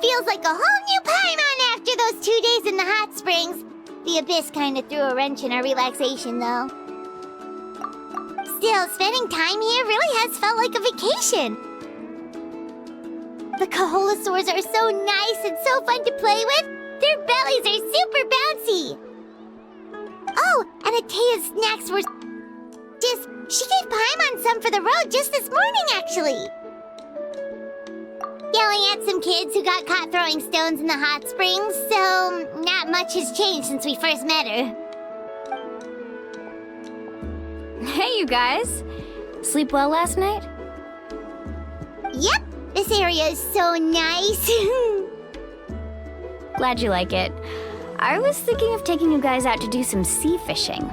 feels like a whole new Paimon after those 2 days in the hot springs. The Abyss kinda threw a wrench in our relaxation, though. Still, spending time here really has felt like a vacation. The Kaholosaurs are so nice and so fun to play with. Their bellies are super bouncy. Oh, and Atea's snacks were she gave Paimon some for the road just this morning, actually. Yelling at some kids who got caught throwing stones in the hot springs, so not much has changed since we first met her. Hey, you guys. Sleep well last night? Yep, this area is so nice. Glad you like it. I was thinking of taking you guys out to do some sea fishing.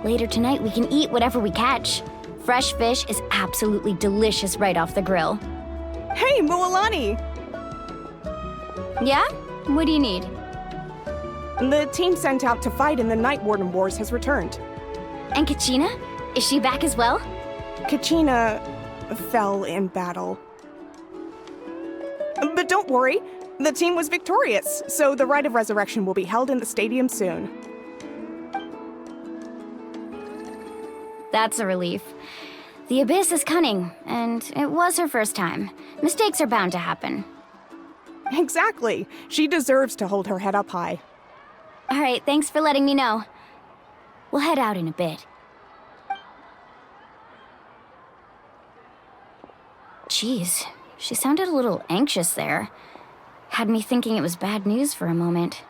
Later tonight, we can eat whatever we catch. Fresh fish is absolutely delicious right off the grill. Hey, Mualani! Yeah? What do you need? The team sent out to fight in the Night Warden Wars has returned. And Kachina? Is she back as well? Kachina fell in battle. But don't worry, the team was victorious, so the Rite of Resurrection will be held in the stadium soon. That's a relief. The Abyss is cunning, and it was her first time. Mistakes are bound to happen. Exactly. She deserves to hold her head up high. All right, thanks for letting me know. We'll head out in a bit. Jeez, she sounded a little anxious there. Had me thinking it was bad news for a moment.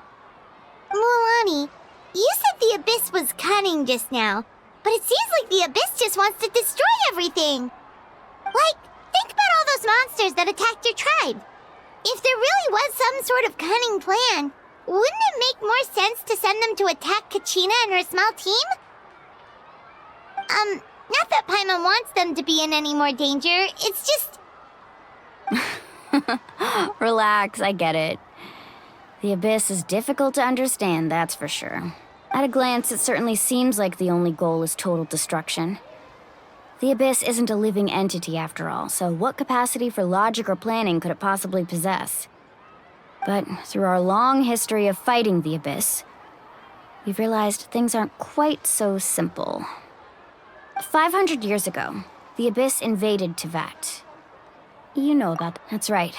Mualani, you said the Abyss was cunning just now, but it seems like the Abyss just wants to destroy everything. Like, think about all those monsters that attacked your tribe. If there really was some sort of cunning plan, wouldn't it make more sense to send them to attack Kachina and her small team? Not that Paimon wants them to be in any more danger, it's just... Relax, I get it. The Abyss is difficult to understand, that's for sure. At a glance, it certainly seems like the only goal is total destruction. The Abyss isn't a living entity after all, so what capacity for logic or planning could it possibly possess? But through our long history of fighting the Abyss, we've realized things aren't quite so simple. 500 years ago, the Abyss invaded Teyvat. You know about that. That's right.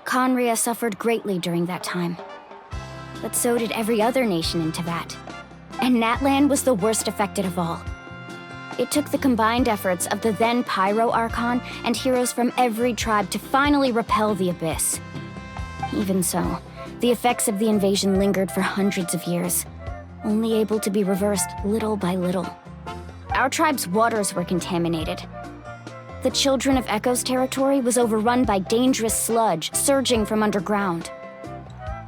Khaenri'ah suffered greatly during that time. But so did every other nation in Teyvat. And Natlan was the worst affected of all. It took the combined efforts of the then Pyro Archon and heroes from every tribe to finally repel the Abyss. Even so, the effects of the invasion lingered for hundreds of years, only able to be reversed little by little. Our tribe's waters were contaminated. The Children of Echo's territory was overrun by dangerous sludge surging from underground.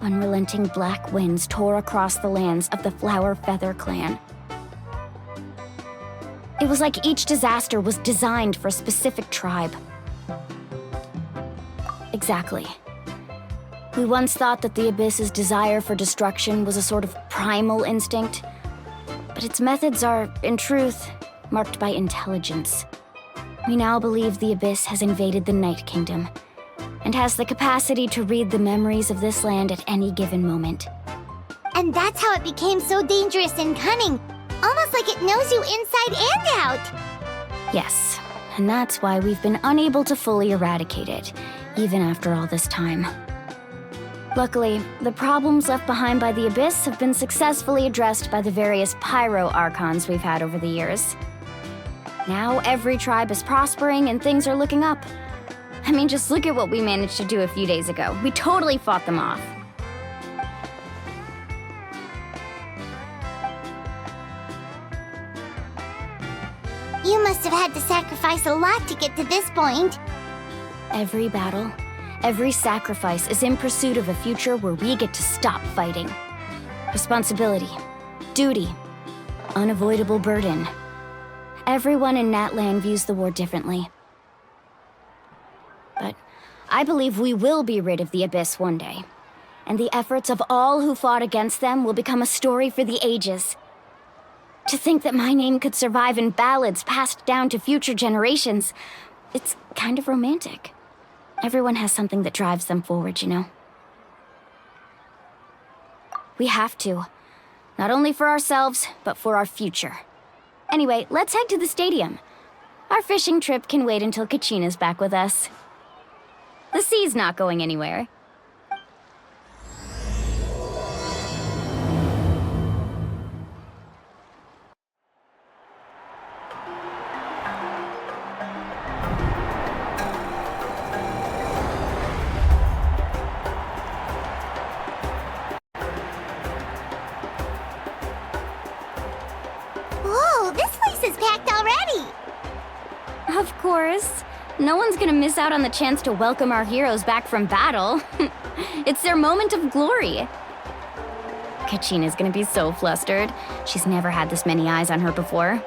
Unrelenting black winds tore across the lands of the Flower Feather clan. It was like each disaster was designed for a specific tribe. Exactly. We once thought that the Abyss's desire for destruction was a sort of primal instinct, but its methods are, in truth, marked by intelligence. We now believe the Abyss has invaded the Night Kingdom, and has the capacity to read the memories of this land at any given moment. And that's how it became so dangerous and cunning, almost like it knows you inside and out. Yes, and that's why we've been unable to fully eradicate it, even after all this time. Luckily, the problems left behind by the Abyss have been successfully addressed by the various Pyro Archons we've had over the years. Now every tribe is prospering and things are looking up. I mean, just look at what we managed to do a few days ago. We totally fought them off. You must have had to sacrifice a lot to get to this point. Every battle, every sacrifice is in pursuit of a future where we get to stop fighting. Responsibility, duty, unavoidable burden. Everyone in Natlan views the war differently. But I believe we will be rid of the Abyss one day. And the efforts of all who fought against them will become a story for the ages. To think that my name could survive in ballads passed down to future generations, it's kind of romantic. Everyone has something that drives them forward, you know? We have to. Not only for ourselves, but for our future. Anyway, let's head to the stadium. Our fishing trip can wait until Kachina's back with us. The sea's not going anywhere. Whoa, this place is packed already! Of course. No one's gonna miss out on the chance to welcome our heroes back from battle. It's their moment of glory. Kachina's gonna be so flustered. She's never had this many eyes on her before.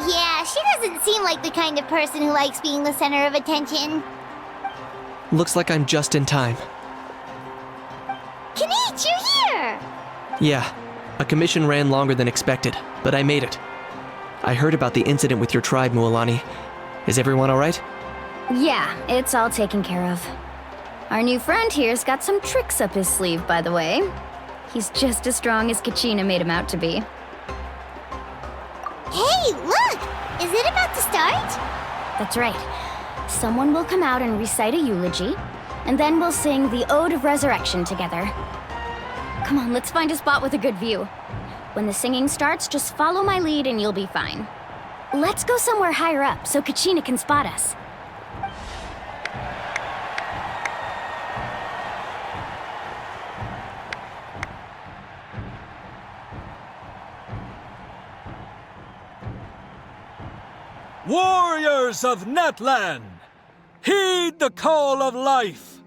Yeah, she doesn't seem like the kind of person who likes being the center of attention. Looks like I'm just in time. Kanich, you're here! Yeah, a commission ran longer than expected, but I made it. I heard about the incident with your tribe, Mualani. Is everyone alright? Yeah, it's all taken care of. Our new friend here's got some tricks up his sleeve, by the way. He's just as strong as Kachina made him out to be. Hey, look! Is it about to start? That's right. Someone will come out and recite a eulogy, and then we'll sing the Ode of Resurrection together. Come on, let's find a spot with a good view. When the singing starts, just follow my lead and you'll be fine. Let's go somewhere higher up so Kachina can spot us. Warriors of Natlan, heed the call of life.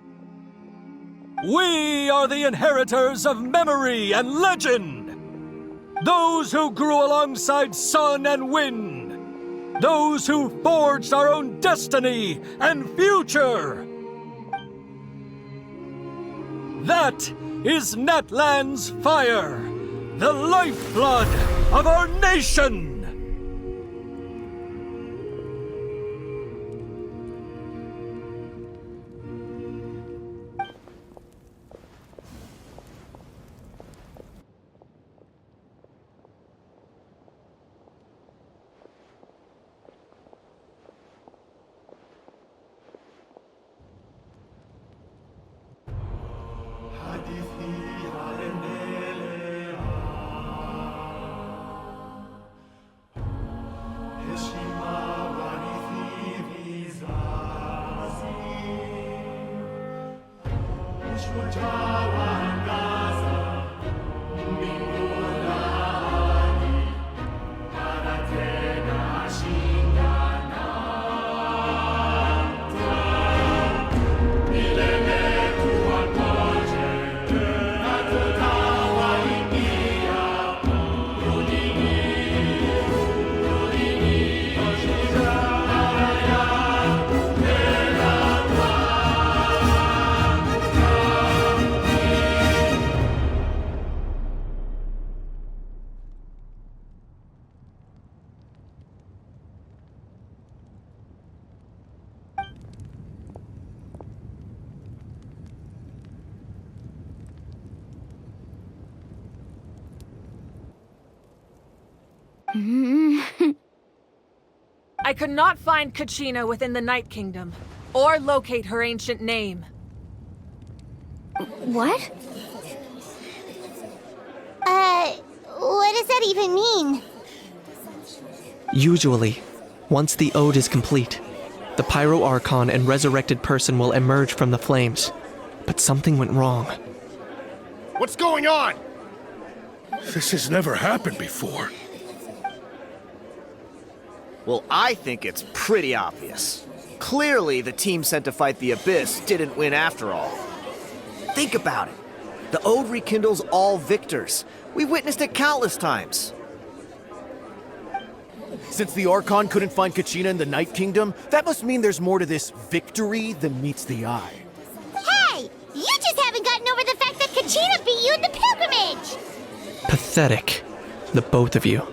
We are the inheritors of memory and legend. Those who grew alongside sun and wind. Those who forged our own destiny and future. That is Natlan's fire, the lifeblood of our nation. I could not find Kachina within the Night Kingdom, or locate her ancient name. What? What does that even mean? Usually, once the ode is complete, the Pyro Archon and resurrected person will emerge from the flames. But something went wrong. What's going on? This has never happened before. Well, I think it's pretty obvious. Clearly, the team sent to fight the Abyss didn't win after all. Think about it. The Ode rekindles all victors. We witnessed it countless times. Since the Archon couldn't find Kachina in the Night Kingdom, that must mean there's more to this victory than meets the eye. Hey! You just haven't gotten over the fact that Kachina beat you in the pilgrimage! Pathetic, the both of you.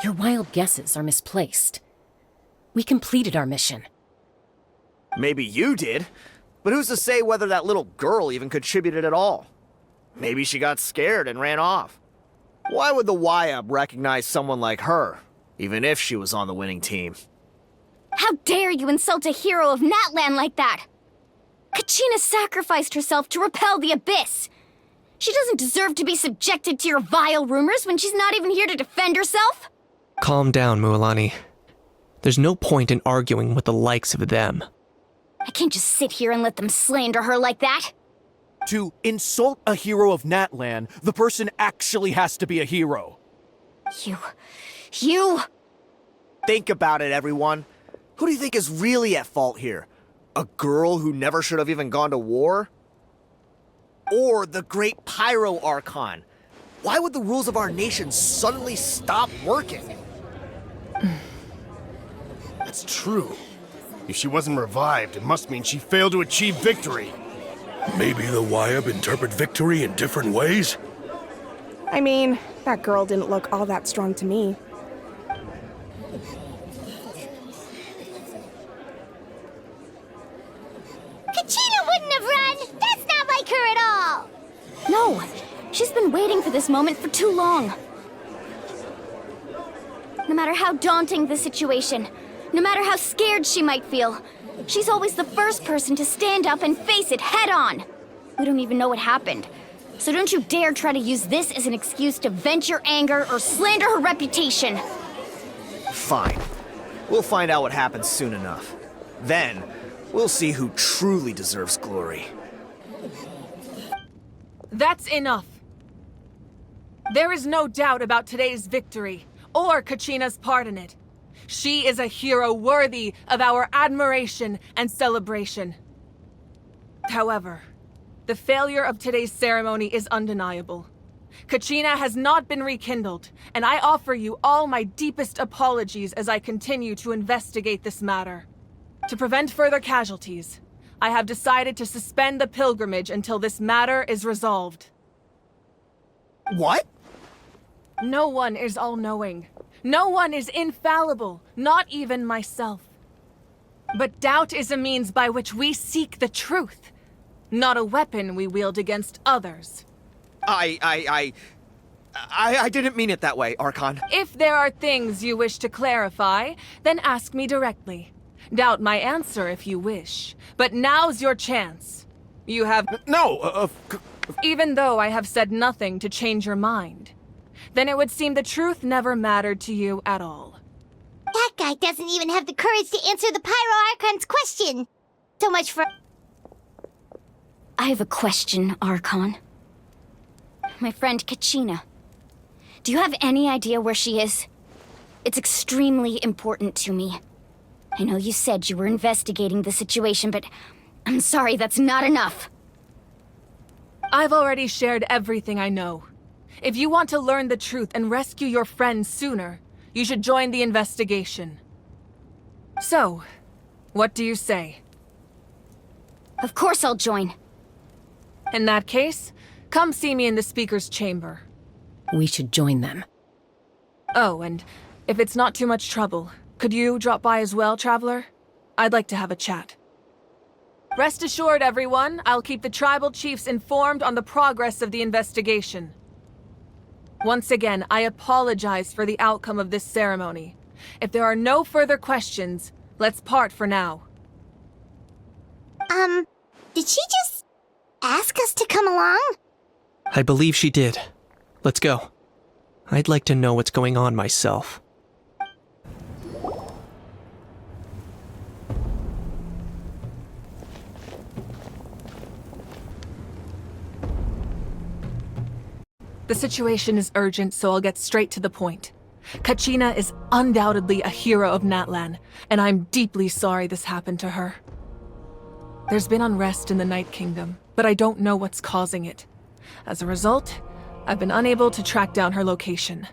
Your wild guesses are misplaced. We completed our mission. Maybe you did, but who's to say whether that little girl even contributed at all? Maybe she got scared and ran off. Why would the YUB recognize someone like her, even if she was on the winning team? How dare you insult a hero of Natlan like that? Kachina sacrificed herself to repel the Abyss. She doesn't deserve to be subjected to your vile rumors when she's not even here to defend herself. Calm down, Mualani. There's no point in arguing with the likes of them. I can't just sit here and let them slander her like that. To insult a hero of Natlan, the person actually has to be a hero. You... Think about it, everyone. Who do you think is really at fault here? A girl who never should have even gone to war? Or the great Pyro Archon? Why would the rules of our nation suddenly stop working? That's true. If she wasn't revived, it must mean she failed to achieve victory. Maybe the YUB interpret victory in different ways? I mean, that girl didn't look all that strong to me. Kachina wouldn't have run! That's not like her at all! No, she's been waiting for this moment for too long. No matter how daunting the situation, no matter how scared she might feel, she's always the first person to stand up and face it head on. We don't even know what happened, so don't you dare try to use this as an excuse to vent your anger or slander her reputation. Fine. We'll find out what happens soon enough. Then, we'll see who truly deserves glory. That's enough. There is no doubt about today's victory, or Kachina's part in it. She is a hero worthy of our admiration and celebration. However, the failure of today's ceremony is undeniable. Kachina has not been rekindled, and I offer you all my deepest apologies as I continue to investigate this matter. To prevent further casualties, I have decided to suspend the pilgrimage until this matter is resolved. What? No one is all-knowing. No one is infallible, not even myself. But doubt is a means by which we seek the truth, not a weapon we wield against others. I didn't mean it that way, Archon. If there are things you wish to clarify, then ask me directly. Doubt my answer if you wish, but now's your chance. You have... No, Even though I have said nothing to change your mind, then it would seem the truth never mattered to you at all. That guy doesn't even have the courage to answer the Pyro Archon's question. So much for... I have a question, Archon. My friend Kachina. Do you have any idea where she is? It's extremely important to me. I know you said you were investigating the situation, but I'm sorry, that's not enough. I've already shared everything I know. If you want to learn the truth and rescue your friend sooner, you should join the investigation. So, what do you say? Of course I'll join. In that case, come see me in the speaker's chamber. We should join them. Oh, and if it's not too much trouble, could you drop by as well, Traveler? I'd like to have a chat. Rest assured, everyone, I'll keep the tribal chiefs informed on the progress of the investigation. Once again, I apologize for the outcome of this ceremony. If there are no further questions, let's part for now. Did she just ask us to come along? I believe she did. Let's go. I'd like to know what's going on myself. The situation is urgent, so I'll get straight to the point. Kachina is undoubtedly a hero of Natlan, and I'm deeply sorry this happened to her. There's been unrest in the Night Kingdom, but I don't know what's causing it. As a result, I've been unable to track down her location.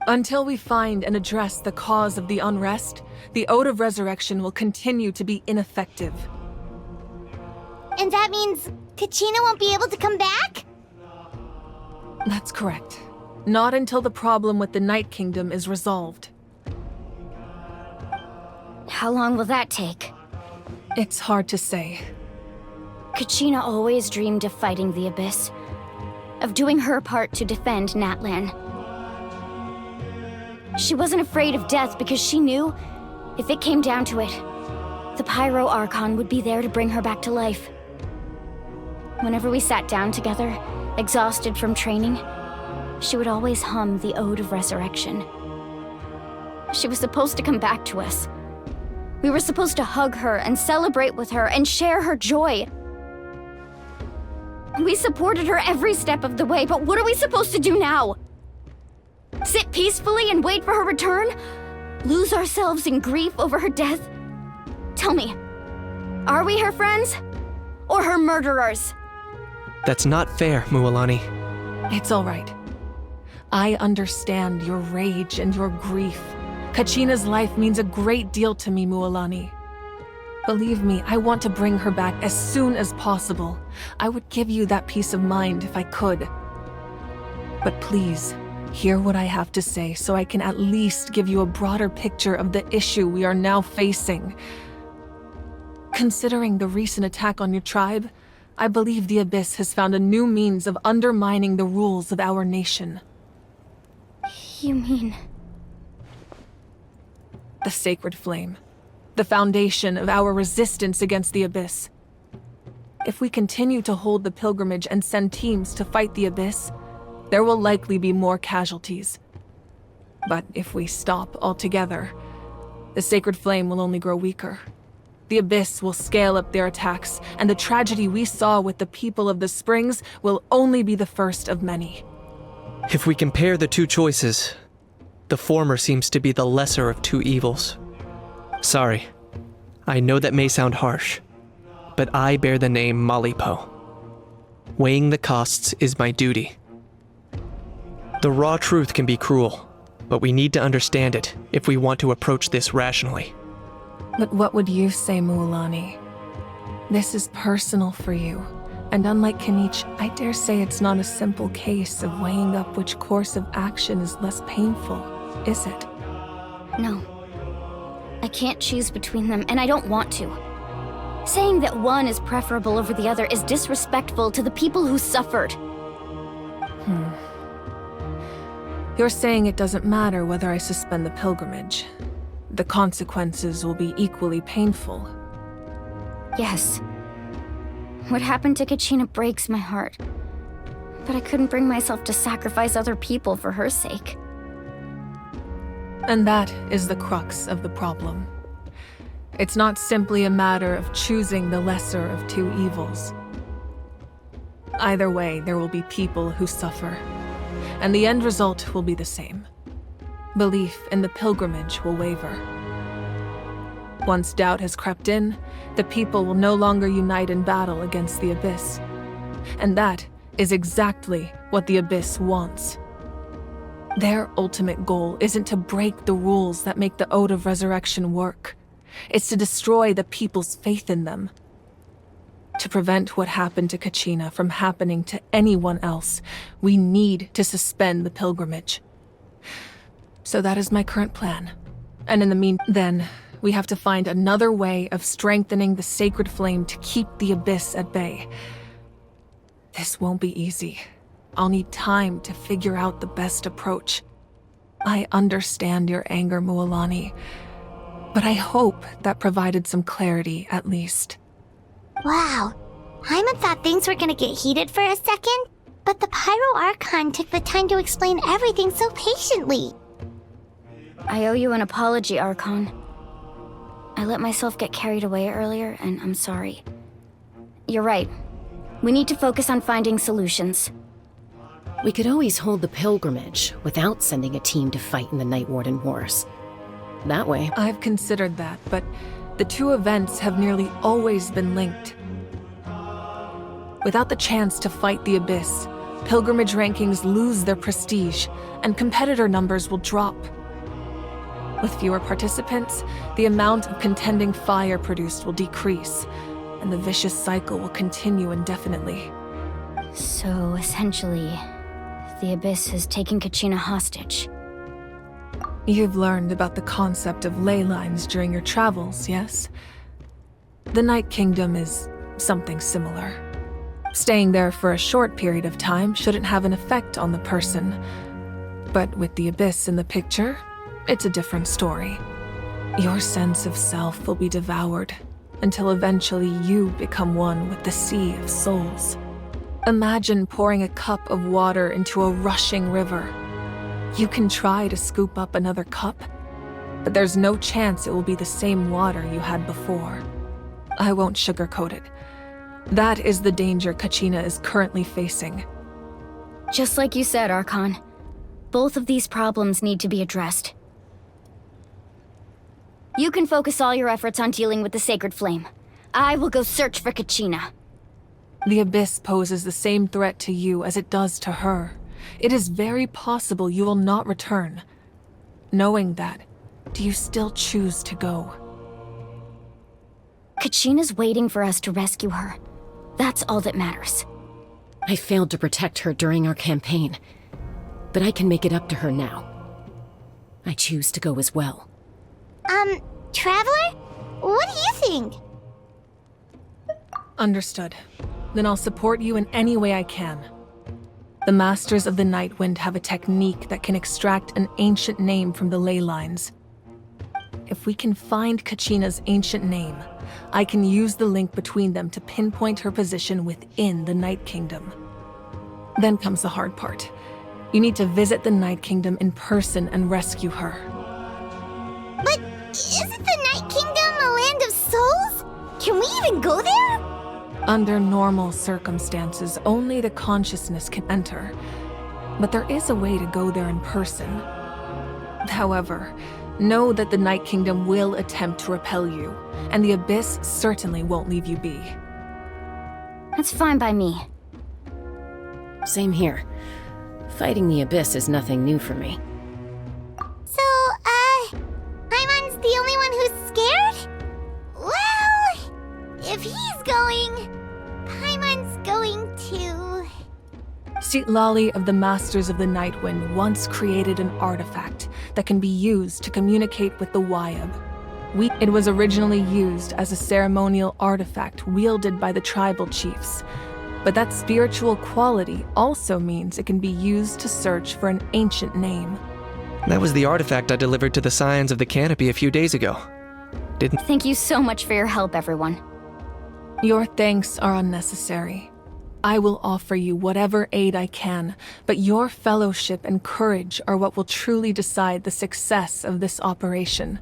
Until we find and address the cause of the unrest, the Ode of Resurrection will continue to be ineffective. And that means Kachina won't be able to come back? That's correct. Not until the problem with the Night Kingdom is resolved. How long will that take? It's hard to say. Kachina always dreamed of fighting the Abyss, of doing her part to defend Natlan. She wasn't afraid of death because she knew, if it came down to it, the Pyro Archon would be there to bring her back to life. Whenever we sat down together, exhausted from training, she would always hum the Ode of Resurrection. She was supposed to come back to us. We were supposed to hug her and celebrate with her and share her joy. We supported her every step of the way, but what are we supposed to do now? Sit peacefully and wait for her return? Lose ourselves in grief over her death? Tell me, are we her friends? Or her murderers? That's not fair, Mualani. It's all right. I understand your rage and your grief. Kachina's life means a great deal to me, Mualani. Believe me, I want to bring her back as soon as possible. I would give you that peace of mind if I could. But please, hear what I have to say so I can at least give you a broader picture of the issue we are now facing. Considering the recent attack on your tribe, I believe the Abyss has found a new means of undermining the rules of our nation. You mean... The Sacred Flame. The foundation of our resistance against the Abyss. If we continue to hold the pilgrimage and send teams to fight the Abyss, there will likely be more casualties. But if we stop altogether, the Sacred Flame will only grow weaker. The Abyss will scale up their attacks, and the tragedy we saw with the people of the Springs will only be the first of many. If we compare the two choices, the former seems to be the lesser of two evils. Sorry, I know that may sound harsh, but I bear the name Malipo. Weighing the costs is my duty. The raw truth can be cruel, but we need to understand it if we want to approach this rationally. But what would you say, Mualani? This is personal for you, and unlike Kinich, I dare say it's not a simple case of weighing up which course of action is less painful, is it? No. I can't choose between them, and I don't want to. Saying that one is preferable over the other is disrespectful to the people who suffered. You're saying it doesn't matter whether I suspend the pilgrimage. The consequences will be equally painful. Yes. What happened to Kachina breaks my heart. But I couldn't bring myself to sacrifice other people for her sake. And that is the crux of the problem. It's not simply a matter of choosing the lesser of two evils. Either way, there will be people who suffer, and the end result will be the same. Belief in the pilgrimage will waver. Once doubt has crept in, the people will no longer unite in battle against the Abyss. And that is exactly what the Abyss wants. Their ultimate goal isn't to break the rules that make the Ode of Resurrection work. It's to destroy the people's faith in them. To prevent what happened to Kachina from happening to anyone else, we need to suspend the pilgrimage. So that is my current plan. And in the meantime, we have to find another way of strengthening the Sacred Flame to keep the Abyss at bay. This won't be easy. I'll need time to figure out the best approach. I understand your anger, Mualani, but I hope that provided some clarity at least. Wow. Hyman thought things were gonna get heated for a second, but the Pyro Archon took the time to explain everything so patiently. I owe you an apology, Archon. I let myself get carried away earlier, and I'm sorry. You're right. We need to focus on finding solutions. We could always hold the pilgrimage without sending a team to fight in the Night Warden Wars. That way... I've considered that, but the two events have nearly always been linked. Without the chance to fight the Abyss, pilgrimage rankings lose their prestige, and competitor numbers will drop. With fewer participants, the amount of contending fire produced will decrease, and the vicious cycle will continue indefinitely. So, essentially, the Abyss has taken Kachina hostage. You've learned about the concept of ley lines during your travels, yes? The Night Kingdom is something similar. Staying there for a short period of time shouldn't have an effect on the person. But with the Abyss in the picture, it's a different story. Your sense of self will be devoured until eventually you become one with the Sea of Souls. Imagine pouring a cup of water into a rushing river. You can try to scoop up another cup, but there's no chance it will be the same water you had before. I won't sugarcoat it. That is the danger Kachina is currently facing. Just like you said, Archon. Both of these problems need to be addressed. You can focus all your efforts on dealing with the Sacred Flame. I will go search for Kachina. The Abyss poses the same threat to you as it does to her. It is very possible you will not return. Knowing that, do you still choose to go? Kachina's waiting for us to rescue her. That's all that matters. I failed to protect her during our campaign, but I can make it up to her now. I choose to go as well. Traveler? What do you think? Understood. Then I'll support you in any way I can. The Masters of the Nightwind have a technique that can extract an ancient name from the ley lines. If we can find Kachina's ancient name, I can use the link between them to pinpoint her position within the Night Kingdom. Then comes the hard part. You need to visit the Night Kingdom in person and rescue her. But isn't the Night Kingdom a land of souls? Can we even go there? Under normal circumstances, only the consciousness can enter. But there is a way to go there in person. However, know that the Night Kingdom will attempt to repel you, and the Abyss certainly won't leave you be. That's fine by me. Same here. Fighting the Abyss is nothing new for me. So, Paimon's the only one who's scared? Well, if he's going, Paimon's going too. Sitlali of the Masters of the Nightwind once created an artifact that can be used to communicate with the Wyab. It was originally used as a ceremonial artifact wielded by the tribal chiefs. But that spiritual quality also means it can be used to search for an ancient name. That was the artifact I delivered to the Scions of the Canopy a few days ago. Thank you so much for your help, everyone. Your thanks are unnecessary. I will offer you whatever aid I can, but your fellowship and courage are what will truly decide the success of this operation.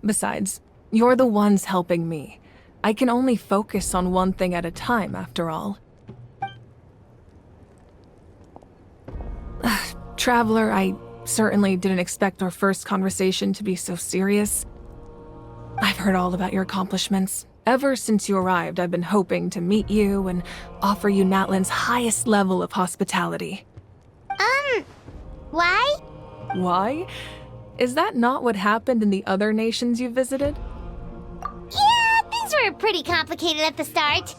Besides, you're the ones helping me. I can only focus on one thing at a time, after all. Traveler, I certainly didn't expect our first conversation to be so serious. I've heard all about your accomplishments. Ever since you arrived, I've been hoping to meet you and offer you Natlan's highest level of hospitality. Why? Why? Is that not what happened in the other nations you visited? Yeah, things were pretty complicated at the start.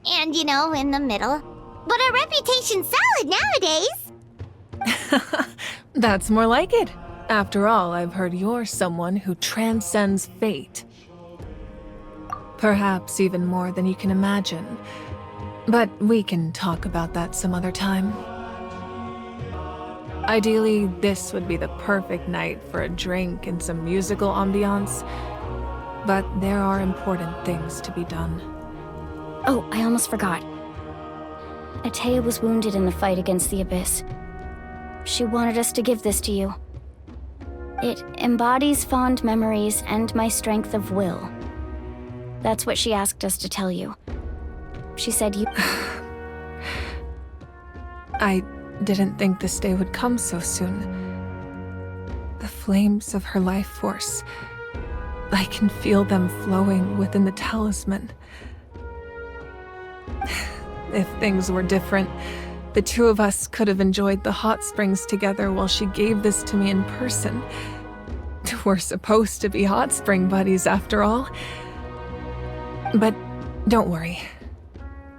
And, in the middle. But our reputation's solid nowadays. That's more like it. After all, I've heard you're someone who transcends fate. Perhaps even more than you can imagine. But we can talk about that some other time. Ideally, this would be the perfect night for a drink and some musical ambiance. But there are important things to be done. Oh, I almost forgot. Atea was wounded in the fight against the Abyss. She wanted us to give this to you. It embodies fond memories and my strength of will. That's what she asked us to tell you. She said you... I didn't think this day would come so soon. The flames of her life force. I can feel them flowing within the talisman. If things were different, the two of us could have enjoyed the hot springs together while she gave this to me in person. We're supposed to be hot spring buddies after all. But don't worry.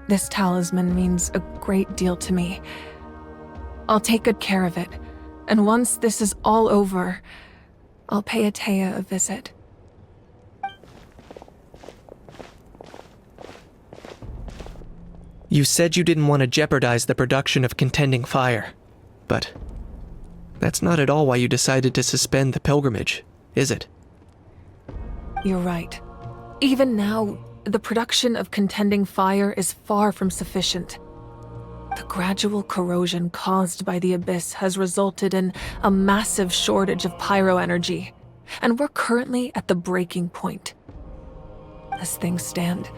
This talisman means a great deal to me. I'll take good care of it, And once this is all over, I'll pay Atea a visit. You said you didn't want to jeopardize the production of contending fire, but that's not at all why you decided to suspend the pilgrimage, is it? You're right. Even now, the production of contending fire is far from sufficient. The gradual corrosion caused by the Abyss has resulted in a massive shortage of pyro energy, and we're currently at the breaking point. As things stand,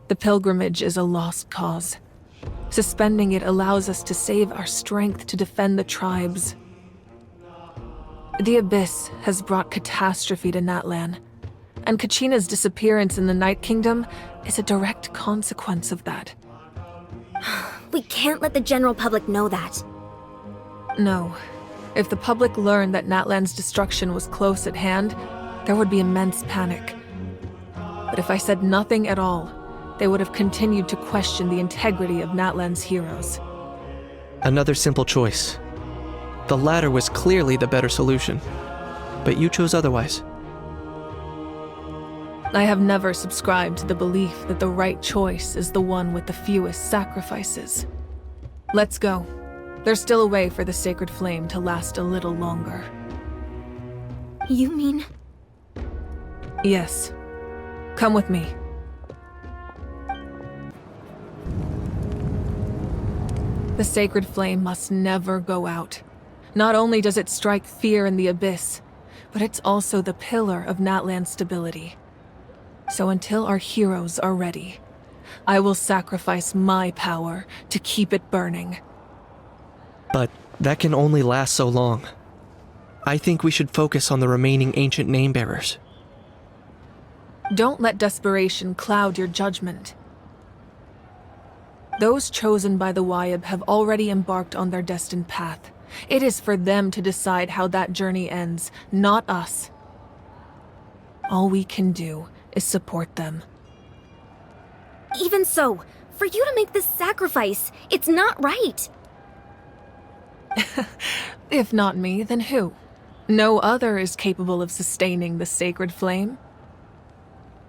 the pilgrimage is a lost cause. Suspending it allows us to save our strength to defend the tribes. The Abyss has brought catastrophe to Natlan, and Kachina's disappearance in the Night Kingdom is a direct consequence of that. We can't let the general public know that. No. If the public learned that Natlan's destruction was close at hand, there would be immense panic. But if I said nothing at all, they would have continued to question the integrity of Natlan's heroes. Another simple choice. The latter was clearly the better solution, but you chose otherwise. I have never subscribed to the belief that the right choice is the one with the fewest sacrifices. Let's go. There's still a way for the sacred flame to last a little longer. You mean? Yes. Come with me. The sacred flame must never go out. Not only does it strike fear in the Abyss, but it's also the pillar of Natlan's stability. So until our heroes are ready, I will sacrifice my power to keep it burning. But that can only last so long. I think we should focus on the remaining ancient name-bearers. Don't let desperation cloud your judgment. Those chosen by the Wyab have already embarked on their destined path. It is for them to decide how that journey ends, not us. All we can do is support them. Even so, for you to make this sacrifice, it's not right. If not me, then who? No other is capable of sustaining the sacred flame.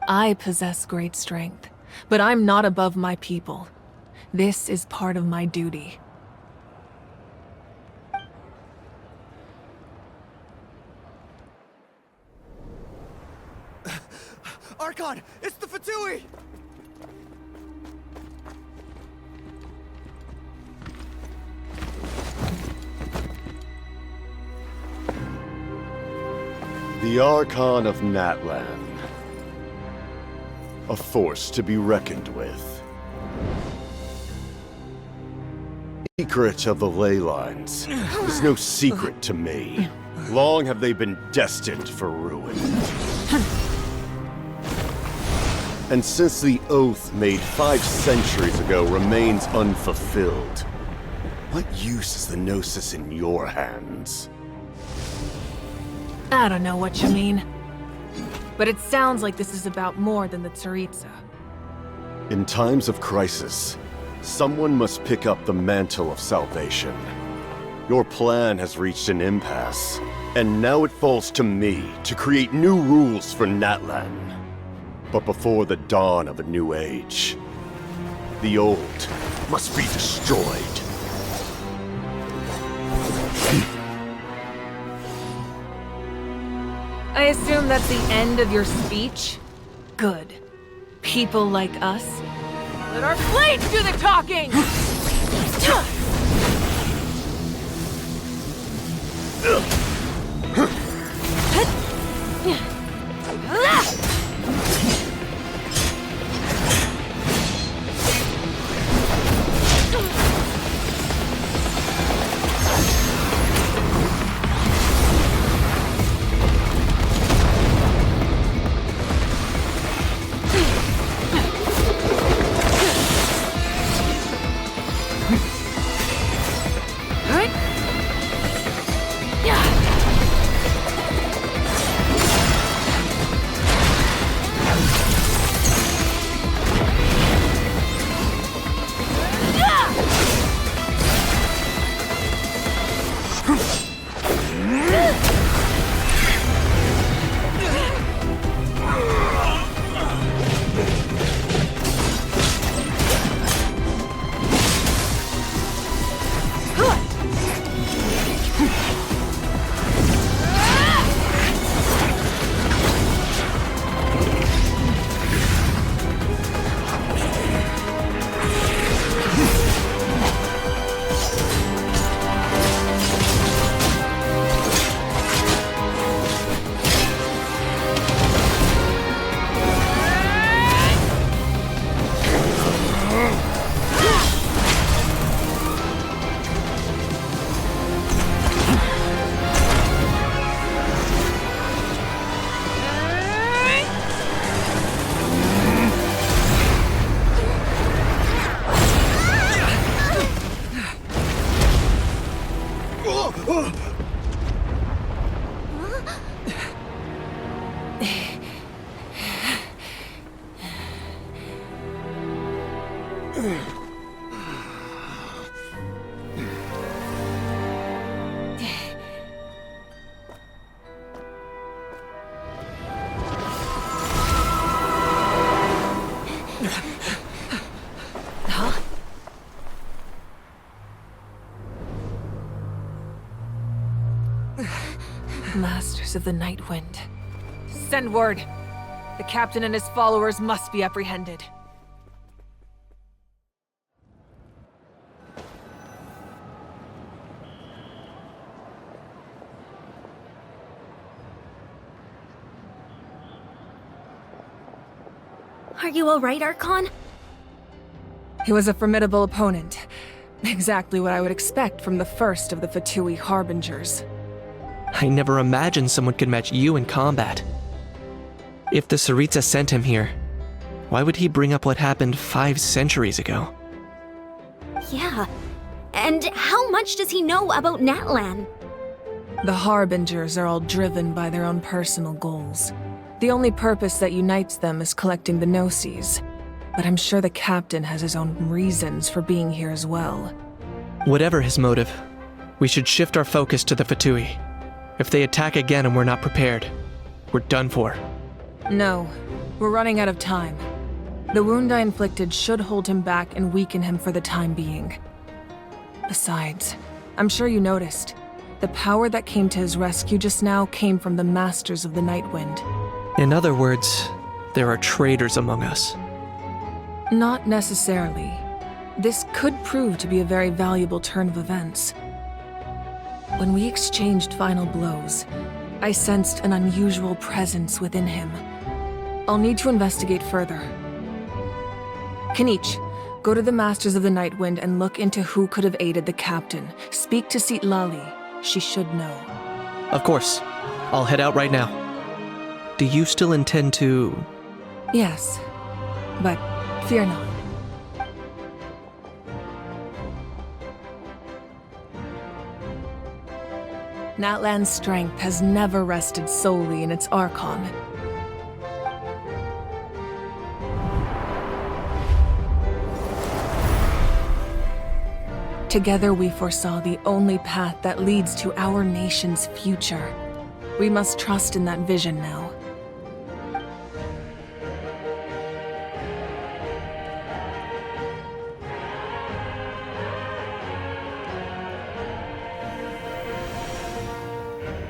I possess great strength, but I'm not above my people. This is part of my duty. Archon! It's the Fatui! The Archon of Natlan. A force to be reckoned with. Secret of the ley lines is no secret to me. Long have they been destined for ruin. And since the oath made 5 centuries ago remains unfulfilled, what use is the Gnosis in your hands? I don't know what you mean. But it sounds like this is about more than the Tsaritsa. In times of crisis, someone must pick up the mantle of salvation. Your plan has reached an impasse, and now it falls to me to create new rules for Natlan. But before the dawn of a new age, the old must be destroyed. I assume that's the end of your speech? Good. People like us. Let our blades do the talking! Masters of the Night Wind. Send word. The captain and his followers must be apprehended. Are you alright, Archon? He was a formidable opponent. Exactly what I would expect from the first of the Fatui Harbingers. I never imagined someone could match you in combat. If the Tsaritsa sent him here, why would he bring up what happened 5 centuries ago? Yeah. And how much does he know about Natlan? The Harbingers are all driven by their own personal goals. The only purpose that unites them is collecting the Gnosis. But I'm sure the captain has his own reasons for being here as well. Whatever his motive, we should shift our focus to the Fatui. If they attack again and we're not prepared, we're done for. No, we're running out of time. The wound I inflicted should hold him back and weaken him for the time being. Besides, I'm sure you noticed, the power that came to his rescue just now came from the Masters of the Night Wind. In other words, there are traitors among us. Not necessarily. This could prove to be a very valuable turn of events. When we exchanged final blows, I sensed an unusual presence within him. I'll need to investigate further. Kanich, go to the Masters of the Night Wind and look into who could have aided the captain. Speak to Sitlali. She should know. Of course. I'll head out right now. Do you still intend to... Yes, but fear not. Natlan's strength has never rested solely in its Archon. Together we foresaw the only path that leads to our nation's future. We must trust in that vision now.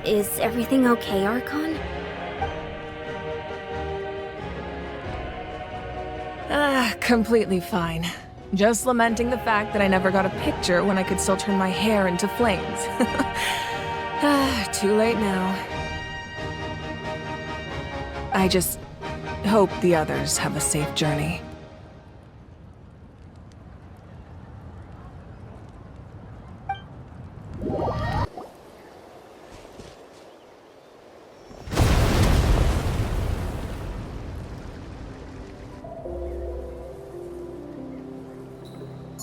Is everything okay, Archon? Completely fine. Just lamenting the fact that I never got a picture when I could still turn my hair into flames. Too late now. I just hope the others have a safe journey.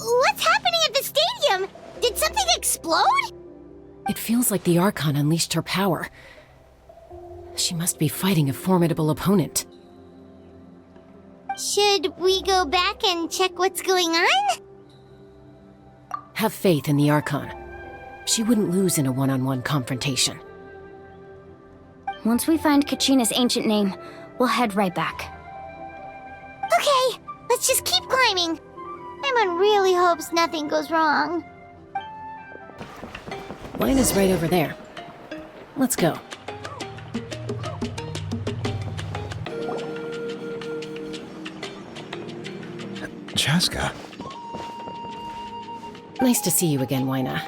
What's happening at the stadium? Did something explode? It feels like the Archon unleashed her power. She must be fighting a formidable opponent. Should we go back and check what's going on? Have faith in the Archon. She wouldn't lose in a one-on-one confrontation. Once we find Kachina's ancient name, we'll head right back. Okay, let's just keep climbing. Emon really hopes nothing goes wrong. Mine is right over there. Let's go. Chaska. Nice to see you again, Wyna.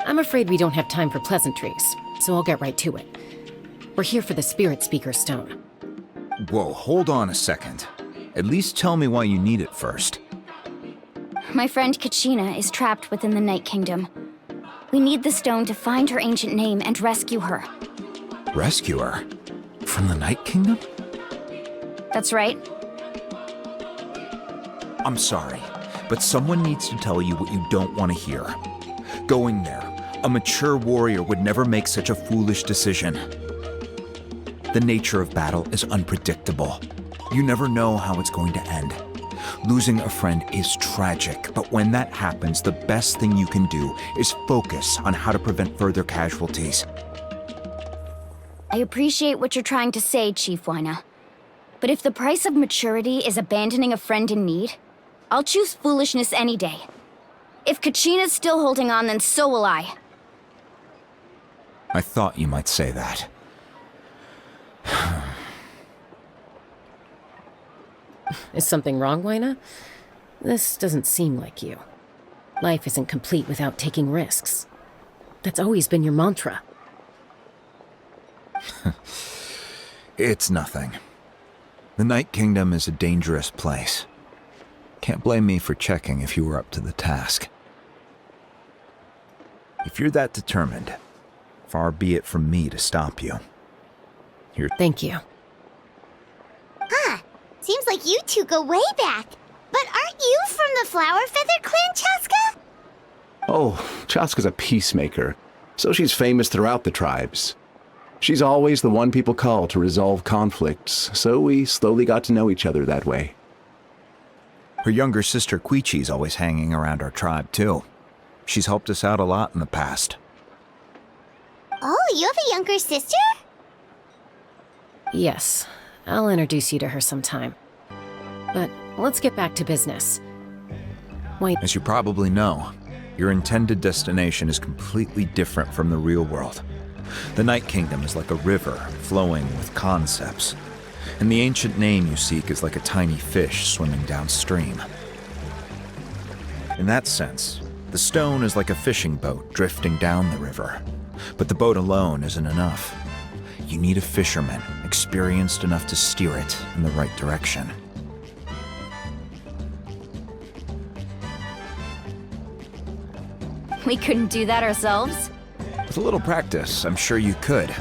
I'm afraid we don't have time for pleasantries, so I'll get right to it. We're here for the Spirit Speaker Stone. Whoa, hold on a second. At least tell me why you need it first. My friend Kachina is trapped within the Night Kingdom. We need the stone to find her ancient name and rescue her. Rescue her? From the Night Kingdom? That's right. I'm sorry, but someone needs to tell you what you don't want to hear. Going there, a mature warrior would never make such a foolish decision. The nature of battle is unpredictable. You never know how it's going to end. Losing a friend is tragic, but when that happens, the best thing you can do is focus on how to prevent further casualties. I appreciate what you're trying to say, Chief Wyna. But if the price of maturity is abandoning a friend in need, I'll choose foolishness any day. If Kachina's still holding on, then so will I. I thought you might say that. Is something wrong, Wyna? This doesn't seem like you. Life isn't complete without taking risks. That's always been your mantra. It's nothing. The Night Kingdom is a dangerous place. Can't blame me for checking if you were up to the task. If you're that determined, far be it from me to stop you. Thank you. Huh. Seems like you two go way back. But aren't you from the Flower Feather Clan, Chaska? Oh, Chaska's a peacemaker, so she's famous throughout the tribes. She's always the one people call to resolve conflicts, so we slowly got to know each other that way. Her younger sister Quichi's always hanging around our tribe, too. She's helped us out a lot in the past. Oh, you have a younger sister? Yes, I'll introduce you to her sometime. But let's get back to business. Wait. As you probably know, your intended destination is completely different from the real world. The Night Kingdom is like a river flowing with concepts, and the ancient name you seek is like a tiny fish swimming downstream. In that sense, the stone is like a fishing boat drifting down the river, but the boat alone isn't enough. You need a fisherman experienced enough to steer it in the right direction. We couldn't do that ourselves? With a little practice, I'm sure you could.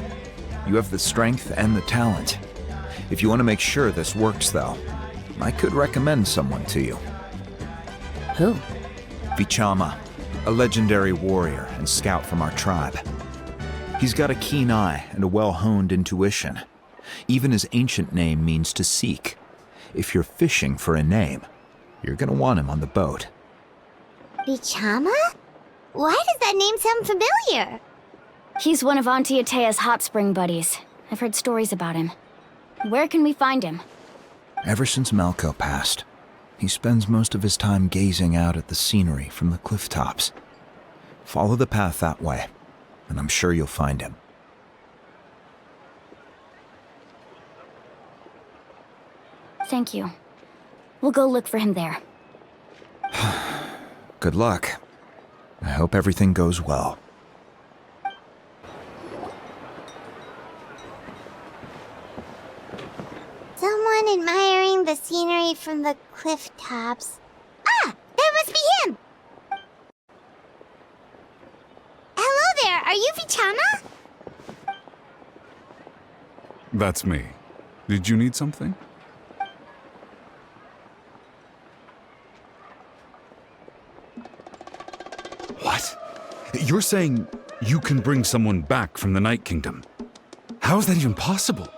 You have the strength and the talent. If you want to make sure this works, though, I could recommend someone to you. Who? Vichama, a legendary warrior and scout from our tribe. He's got a keen eye and a well-honed intuition. Even his ancient name means to seek. If you're fishing for a name, you're gonna want him on the boat. Vichama? Why does that name sound familiar? He's one of Auntie Atea's hot spring buddies. I've heard stories about him. Where can we find him? Ever since Malco passed, he spends most of his time gazing out at the scenery from the cliff tops. Follow the path that way, and I'm sure you'll find him. Thank you. We'll go look for him there. Good luck. I hope everything goes well. Someone admiring the scenery from the cliff tops. Ah! That must be him! Hello there, are you Vichama? That's me. Did you need something? What? You're saying you can bring someone back from the Night Kingdom? How is that even possible?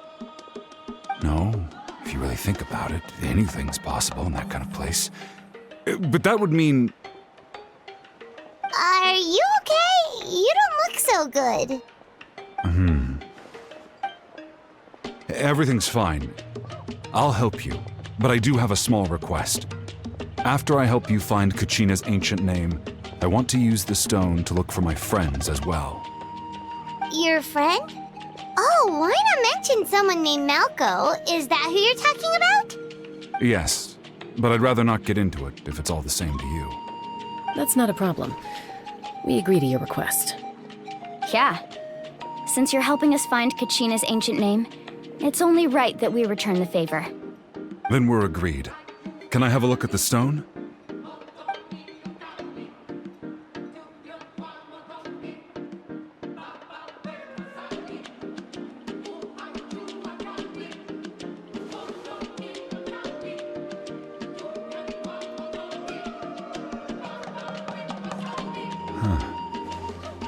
No, if you really think about it, anything's possible in that kind of place. But that would mean... Are you okay? You don't look so good. Everything's fine. I'll help you, but I do have a small request. After I help you find Kachina's ancient name, I want to use the stone to look for my friends as well. Your friend? Oh, why not mention someone named Malco? Is that who you're talking about? Yes, but I'd rather not get into it if it's all the same to you. That's not a problem. We agree to your request. Yeah. Since you're helping us find Kachina's ancient name, it's only right that we return the favor. Then we're agreed. Can I have a look at the stone?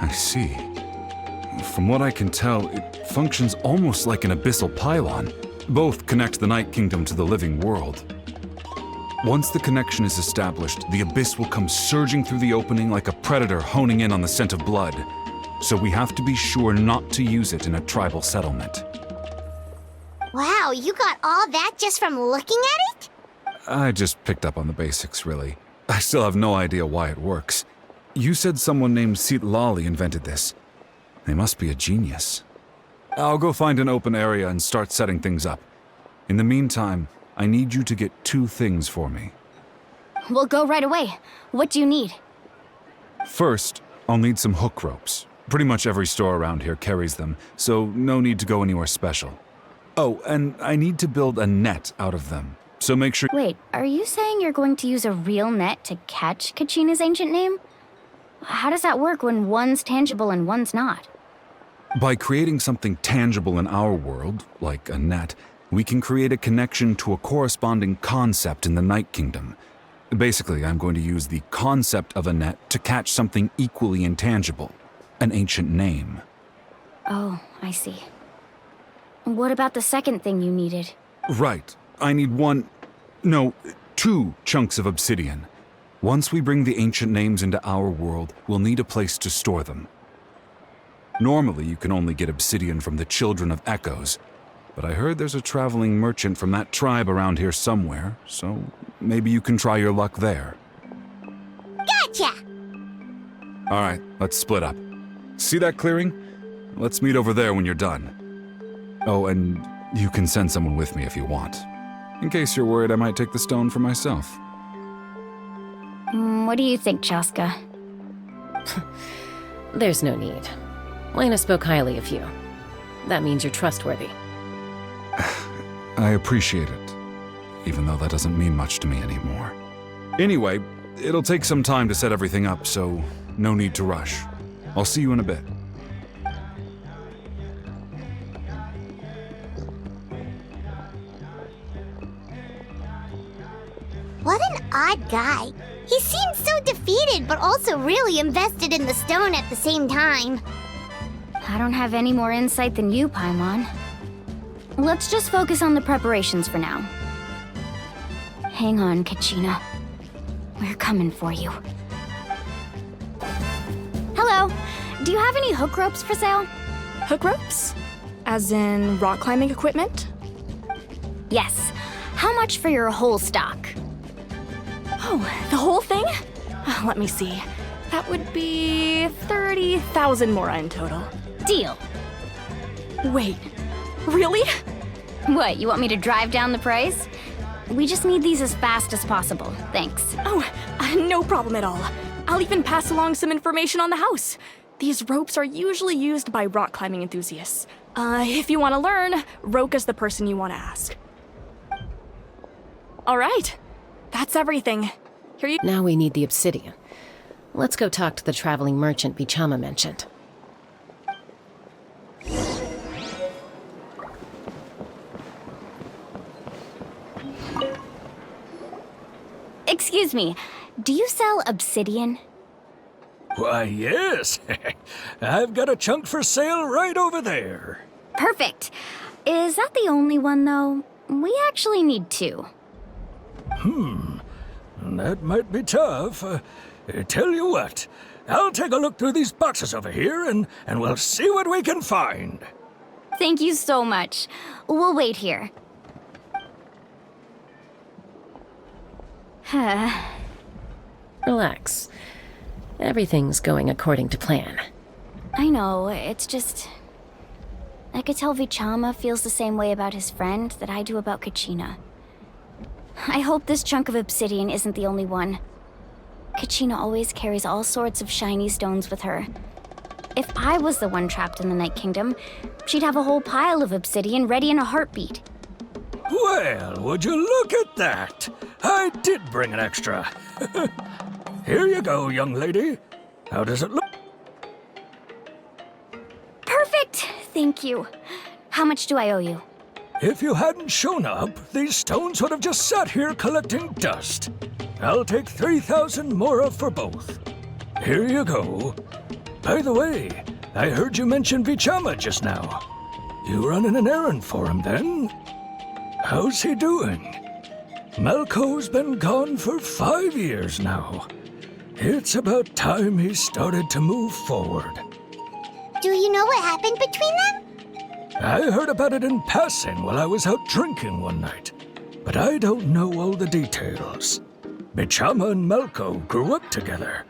I see. From what I can tell, it functions almost like an abyssal pylon. Both connect the Night Kingdom to the living world. Once the connection is established, the abyss will come surging through the opening like a predator honing in on the scent of blood. So we have to be sure not to use it in a tribal settlement. Wow, you got all that just from looking at it? I just picked up on the basics, really. I still have no idea why it works. You said someone named Sitlali invented this. They must be a genius. I'll go find an open area and start setting things up. In the meantime, I need you to get 2 things for me. We'll go right away. What do you need? First, I'll need some hook ropes. Pretty much every store around here carries them, so no need to go anywhere special. Oh, and I need to build a net out of them, so make sure— Wait, are you saying you're going to use a real net to catch Kachina's ancient name? How does that work when one's tangible and one's not? By creating something tangible in our world, like a net, we can create a connection to a corresponding concept in the Night Kingdom. Basically, I'm going to use the concept of a net to catch something equally intangible, an ancient name. Oh, I see. What about the second thing you needed? Right. I need 2 chunks of obsidian. Once we bring the ancient names into our world, we'll need a place to store them. Normally, you can only get obsidian from the Children of Echoes, but I heard there's a traveling merchant from that tribe around here somewhere, so maybe you can try your luck there. Gotcha! All right, let's split up. See that clearing? Let's meet over there when you're done. Oh, and you can send someone with me if you want, in case you're worried I might take the stone for myself. What do you think, Chaska? There's no need. Lena spoke highly of you. That means you're trustworthy. I appreciate it, even though that doesn't mean much to me anymore. Anyway, it'll take some time to set everything up, so no need to rush. I'll see you in a bit. What an odd guy. He seems so defeated, but also really invested in the stone at the same time. I don't have any more insight than you, Paimon. Let's just focus on the preparations for now. Hang on, Kachina. We're coming for you. Hello. Do you have any hook ropes for sale? Hook ropes? As in rock climbing equipment? Yes. How much for your whole stock? Oh, the whole thing? Let me see. That would be 30,000 mora in total. Deal. Wait, really? What, you want me to drive down the price? We just need these as fast as possible, thanks. Oh, no problem at all. I'll even pass along some information on the house. These ropes are usually used by rock climbing enthusiasts. If you want to learn, Roca's the person you want to ask. All right, that's everything. Here you— Now we need the obsidian. Let's go talk to the traveling merchant Bichama mentioned. Excuse me, do you sell obsidian? Why, yes. I've got a chunk for sale right over there. Perfect. Is that the only one, though? We actually need 2. That might be tough. Tell you what, I'll take a look through these boxes over here and we'll see what we can find. Thank you so much. We'll wait here. Relax. Everything's going according to plan. I know, it's just— I could tell Vichama feels the same way about his friend that I do about Kachina. I hope this chunk of obsidian isn't the only one. Kachina always carries all sorts of shiny stones with her. If I was the one trapped in the Night Kingdom, she'd have a whole pile of obsidian ready in a heartbeat. Well, would you look at that? I did bring an extra. Here you go, young lady. How does it look? Perfect! Thank you. How much do I owe you? If you hadn't shown up, these stones would have just sat here collecting dust. I'll take 3,000 mora for both. Here you go. By the way, I heard you mention Vichama just now. You running an errand for him, then? How's he doing? Malco's been gone for 5 years now. It's about time he started to move forward. Do you know what happened between them? I heard about it in passing while I was out drinking one night, but I don't know all the details. Vichama and Malco grew up together,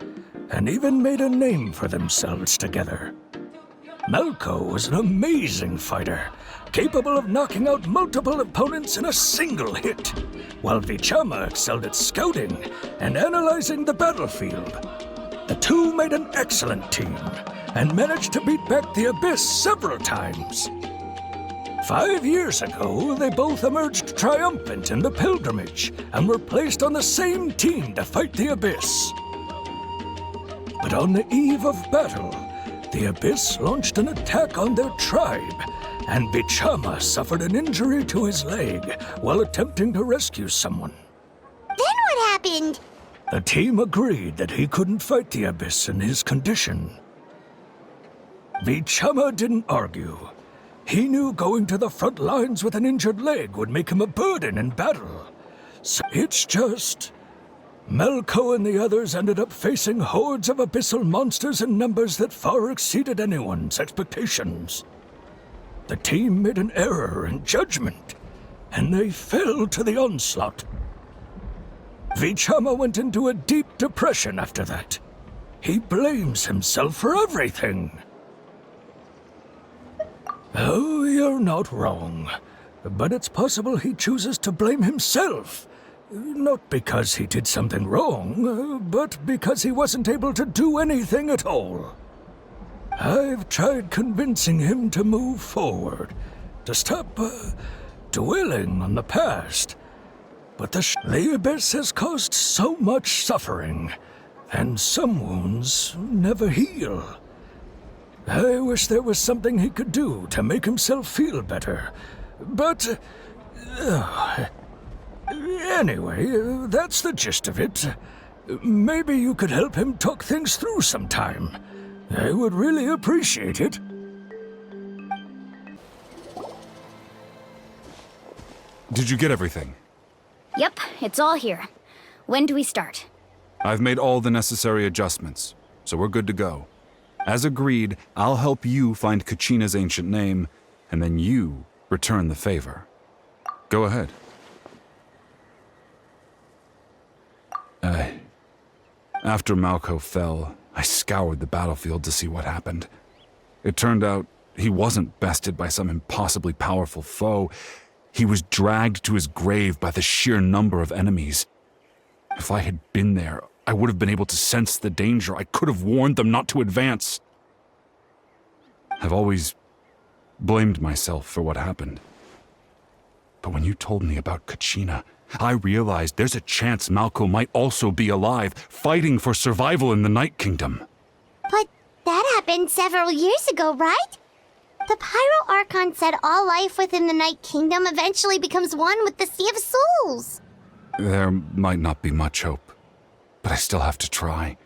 and even made a name for themselves together. Malko was an amazing fighter, capable of knocking out multiple opponents in a single hit, while Vichama excelled at scouting and analyzing the battlefield. The two made an excellent team, and managed to beat back the Abyss several times. 5 years ago, they both emerged triumphant in the pilgrimage, and were placed on the same team to fight the Abyss. But on the eve of battle, the Abyss launched an attack on their tribe, and Vichama suffered an injury to his leg while attempting to rescue someone. Then what happened? The team agreed that he couldn't fight the Abyss in his condition. Vichama didn't argue. He knew going to the front lines with an injured leg would make him a burden in battle. So it's just... Malko and the others ended up facing hordes of abyssal monsters in numbers that far exceeded anyone's expectations. The team made an error in judgment, and they fell to the onslaught. Vichama went into a deep depression after that. He blames himself for everything. Oh, you're not wrong. But it's possible he chooses to blame himself. Not because he did something wrong, but because he wasn't able to do anything at all. I've tried convincing him to move forward, to stop dwelling on the past. But the Abyss has caused so much suffering, and some wounds never heal. I wish there was something he could do to make himself feel better, but... Anyway, that's the gist of it. Maybe you could help him talk things through sometime. I would really appreciate it. Did you get everything? Yep, it's all here. When do we start? I've made all the necessary adjustments, so we're good to go. As agreed, I'll help you find Kachina's ancient name, and then you return the favor. Go ahead. After Malko fell, I scoured the battlefield to see what happened. It turned out he wasn't bested by some impossibly powerful foe. He was dragged to his grave by the sheer number of enemies. If I had been there, I would have been able to sense the danger. I could have warned them not to advance. I've always blamed myself for what happened. But when you told me about Kachina, I realized there's a chance Malko might also be alive, fighting for survival in the Night Kingdom. But that happened several years ago, right? The Pyro Archon said all life within the Night Kingdom eventually becomes one with the Sea of Souls. There might not be much hope, but I still have to try.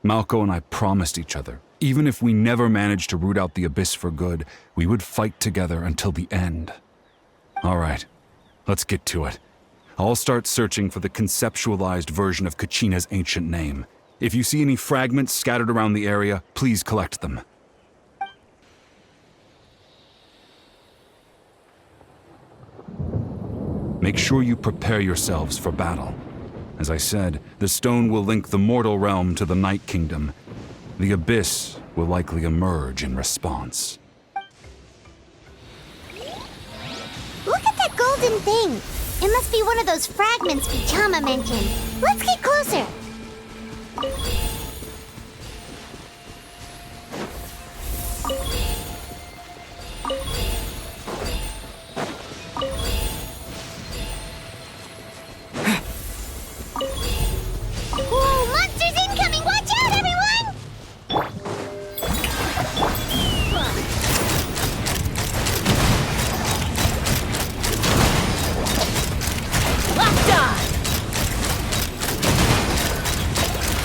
Malko and I promised each other, even if we never managed to root out the Abyss for good, we would fight together until the end. All right, let's get to it. I'll start searching for the conceptualized version of Kachina's ancient name. If you see any fragments scattered around the area, please collect them. Make sure you prepare yourselves for battle. As I said, the stone will link the mortal realm to the Night Kingdom. The Abyss will likely emerge in response. Look at that golden thing! It must be one of those fragments Vichama mentioned. Let's get closer! Whoa, monsters incoming! Watch out, everyone!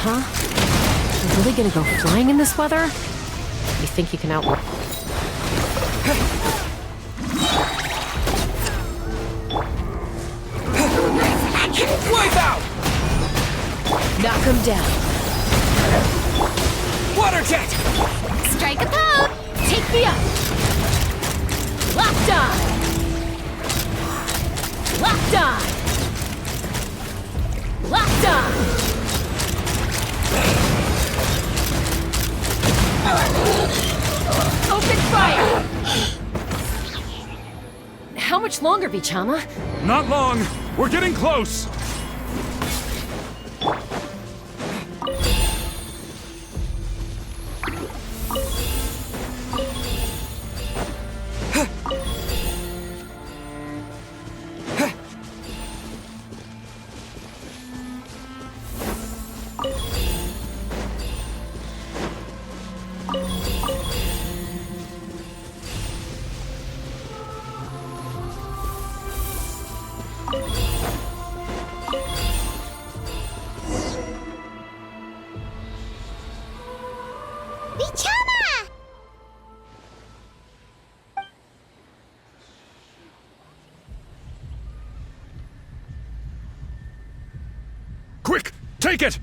Huh? You're really gonna go flying in this weather? You think you can outrun? Wipe out! Knock him down. Water jet! Strike a pose! Take me up! Locked on! Locked on! Locked on! Open How much longer, Vichama? Not long! We're getting close! Vichama! Quick! Take it!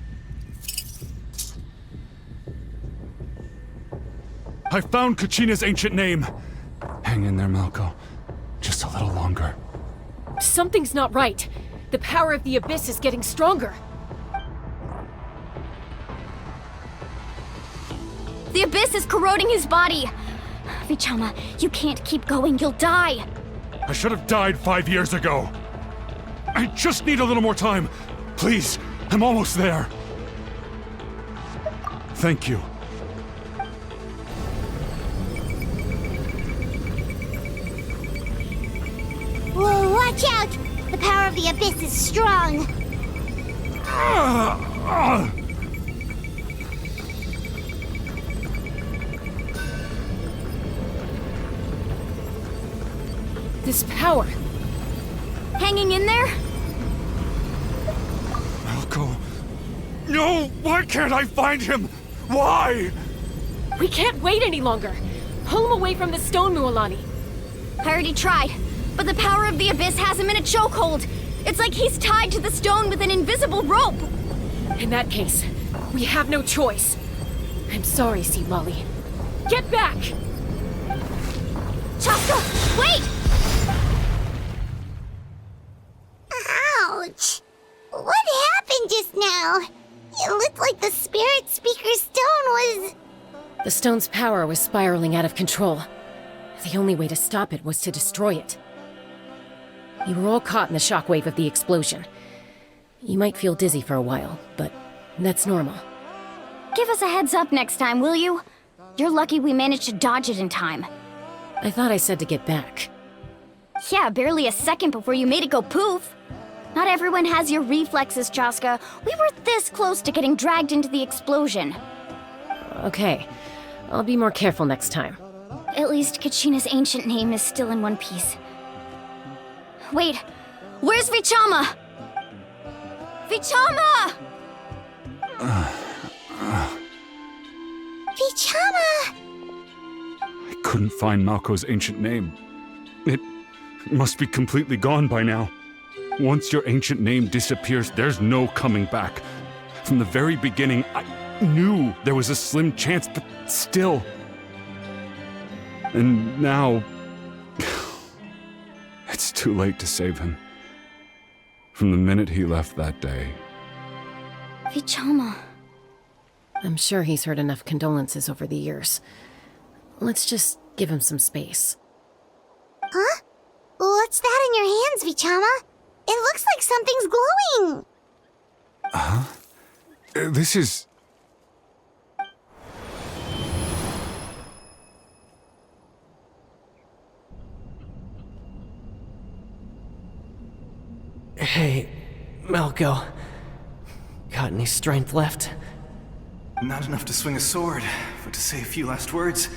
I found Kachina's ancient name. Hang in there, Malko. Just a little longer. Something's not right. The power of the Abyss is getting stronger. The Abyss is corroding his body. Vichama, you can't keep going. You'll die. I should have died 5 years ago. I just need a little more time. Please, I'm almost there. Thank you. Whoa, watch out! The power of the Abyss is strong. This power. Hanging in there? Malko. No! Why can't I find him? Why? We can't wait any longer. Pull him away from the stone, Mualani. I already tried, but the power of the Abyss has him in a chokehold. It's like he's tied to the stone with an invisible rope. In that case, we have no choice. I'm sorry, Sea Molly. Get back! Chaska, wait! Ouch! What happened just now? It looked like the Spirit Speaker's stone was... The stone's power was spiraling out of control. The only way to stop it was to destroy it. You were all caught in the shockwave of the explosion. You might feel dizzy for a while, but that's normal. Give us a heads up next time, will you? You're lucky we managed to dodge it in time. I thought I said to get back. Yeah, barely a second before you made it go poof. Not everyone has your reflexes, Chaska. We were this close to getting dragged into the explosion. Okay, I'll be more careful next time. At least Kachina's ancient name is still in one piece. Wait, where's Vichama? Vichama! Vichama! I couldn't find Malko's ancient name. It must be completely gone by now. Once your ancient name disappears, there's no coming back. From the very beginning, I knew there was a slim chance, but still. And now... it's too late to save him. From the minute he left that day. Vichama. I'm sure he's heard enough condolences over the years. Let's just give him some space. Huh? What's that in your hands, Vichama? It looks like something's glowing! Huh? This is... Hey, Malko. Got any strength left? Not enough to swing a sword, but to say a few last words?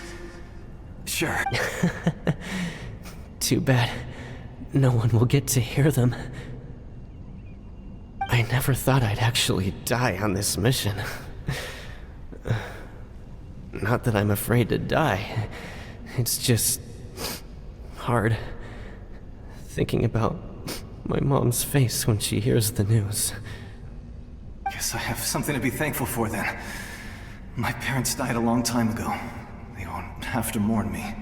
Sure. Too bad. No one will get to hear them. I never thought I'd actually die on this mission. Not that I'm afraid to die. It's just... hard. Thinking about my mom's face when she hears the news. Guess I have something to be thankful for then. My parents died a long time ago. They won't have to mourn me.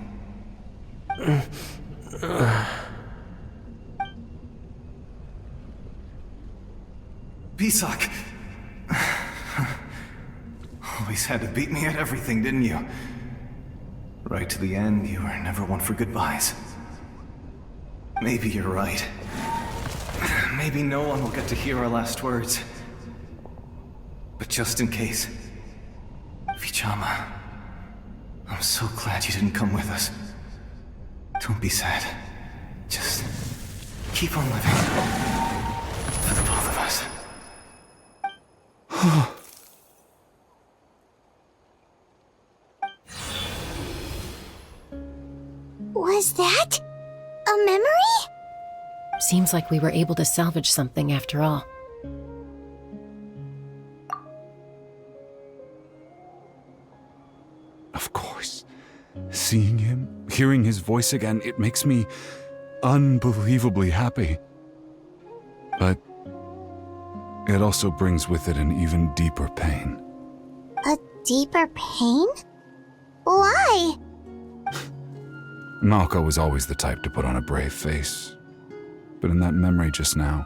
Pisak! Always had to beat me at everything, didn't you? Right to the end, you were never one for goodbyes. Maybe you're right. Maybe no one will get to hear our last words. But just in case... Vichama, I'm so glad you didn't come with us. Don't be sad. Just keep on living. For the both of us. Was that a memory? Seems like we were able to salvage something after all. Of course. Seeing him, hearing his voice again, it makes me unbelievably happy. But it also brings with it an even deeper pain. A deeper pain? Why? Malco was always the type to put on a brave face. But in that memory just now,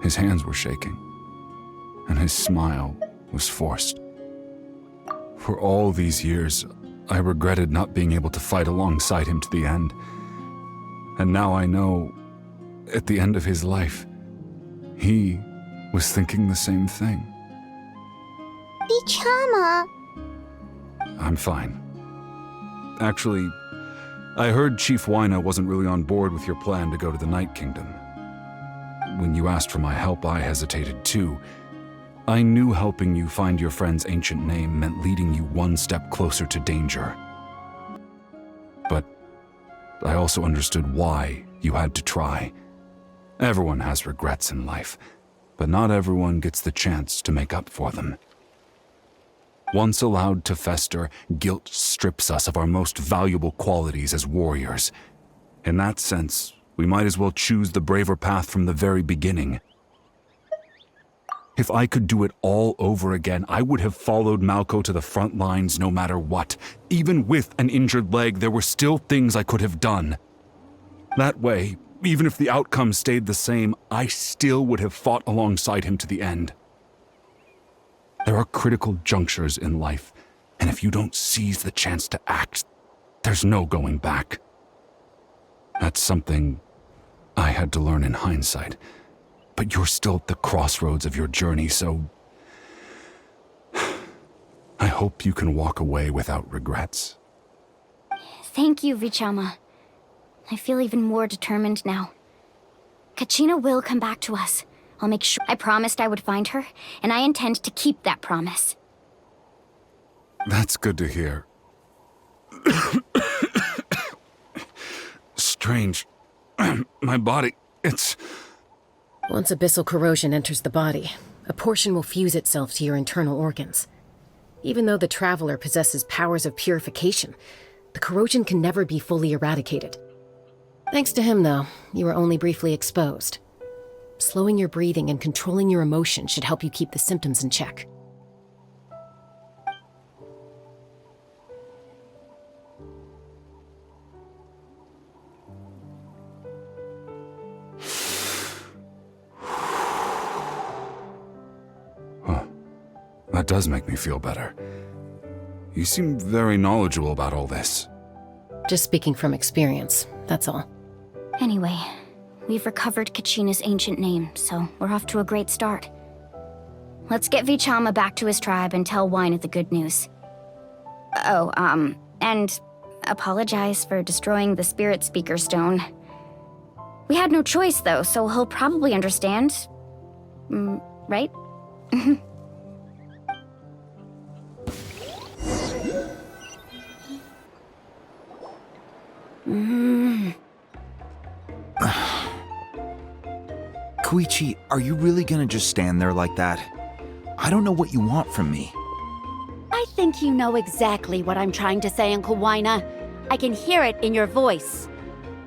his hands were shaking, and his smile was forced. For all these years, I regretted not being able to fight alongside him to the end. And now I know, at the end of his life, he was thinking the same thing. Vichama. I'm fine. Actually, I heard Chief Wyna wasn't really on board with your plan to go to the Night Kingdom. When you asked for my help, I hesitated too. I knew helping you find your friend's ancient name meant leading you one step closer to danger. But I also understood why you had to try. Everyone has regrets in life, but not everyone gets the chance to make up for them. Once allowed to fester, guilt strips us of our most valuable qualities as warriors. In that sense, we might as well choose the braver path from the very beginning. If I could do it all over again, I would have followed Malco to the front lines no matter what. Even with an injured leg, there were still things I could have done. That way, even if the outcome stayed the same, I still would have fought alongside him to the end. There are critical junctures in life, and if you don't seize the chance to act, there's no going back. That's something I had to learn in hindsight, but you're still at the crossroads of your journey, so I hope you can walk away without regrets. Thank you, Vichama. I feel even more determined now. Kachina will come back to us. I'll make sure. I promised I would find her, and I intend to keep that promise. That's good to hear. Strange. My body, it's... Once abyssal corrosion enters the body, a portion will fuse itself to your internal organs. Even though the Traveler possesses powers of purification, the corrosion can never be fully eradicated. Thanks to him, though, you were only briefly exposed. Slowing your breathing and controlling your emotions should help you keep the symptoms in check. Huh. That does make me feel better. You seem very knowledgeable about all this. Just speaking from experience, that's all. Anyway, we've recovered Kachina's ancient name, so we're off to a great start. Let's get Vichama back to his tribe and tell Wyna the good news. Oh, and apologize for destroying the Spirit Speaker Stone. We had no choice, though, so he'll probably understand. Right? Koichi, are you really gonna just stand there like that? I don't know what you want from me. I think you know exactly what I'm trying to say, Uncle Wyna. I can hear it in your voice.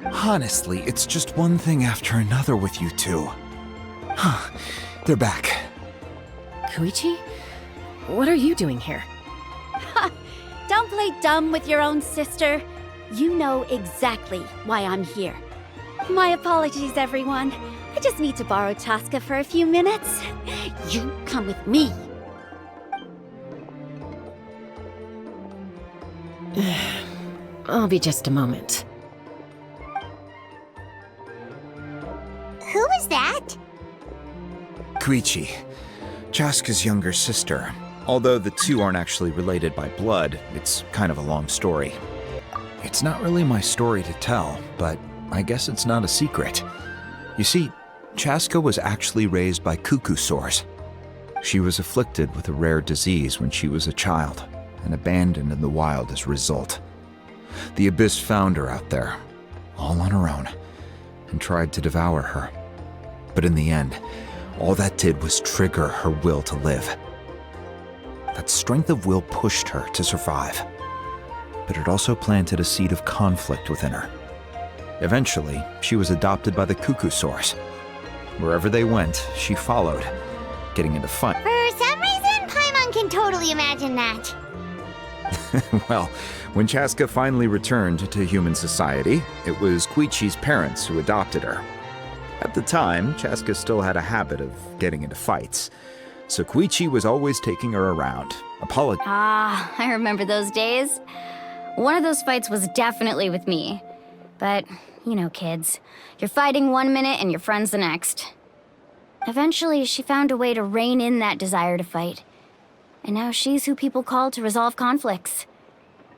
Honestly, it's just one thing after another with you two. Huh, they're back. Koichi? What are you doing here? Don't play dumb with your own sister. You know exactly why I'm here. My apologies, everyone. I just need to borrow Chaska for a few minutes. You come with me. I'll be just a moment. Who was that? Koichi, Chaska's younger sister. Although the two aren't actually related by blood, it's kind of a long story. It's not really my story to tell, but I guess it's not a secret. You see, Chaska was actually raised by cuckoo sores. She was afflicted with a rare disease when she was a child, and abandoned in the wild as a result. The Abyss found her out there, all on her own, and tried to devour her. But in the end, all that did was trigger her will to live. That strength of will pushed her to survive, but it also planted a seed of conflict within her. Eventually, she was adopted by the cuckoo sores. Wherever they went, she followed, getting into fight. For some reason, Paimon can totally imagine that. Well, when Chaska finally returned to human society, it was Koichi's parents who adopted her. At the time, Chaska still had a habit of getting into fights, so Koichi was always taking her around, Ah, I remember those days. One of those fights was definitely with me. But, you know, kids. You're fighting one minute and your friend's the next. Eventually, she found a way to rein in that desire to fight. And now she's who people call to resolve conflicts.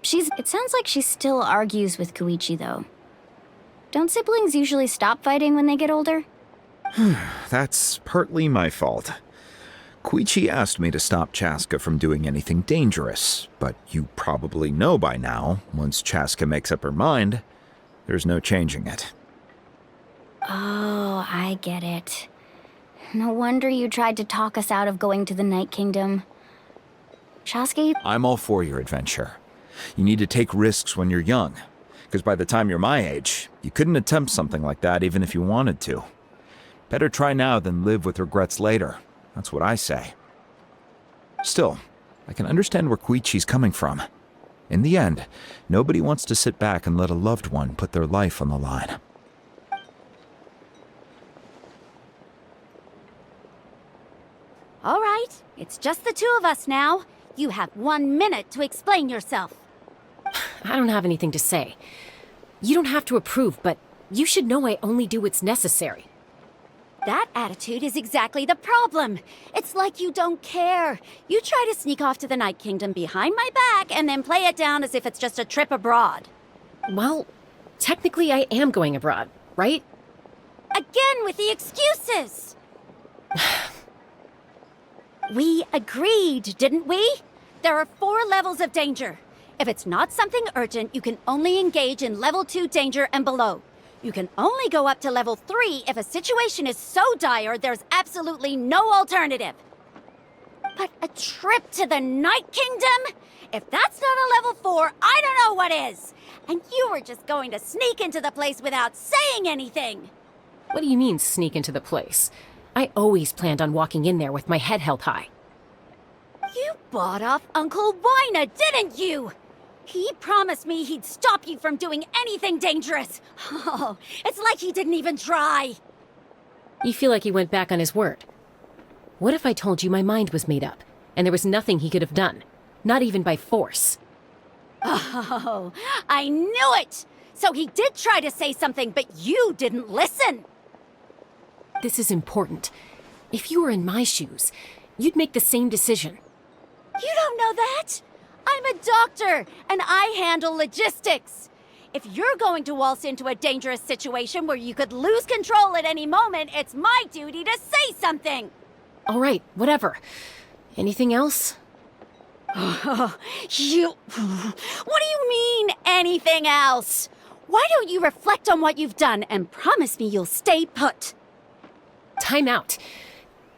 It sounds like she still argues with Koichi, though. Don't siblings usually stop fighting when they get older? That's partly my fault. Koichi asked me to stop Chaska from doing anything dangerous, but you probably know by now, once Chaska makes up her mind, there's no changing it. Oh, I get it. No wonder you tried to talk us out of going to the Night Kingdom. Chaska? I'm all for your adventure. You need to take risks when you're young, because by the time you're my age, you couldn't attempt something like that even if you wanted to. Better try now than live with regrets later. That's what I say. Still, I can understand where Koichi's coming from. In the end, nobody wants to sit back and let a loved one put their life on the line. All right, it's just the two of us now. You have 1 minute to explain yourself. I don't have anything to say. You don't have to approve, but you should know I only do what's necessary. That attitude is exactly the problem. It's like you don't care. You try to sneak off to the Night Kingdom behind my back and then play it down as if it's just a trip abroad. Well, technically I am going abroad, right? Again with the excuses! We agreed, didn't we? There are 4 levels of danger. If it's not something urgent, you can only engage in level 2 danger and below. You can only go up to level 3 if a situation is so dire there's absolutely no alternative. But a trip to the Night Kingdom? If that's not a level 4, I don't know what is. And you were just going to sneak into the place without saying anything. What do you mean, sneak into the place? I always planned on walking in there with my head held high. You bought off Uncle Wina, didn't you? He promised me he'd stop you from doing anything dangerous. Oh, it's like he didn't even try. You feel like he went back on his word. What if I told you my mind was made up, and there was nothing he could have done? Not even by force. Oh, I knew it! So he did try to say something, but you didn't listen. This is important. If you were in my shoes, you'd make the same decision. You don't know that? I'm a doctor, and I handle logistics. If you're going to waltz into a dangerous situation where you could lose control at any moment, it's my duty to say something. All right, whatever. Anything else? What do you mean, anything else? Why don't you reflect on what you've done and promise me you'll stay put? Time out.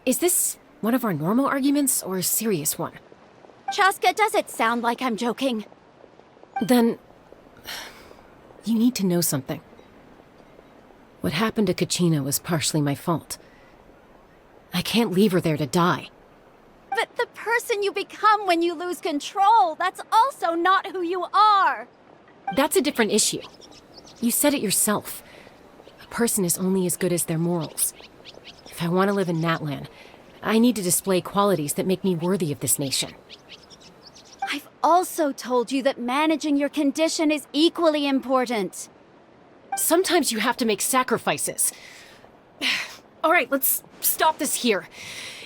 Is this one of our normal arguments or a serious one? Chaska, does it sound like I'm joking? Then, you need to know something. What happened to Kachina was partially my fault. I can't leave her there to die. But the person you become when you lose control, that's also not who you are. That's a different issue. You said it yourself. A person is only as good as their morals. If I want to live in Natlan, I need to display qualities that make me worthy of this nation. I've also told you that managing your condition is equally important. Sometimes you have to make sacrifices. All right, let's stop this here.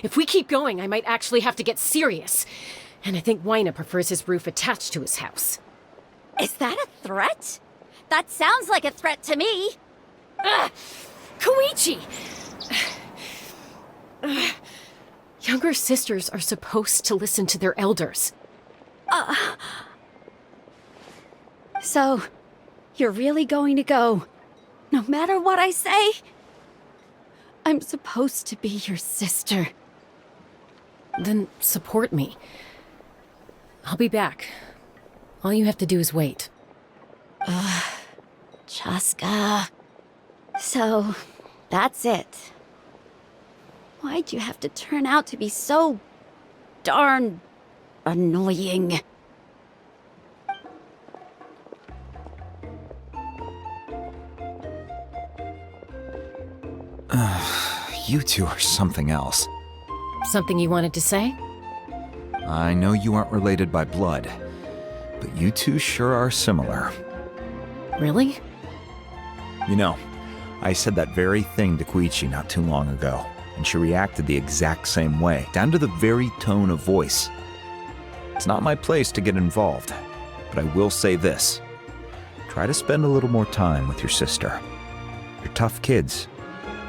If we keep going, I might actually have to get serious. And I think Wyna prefers his roof attached to his house. Is that a threat? That sounds like a threat to me. Koichi! Younger sisters are supposed to listen to their elders. So, you're really going to go, no matter what I say? I'm supposed to be your sister. Then support me. I'll be back. All you have to do is wait. Chaska. So, that's it. Why'd you have to turn out to be so darn annoying? You two are something else. Something you wanted to say? I know you aren't related by blood, but you two sure are similar. Really? You know, I said that very thing to Koichi not too long ago, and she reacted the exact same way, down to the very tone of voice. It's not my place to get involved, but I will say this. Try to spend a little more time with your sister. You're tough kids.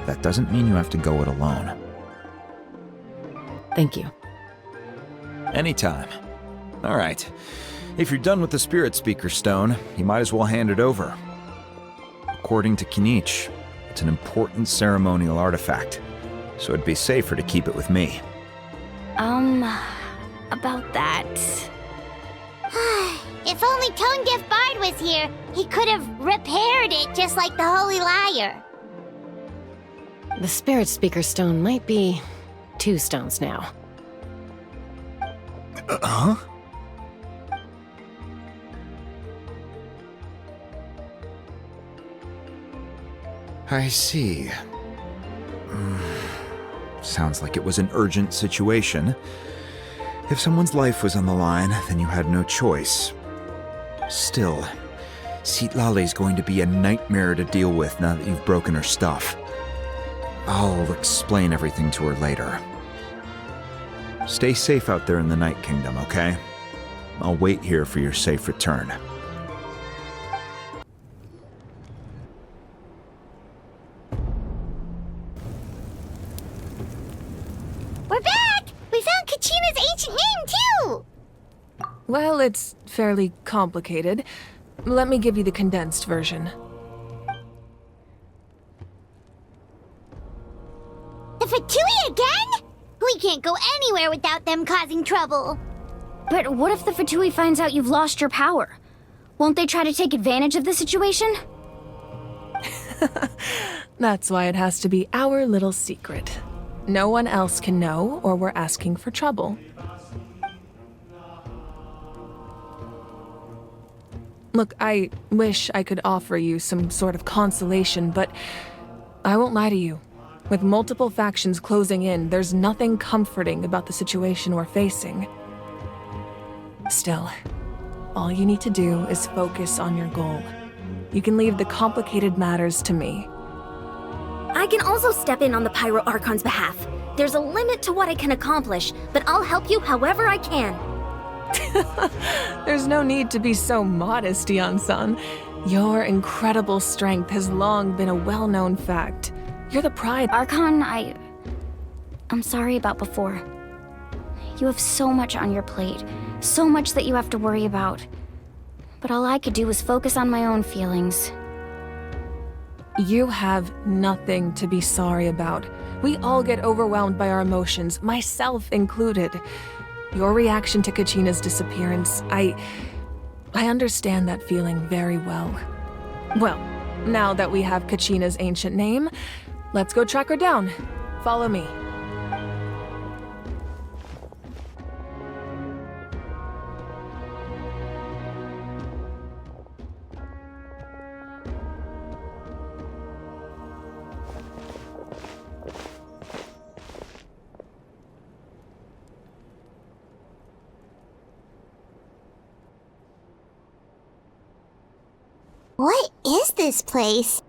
That doesn't mean you have to go it alone. Thank you. Anytime. All right. If you're done with the Spirit Speaker Stone, you might as well hand it over. According to Kinich, it's an important ceremonial artifact, so it'd be safer to keep it with me. About that. If only Tone-Deaf Bard was here, he could have repaired it just like the Holy Liar. The Spirit Speaker Stone might be 2 stones now. Huh? I see. Sounds like it was an urgent situation. If someone's life was on the line, then you had no choice. Still, Citlale's going to be a nightmare to deal with now that you've broken her stuff. I'll explain everything to her later. Stay safe out there in the Night Kingdom, okay? I'll wait here for your safe return. We're back! We found Kachina's ancient name, too! Well, it's fairly complicated. Let me give you the condensed version. The Fatui again? We can't go anywhere without them causing trouble. But what if the Fatui finds out you've lost your power? Won't they try to take advantage of the situation? That's why it has to be our little secret. No one else can know, or we're asking for trouble. Look, I wish I could offer you some sort of consolation, but I won't lie to you. With multiple factions closing in, there's nothing comforting about the situation we're facing. Still, all you need to do is focus on your goal. You can leave the complicated matters to me. I can also step in on the Pyro Archon's behalf. There's a limit to what I can accomplish, but I'll help you however I can. There's no need to be so modest, Yan-san. Your incredible strength has long been a well-known fact. You're the pride. Archon, I'm sorry about before. You have so much on your plate, so much that you have to worry about. But all I could do was focus on my own feelings. You have nothing to be sorry about. We all get overwhelmed by our emotions, myself included. Your reaction to Kachina's disappearance, I understand that feeling very well. Well, now that we have Kachina's ancient name, let's go track her down. Follow me. What is this place?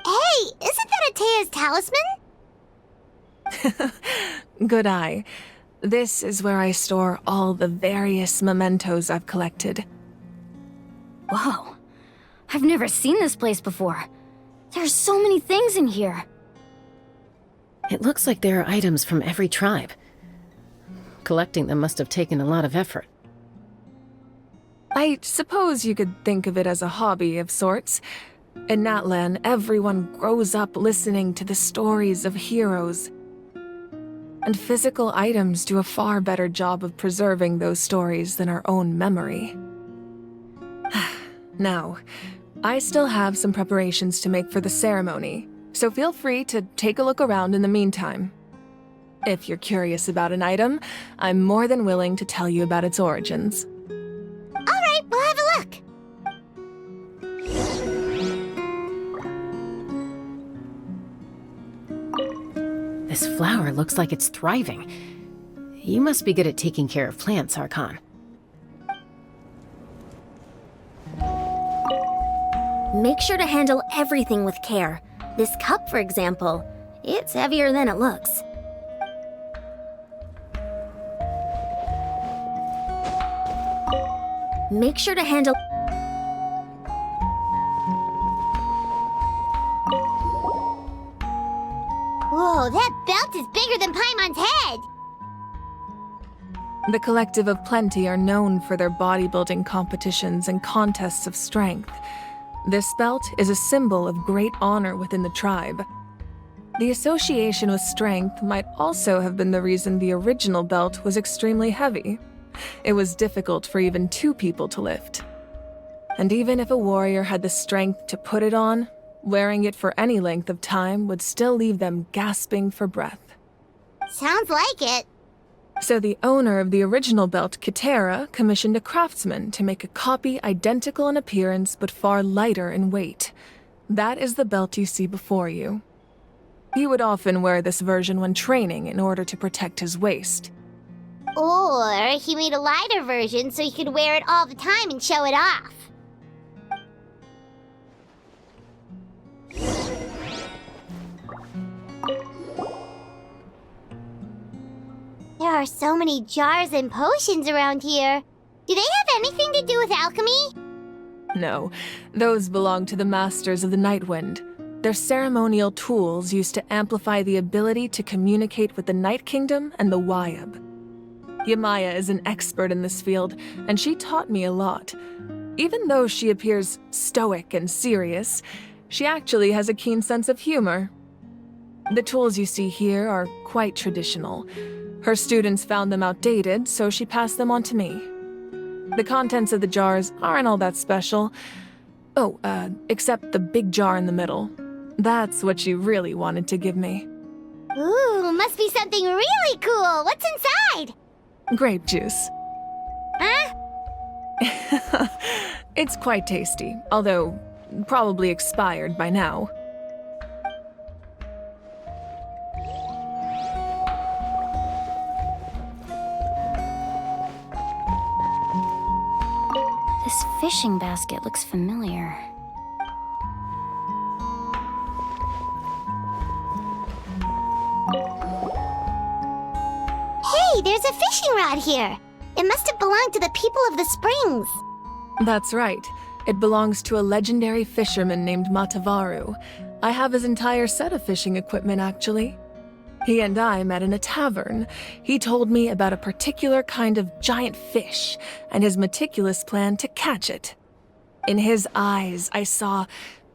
Hey, Wait, isn't that Atea's talisman? Good eye. This is where I store all the various mementos I've collected. Whoa. I've never seen this place before. There's so many things in here. It looks like there are items from every tribe. Collecting them must have taken a lot of effort. I suppose you could think of it as a hobby of sorts. In Natlan, everyone grows up listening to the stories of heroes. And physical items do a far better job of preserving those stories than our own memory. Now, I still have some preparations to make for the ceremony, so feel free to take a look around in the meantime. If you're curious about an item, I'm more than willing to tell you about its origins. Alright, we'll have a look. This flower looks like it's thriving. You must be good at taking care of plants, Archon. Make sure to handle everything with care. This cup, for example, it's heavier than it looks. Make sure to handle... Whoa, that belt is bigger than Paimon's head! The Collective of Plenty are known for their bodybuilding competitions and contests of strength. This belt is a symbol of great honor within the tribe. The association with strength might also have been the reason the original belt was extremely heavy. It was difficult for even 2 people to lift. And even if a warrior had the strength to put it on, wearing it for any length of time would still leave them gasping for breath. Sounds like it. So the owner of the original belt, Kitera, commissioned a craftsman to make a copy identical in appearance but far lighter in weight. That is the belt you see before you. He would often wear this version when training in order to protect his waist. Or he made a lighter version so he could wear it all the time and show it off. There are so many jars and potions around here. Do they have anything to do with alchemy? No, those belong to the Masters of the Nightwind. They're ceremonial tools used to amplify the ability to communicate with the Night Kingdom and the Wyab. Yamaya is an expert in this field, and she taught me a lot. Even though she appears stoic and serious, she actually has a keen sense of humor. The tools you see here are quite traditional. Her students found them outdated, so she passed them on to me. The contents of the jars aren't all that special. Oh, except the big jar in the middle. That's what she really wanted to give me. Ooh, must be something really cool. What's inside? Grape juice. Huh? It's quite tasty, although probably expired by now. This fishing basket looks familiar. Hey, there's a fishing rod here. It must have belonged to the people of the springs. That's right. It belongs to a legendary fisherman named Matavaru. I have his entire set of fishing equipment, actually. He and I met in a tavern. He told me about a particular kind of giant fish and his meticulous plan to catch it. In his eyes, I saw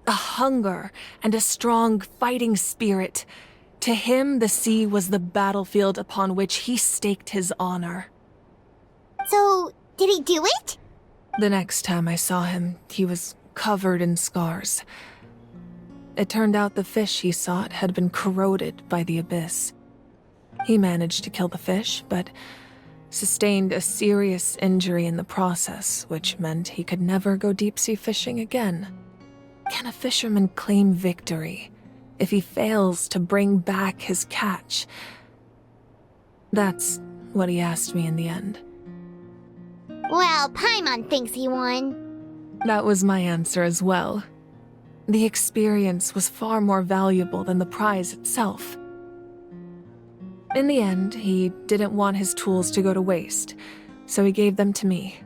a hunger and a strong fighting spirit. To him, the sea was the battlefield upon which he staked his honor. So, did he do it? The next time I saw him, he was covered in scars. It turned out the fish he sought had been corroded by the abyss. He managed to kill the fish, but sustained a serious injury in the process, which meant he could never go deep-sea fishing again. Can a fisherman claim victory if he fails to bring back his catch? That's what he asked me in the end. Well, Paimon thinks he won. That was my answer as well. The experience was far more valuable than the prize itself. In the end, he didn't want his tools to go to waste, so he gave them to me.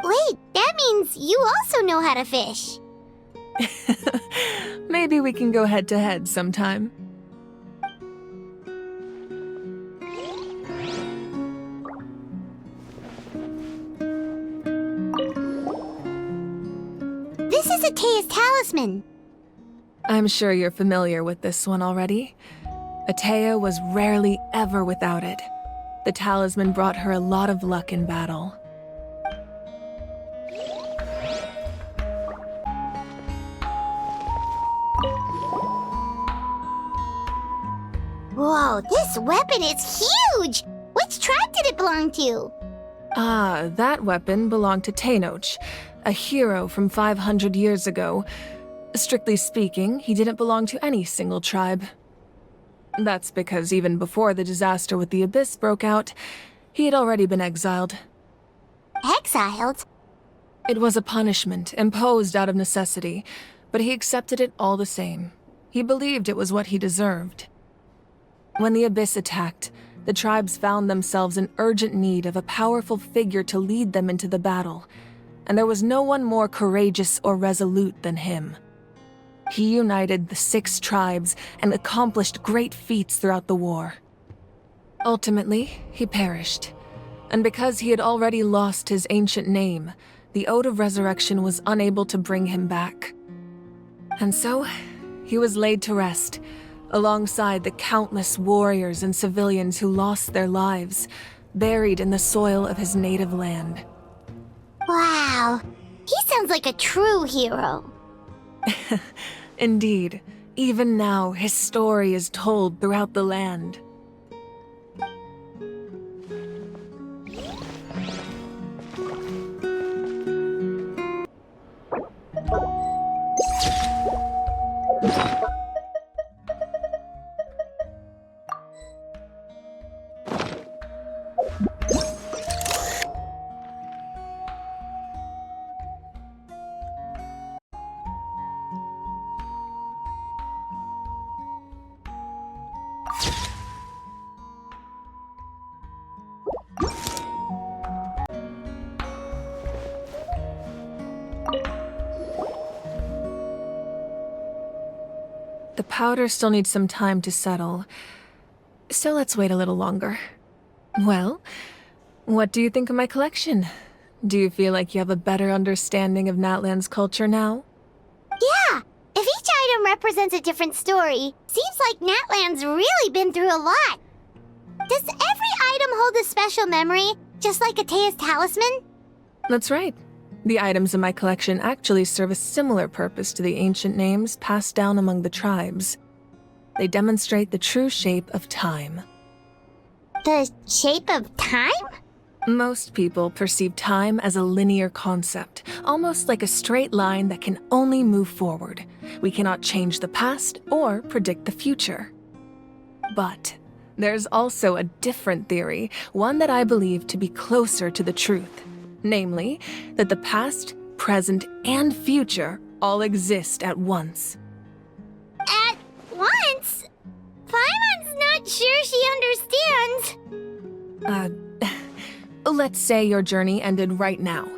Wait, that means you also know how to fish. Maybe we can go head-to-head sometime. This is Atea's talisman. I'm sure you're familiar with this one already. Atea was rarely ever without it. The talisman brought her a lot of luck in battle. Whoa, this weapon is huge! Which tribe did it belong to? Ah, that weapon belonged to Tenoch, a hero from 500 years ago. Strictly speaking, he didn't belong to any single tribe. That's because even before the disaster with the Abyss broke out, he had already been exiled. Exiled? It was a punishment imposed out of necessity, but he accepted it all the same. He believed it was what he deserved. When the Abyss attacked, the tribes found themselves in urgent need of a powerful figure to lead them into the battle, and there was no one more courageous or resolute than him. He united the 6 tribes and accomplished great feats throughout the war. Ultimately, he perished, and because he had already lost his ancient name, the Ode of Resurrection was unable to bring him back. And so, he was laid to rest, alongside the countless warriors and civilians who lost their lives, buried in the soil of his native land. Wow, he sounds like a true hero. Indeed, even now his story is told throughout the land. The powder still needs some time to settle, so let's wait a little longer. Well, what do you think of my collection? Do you feel like you have a better understanding of Natlan's culture now? Yeah, if each item represents a different story, seems like Natlan's really been through a lot. Does every item hold a special memory, just like Atea's talisman? That's right. The items in my collection actually serve a similar purpose to the ancient names passed down among the tribes. They demonstrate the true shape of time. The shape of time? Most people perceive time as a linear concept, almost like a straight line that can only move forward. We cannot change the past or predict the future. But there's also a different theory, one that I believe to be closer to the truth. Namely, that the past, present, and future all exist at once. At once? Paimon's not sure she understands. Let's say your journey ended right now.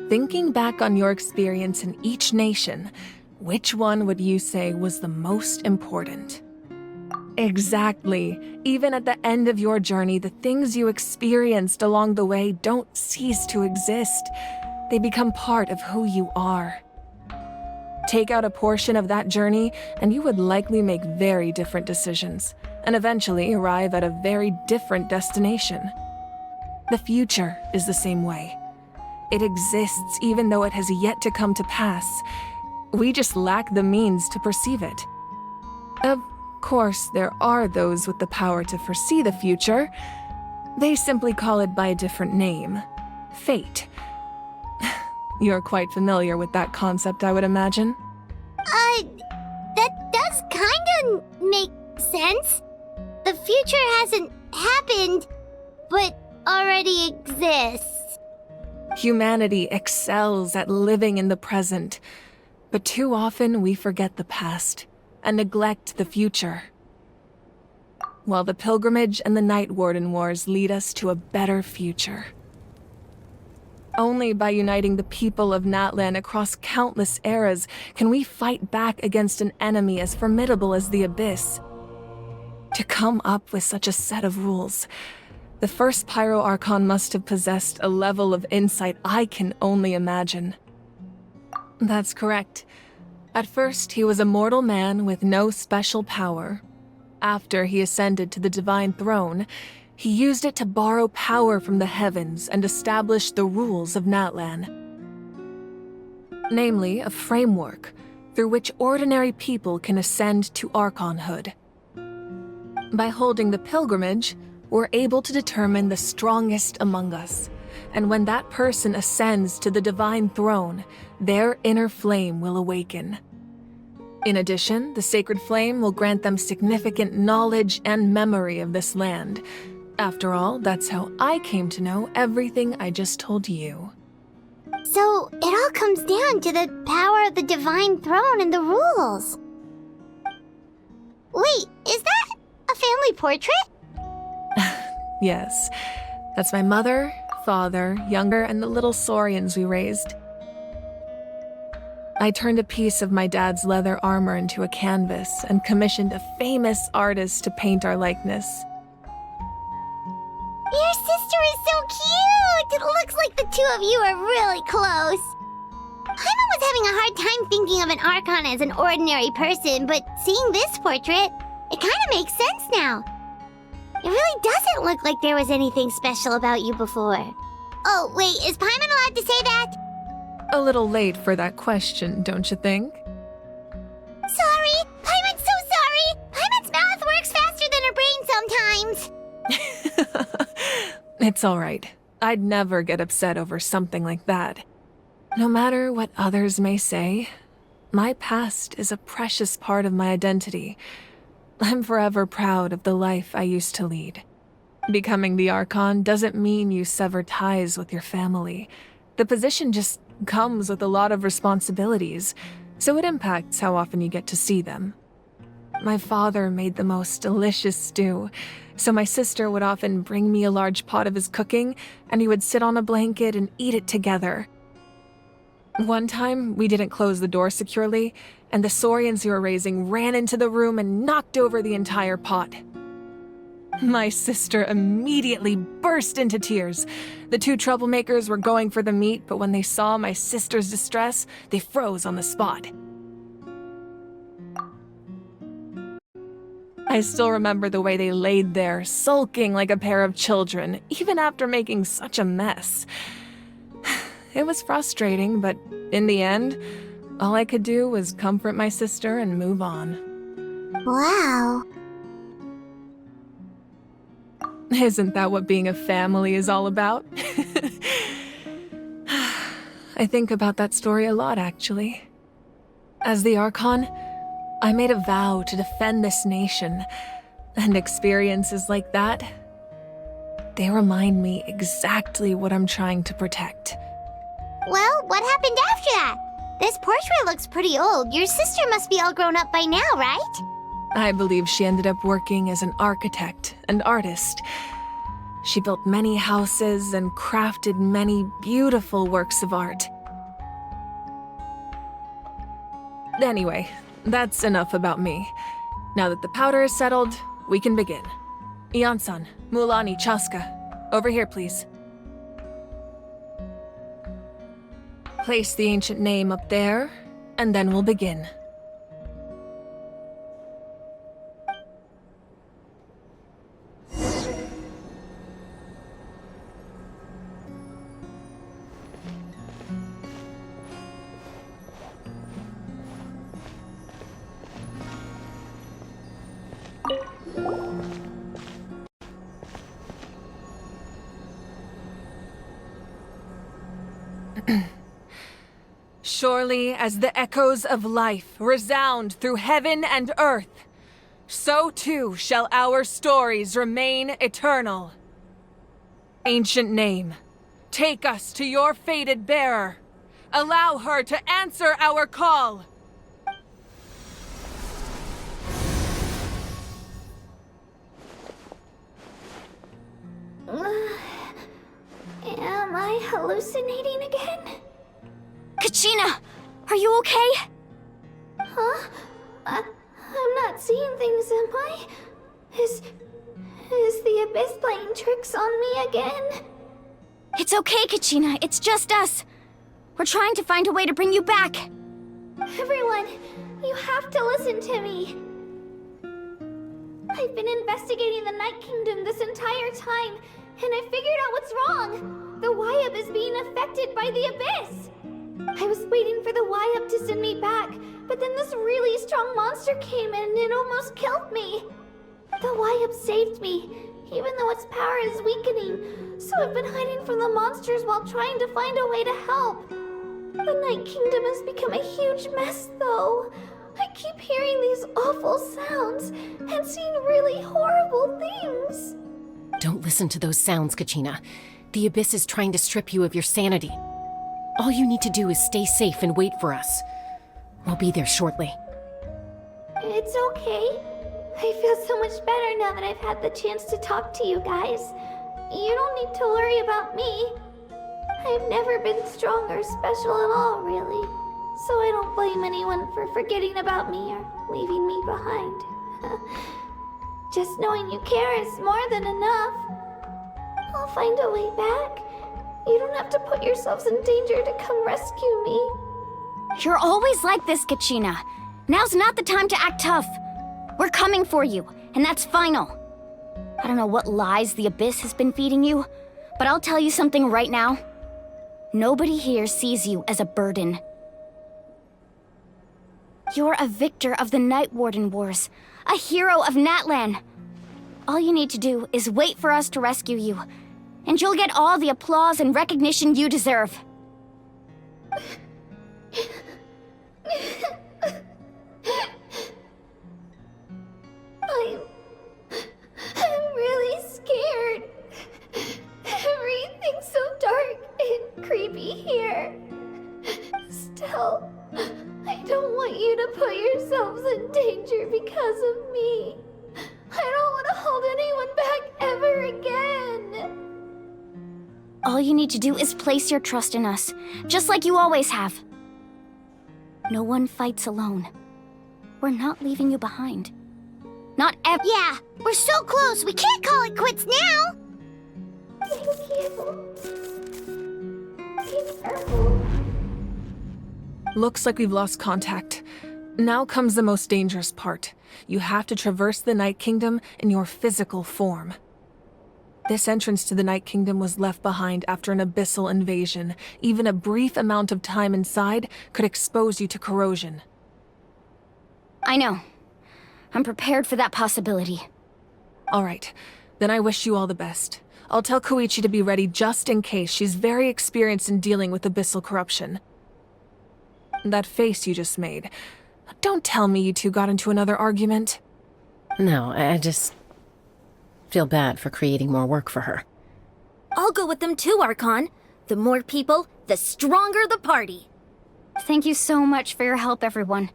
Thinking back on your experience in each nation, which one would you say was the most important? Exactly. Even at the end of your journey, the things you experienced along the way don't cease to exist. They become part of who you are. Take out a portion of that journey, and you would likely make very different decisions, and eventually arrive at a very different destination. The future is the same way. It exists even though it has yet to come to pass. We just lack the means to perceive it. Of course, there are those with the power to foresee the future. They simply call it by a different name. Fate. You're quite familiar with that concept, I would imagine. That does kinda make sense. The future hasn't happened, but already exists. Humanity excels at living in the present, But too often we forget the past and neglect the future. While the pilgrimage and the Night Warden Wars lead us to a better future. Only by uniting the people of Natlan across countless eras can we fight back against an enemy as formidable as the Abyss. To come up with such a set of rules, the first Pyro Archon must have possessed a level of insight I can only imagine. That's correct. At first, he was a mortal man with no special power. After he ascended to the divine throne, he used it to borrow power from the heavens and establish the rules of Natlan. Namely, a framework through which ordinary people can ascend to Archonhood. By holding the pilgrimage, we're able to determine the strongest among us, and when that person ascends to the divine throne, their inner flame will awaken. In addition, the sacred flame will grant them significant knowledge and memory of this land. After all, that's how I came to know everything I just told you. So, it all comes down to the power of the divine throne and the rules. Wait, is that a family portrait? Yes, that's my mother, father, younger, and the little Saurians we raised. I turned a piece of my dad's leather armor into a canvas and commissioned a famous artist to paint our likeness. Your sister is so cute! It looks like the two of you are really close. Paimon was having a hard time thinking of an Archon as an ordinary person, but seeing this portrait, it kind of makes sense now. It really doesn't look like there was anything special about you before. Oh, wait, is Paimon allowed to say that? A little late for that question, don't you think? Sorry! Paimon's so sorry! Paimon's mouth works faster than her brain sometimes! It's all right. I'd never get upset over something like that. No matter what others may say, my past is a precious part of my identity. I'm forever proud of the life I used to lead. Becoming the Archon doesn't mean you sever ties with your family. The position just comes with a lot of responsibilities, so it impacts how often you get to see them. My father made the most delicious stew, so my sister would often bring me a large pot of his cooking, and we would sit on a blanket and eat it together. One time, we didn't close the door securely, and the Saurians we were raising ran into the room and knocked over the entire pot. My sister immediately burst into tears. The two troublemakers were going for the meat, but when they saw my sister's distress, they froze on the spot. I still remember the way they laid there, sulking like a pair of children, even after making such a mess. It was frustrating, but in the end, all I could do was comfort my sister and move on. Wow. Isn't that what being a family is all about? I think about that story a lot, actually. As the Archon, I made a vow to defend this nation, and experiences like that, they remind me exactly what I'm trying to protect. Well, what happened after that? This portrait looks pretty old. Your sister must be all grown up by now, right? I believe she ended up working as an architect and artist. She built many houses and crafted many beautiful works of art. Anyway, that's enough about me. Now that the powder is settled, we can begin. Ian-san, Mulani, Chaska, over here, please. Place the ancient name up there, and then we'll begin. Surely as the echoes of life resound through heaven and earth, so too shall our stories remain eternal. Ancient name, take us to your fated bearer. Allow her to answer our call! Am I hallucinating again? Kachina! Are you okay? Huh? I'm not seeing things, am I? Is the Abyss playing tricks on me again? It's okay, Kachina. It's just us. We're trying to find a way to bring you back. Everyone, you have to listen to me. I've been investigating the Night Kingdom this entire time, and I figured out what's wrong. The Wyab is being affected by the Abyss. I was waiting for the Wyab to send me back, but then this really strong monster came in and it almost killed me. The Wyab saved me, even though its power is weakening, so I've been hiding from the monsters while trying to find a way to help. The Night Kingdom has become a huge mess, though. I keep hearing these awful sounds and seeing really horrible things. Don't listen to those sounds, Kachina. The Abyss is trying to strip you of your sanity. All you need to do is stay safe and wait for us. We'll be there shortly. It's okay. I feel so much better now that I've had the chance to talk to you guys. You don't need to worry about me. I've never been strong or special at all, really. So I don't blame anyone for forgetting about me or leaving me behind. Just knowing you care is more than enough. I'll find a way back. You don't have to put yourselves in danger to come rescue me. You're always like this, Kachina. Now's not the time to act tough. We're coming for you, and that's final. I don't know what lies the Abyss has been feeding you, but I'll tell you something right now. Nobody here sees you as a burden. You're a victor of the Night Warden Wars, a hero of Natlan. All you need to do is wait for us to rescue you, and you'll get all the applause and recognition you deserve. I'm really scared. Everything's so dark and creepy here. Still, I don't want you to put yourselves in danger because of me. I don't want to hold anyone back ever again. All you need to do is place your trust in us, just like you always have. No one fights alone. We're not leaving you behind. Not ever. Yeah, we're so close. We can't call it quits now. Thank you. Be careful. Looks like we've lost contact. Now comes the most dangerous part. You have to traverse the Night Kingdom in your physical form. This entrance to the Night Kingdom was left behind after an abyssal invasion. Even a brief amount of time inside could expose you to corrosion. I know. I'm prepared for that possibility. All right, then I wish you all the best. I'll tell Koichi to be ready just in case. She's very experienced in dealing with abyssal corruption. That face you just made. Don't tell me you two got into another argument. No, I just feel bad for creating more work for her. I'll go with them too, Archon. The more people, the stronger the party. Thank you so much for your help, everyone.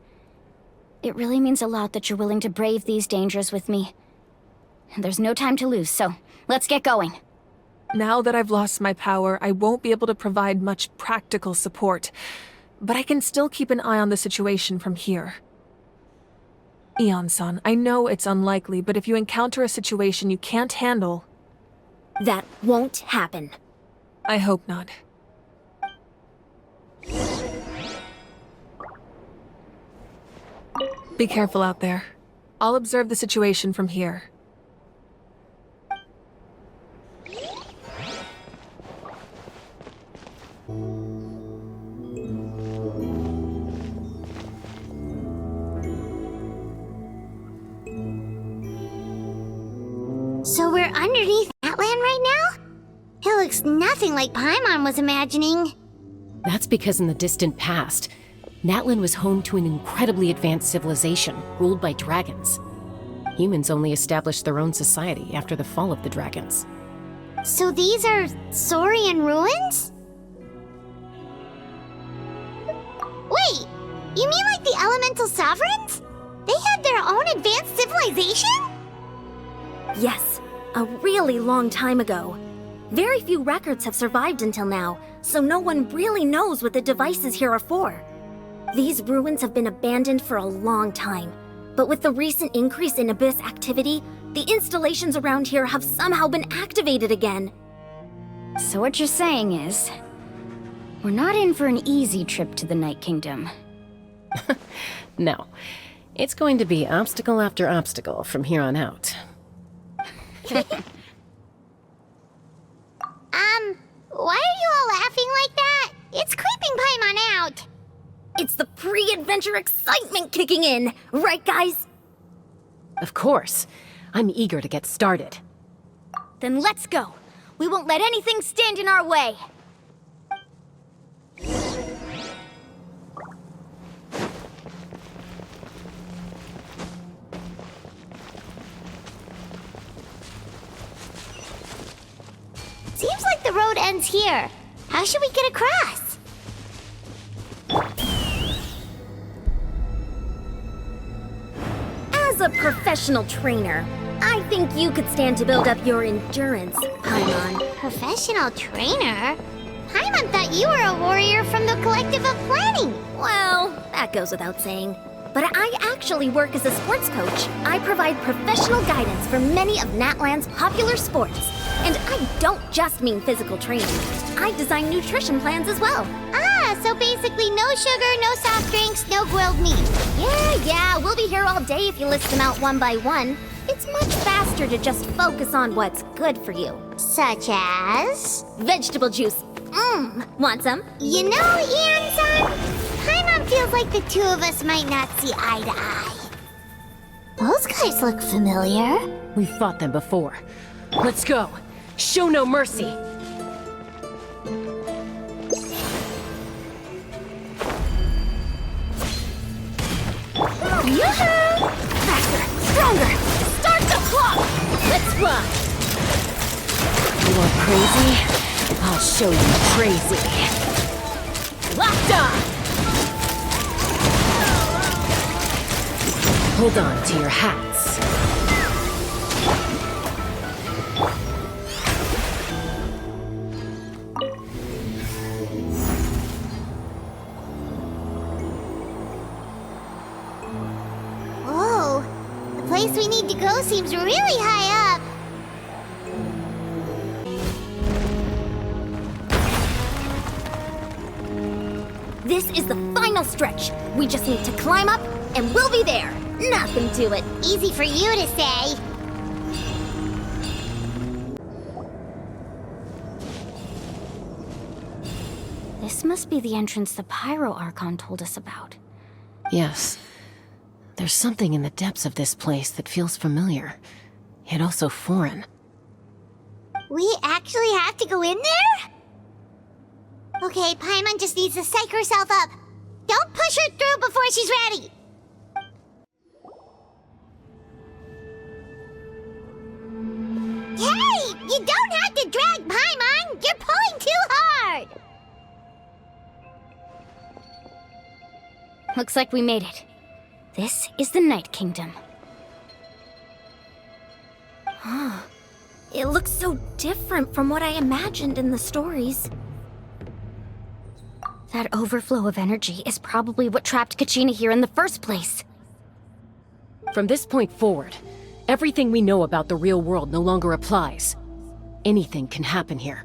It really means a lot that you're willing to brave these dangers with me. And there's no time to lose, so let's get going. Now that I've lost my power, I won't be able to provide much practical support. But I can still keep an eye on the situation from here. Eon-san, I know it's unlikely, but if you encounter a situation you can't handle... That won't happen. I hope not. Be careful out there. I'll observe the situation from here. So we're underneath Natlan right now? It looks nothing like Paimon was imagining. That's because in the distant past, Natlan was home to an incredibly advanced civilization ruled by dragons. Humans only established their own society after the fall of the dragons. So these are Saurian ruins? You mean like the elemental sovereigns? They had their own advanced civilization? Yes, a really long time ago. Very few records have survived until now, so no one really knows what the devices here are for. These ruins have been abandoned for a long time, but with the recent increase in Abyss activity, the installations around here have somehow been activated again. So what you're saying is, we're not in for an easy trip to the Night Kingdom. No. It's going to be obstacle after obstacle from here on out. Why are you all laughing like that? It's creeping Paimon out. It's the pre-adventure excitement kicking in, right guys? Of course. I'm eager to get started. Then let's go. We won't let anything stand in our way. Seems like the road ends here. How should we get across? As a professional trainer, I think you could stand to build up your endurance, Paimon. Professional trainer? Paimon thought you were a warrior from the Collective of Planning. Well, that goes without saying. But I actually work as a sports coach. I provide professional guidance for many of Natlan's popular sports. And I don't just mean physical training. I design nutrition plans as well. Ah, so basically no sugar, no soft drinks, no grilled meat. Yeah, we'll be here all day if you list them out one by one. It's much faster to just focus on what's good for you. Such as? Vegetable juice. Want some? You know, Ian-san, Paimon feels like the two of us might not see eye to eye. Those guys look familiar. We've fought them before. Let's go. Show no mercy. Yoo-hoo! Faster, stronger. Start the clock. Let's run. You are crazy? I'll show you crazy. Locked on! Hold on to your hats. Whoa, the place we need to go seems really high up. This is the final stretch. We just need to climb up, and we'll be there. Nothing to it. Easy for you to say. This must be the entrance the Pyro Archon told us about. Yes. There's something in the depths of this place that feels familiar, yet also foreign. We actually have to go in there? Okay, Paimon just needs to psych herself up. Don't push her through before she's ready. Hey! You don't have to drag Paimon! You're pulling too hard! Looks like we made it. This is the Night Kingdom. It looks so different from what I imagined in the stories. That overflow of energy is probably what trapped Kachina here in the first place. From this point forward, everything we know about the real world no longer applies. Anything can happen here.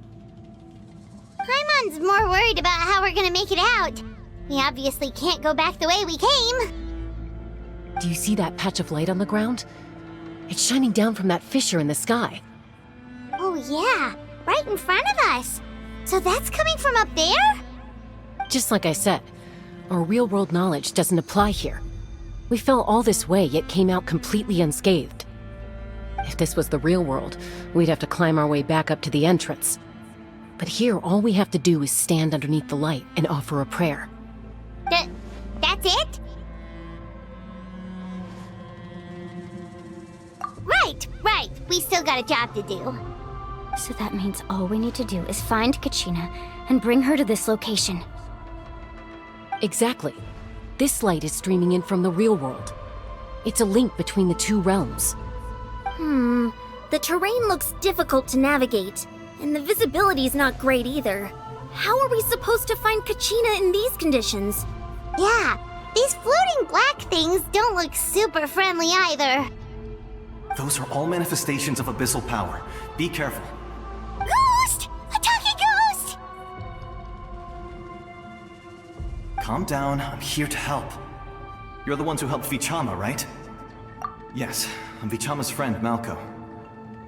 Paimon's more worried about how we're gonna make it out. We obviously can't go back the way we came. Do you see that patch of light on the ground? It's shining down from that fissure in the sky. Oh yeah, right in front of us. So that's coming from up there? Just like I said, our real-world knowledge doesn't apply here. We fell all this way, yet came out completely unscathed. If this was the real world, we'd have to climb our way back up to the entrance. But here, all we have to do is stand underneath the light and offer a prayer. That's it? Right. We still got a job to do. So that means all we need to do is find Kachina and bring her to this location. Exactly. This light is streaming in from the real world. It's a link between the two realms. The terrain looks difficult to navigate, and the visibility's not great either. How are we supposed to find Kachina in these conditions? Yeah, these floating black things don't look super friendly either. Those are all manifestations of abyssal power. Be careful. Ghost! A talking ghost! Calm down, I'm here to help. You're the ones who helped Vichama, right? Yes, I'm Vichama's friend, Malco.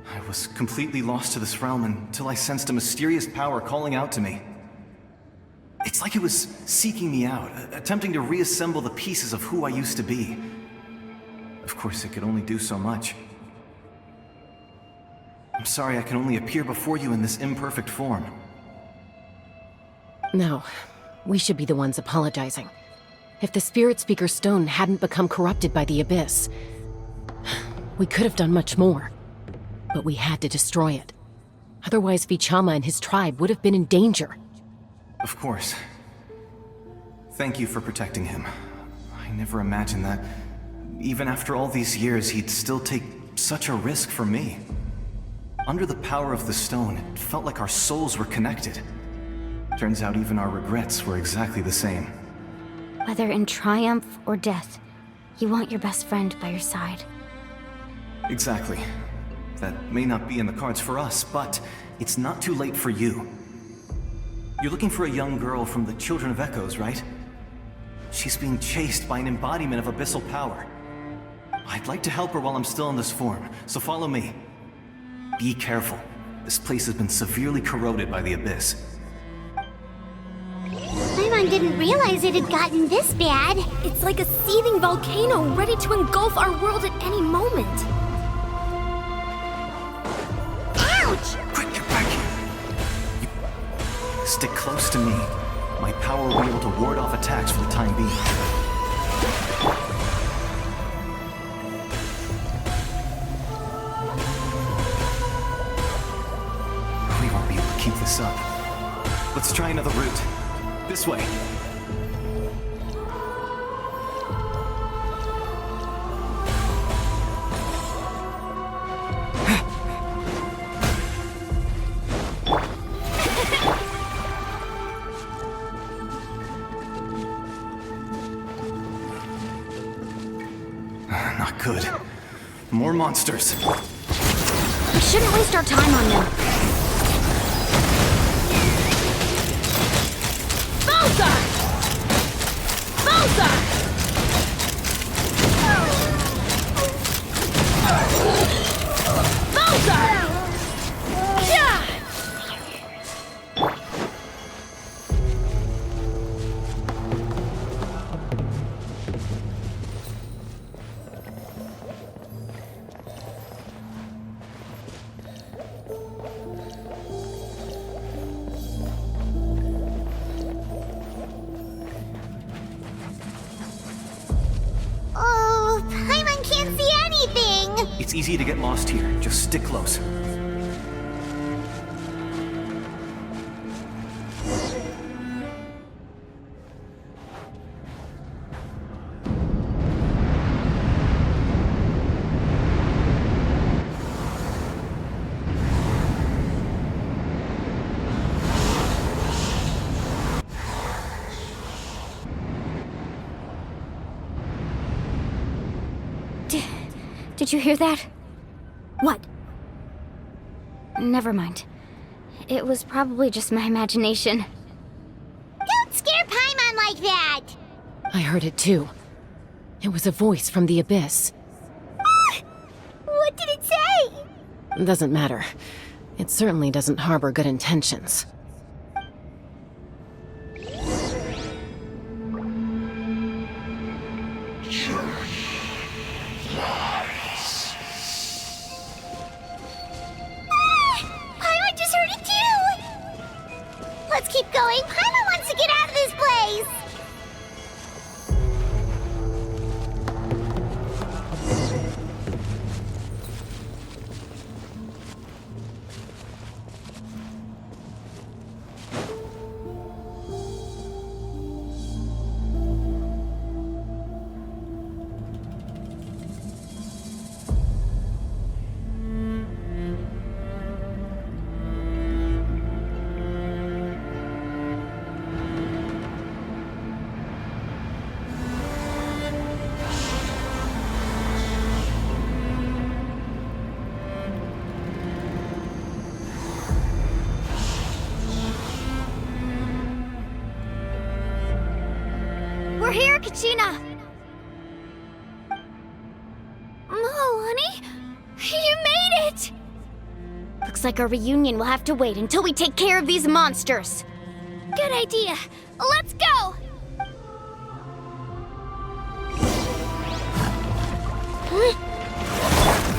I was completely lost to this realm until I sensed a mysterious power calling out to me. It's like it was seeking me out, attempting to reassemble the pieces of who I used to be. Of course, it could only do so much. I'm sorry I can only appear before you in this imperfect form. No, we should be the ones apologizing. If the Spirit Speaker Stone hadn't become corrupted by the Abyss, we could have done much more. But we had to destroy it. Otherwise, Vichama and his tribe would have been in danger. Of course. Thank you for protecting him. I never imagined that, even after all these years, he'd still take such a risk for me. Under the power of the stone, it felt like our souls were connected. Turns out even our regrets were exactly the same. Whether in triumph or death, you want your best friend by your side. Exactly. That may not be in the cards for us, but it's not too late for you. You're looking for a young girl from the Children of Echoes, right? She's being chased by an embodiment of abyssal power. I'd like to help her while I'm still in this form, so follow me. Be careful. This place has been severely corroded by the Abyss. Paimon didn't realize it had gotten this bad. It's like a seething volcano ready to engulf our world at any moment. Ouch! Quick, get back here! Stick close to me. My power will be able to ward off attacks for the time being. We won't be able to keep this up. Let's try another route. This way. Not good. More monsters. We shouldn't waste our time on them. Bullseye! Bullseye! Bullseye! Yeah! Oh, Paimon can't see anything! It's easy to get lost here. Just stick close. Did you hear that? What? Never mind. It was probably just my imagination. Don't scare Paimon like that! I heard it too. It was a voice from the Abyss. What did it say? Doesn't matter. It certainly doesn't harbor good intentions. Paimon just heard it too! Let's keep going. Paimon wants to get out of this place! Kachina! Malani? You made it! Looks like our reunion will have to wait until we take care of these monsters. Good idea. Let's go!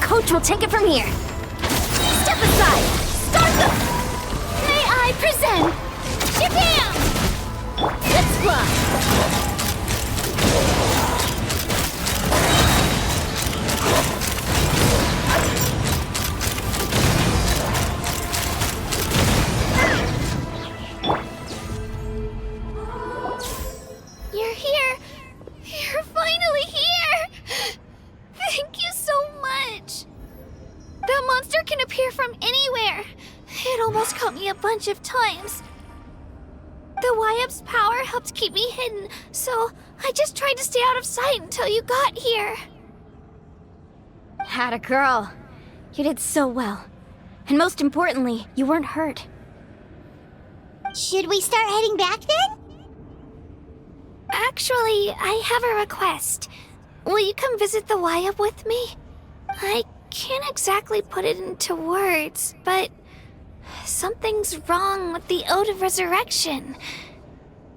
Coach will take it from here. Step aside! Start them! May I present Japan! Let's fly! You're here! You're finally here! Thank you so much! That monster can appear from anywhere! It almost caught me a bunch of times. The Wyab's power helped keep me hidden, so I just tried to stay out of sight until you got here. Atta girl. You did so well. And most importantly, you weren't hurt. Should we start heading back then? Actually, I have a request. Will you come visit the Wyab with me? I can't exactly put it into words, but something's wrong with the Ode of Resurrection.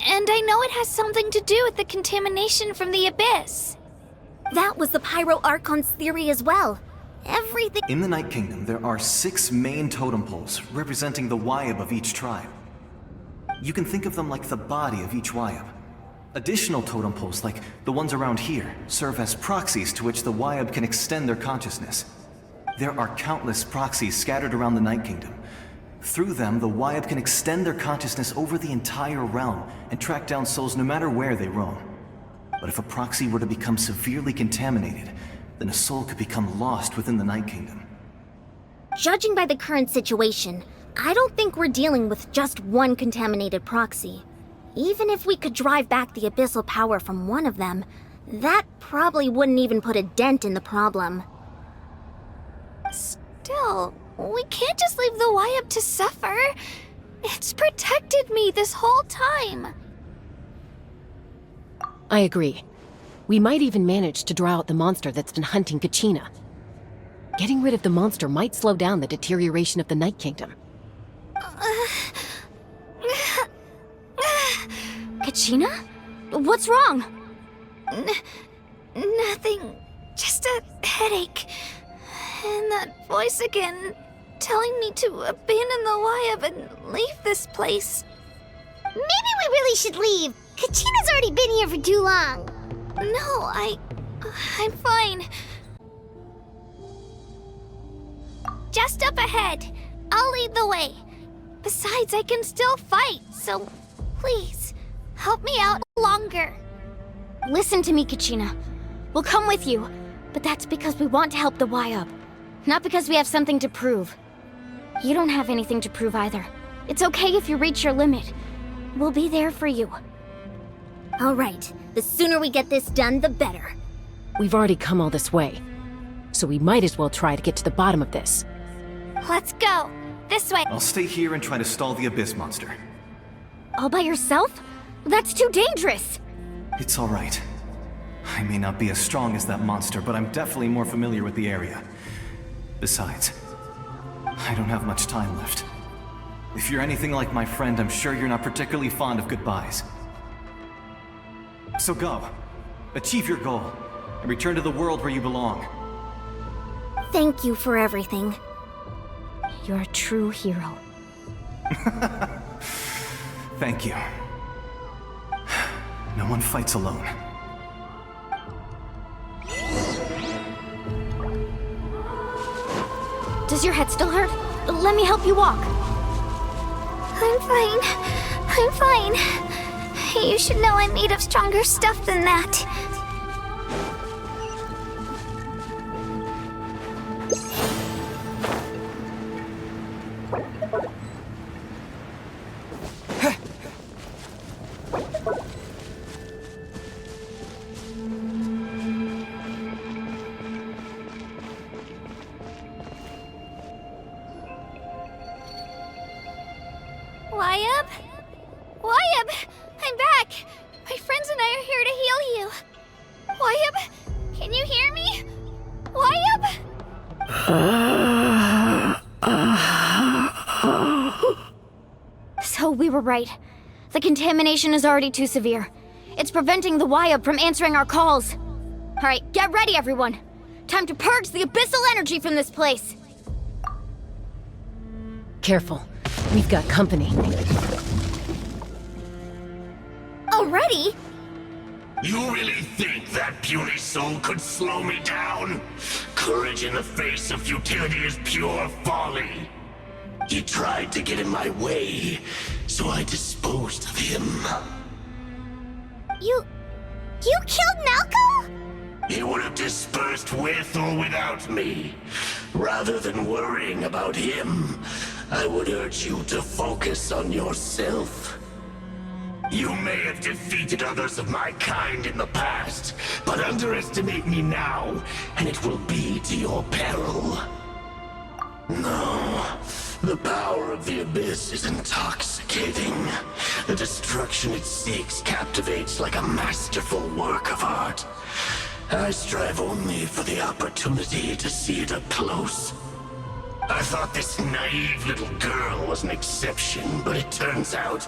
And I know it has something to do with the contamination from the Abyss. That was the Pyro Archon's theory as well. Everything— In the Night Kingdom, there are 6 main totem poles representing the Wyab of each tribe. You can think of them like the body of each Wyab. Additional totem poles, like the ones around here, serve as proxies to which the Wyab can extend their consciousness. There are countless proxies scattered around the Night Kingdom. Through them, the Wyab can extend their consciousness over the entire realm and track down souls no matter where they roam. But if a proxy were to become severely contaminated, then a soul could become lost within the Night Kingdom. Judging by the current situation, I don't think we're dealing with just one contaminated proxy. Even if we could drive back the abyssal power from one of them, that probably wouldn't even put a dent in the problem. Still, we can't just leave the Wyab to suffer. It's protected me this whole time. I agree. We might even manage to draw out the monster that's been hunting Kachina. Getting rid of the monster might slow down the deterioration of the Night Kingdom. Kachina? What's wrong? Nothing. Just a headache. And that voice again, telling me to abandon the Wyab and leave this place. Maybe we really should leave. Kachina's already been here for too long. No, I'm fine. Just up ahead. I'll lead the way. Besides, I can still fight, so please, help me out longer. Listen to me, Kachina. We'll come with you, but that's because we want to help the Wyab, not because we have something to prove. You don't have anything to prove either. It's okay if you reach your limit. We'll be there for you. All right, the sooner we get this done, the better. We've already come all this way, so we might as well try to get to the bottom of this. Let's go. This way. I'll stay here and try to stall the Abyss monster. All by yourself? That's too dangerous. It's all right. I may not be as strong as that monster, but I'm definitely more familiar with the area. Besides, I don't have much time left. If you're anything like my friend, I'm sure you're not particularly fond of goodbyes. So go. Achieve your goal, and return to the world where you belong. Thank you for everything. You're a true hero. Thank you. No one fights alone. Does your head still hurt? Let me help you walk. I'm fine. I'm fine. You should know I'm made of stronger stuff than that. Wyab? Wyab! I'm back! My friends and I are here to heal you. Wyabb, can you hear me? Wyabb? So we were right. The contamination is already too severe. It's preventing the Wyabb from answering our calls. Alright, get ready, everyone. Time to purge the abyssal energy from this place. Careful. We've got company. Already? You really think that puny soul could slow me down? Courage in the face of futility is pure folly. He tried to get in my way, so I disposed of him. You killed Malcolm? He would have dispersed with or without me. Rather than worrying about him, I would urge you to focus on yourself. You may have defeated others of my kind in the past, but underestimate me now, and it will be to your peril. No, the power of the Abyss is intoxicating. The destruction it seeks captivates like a masterful work of art. I strive only for the opportunity to see it up close. I thought this naive little girl was an exception, but it turns out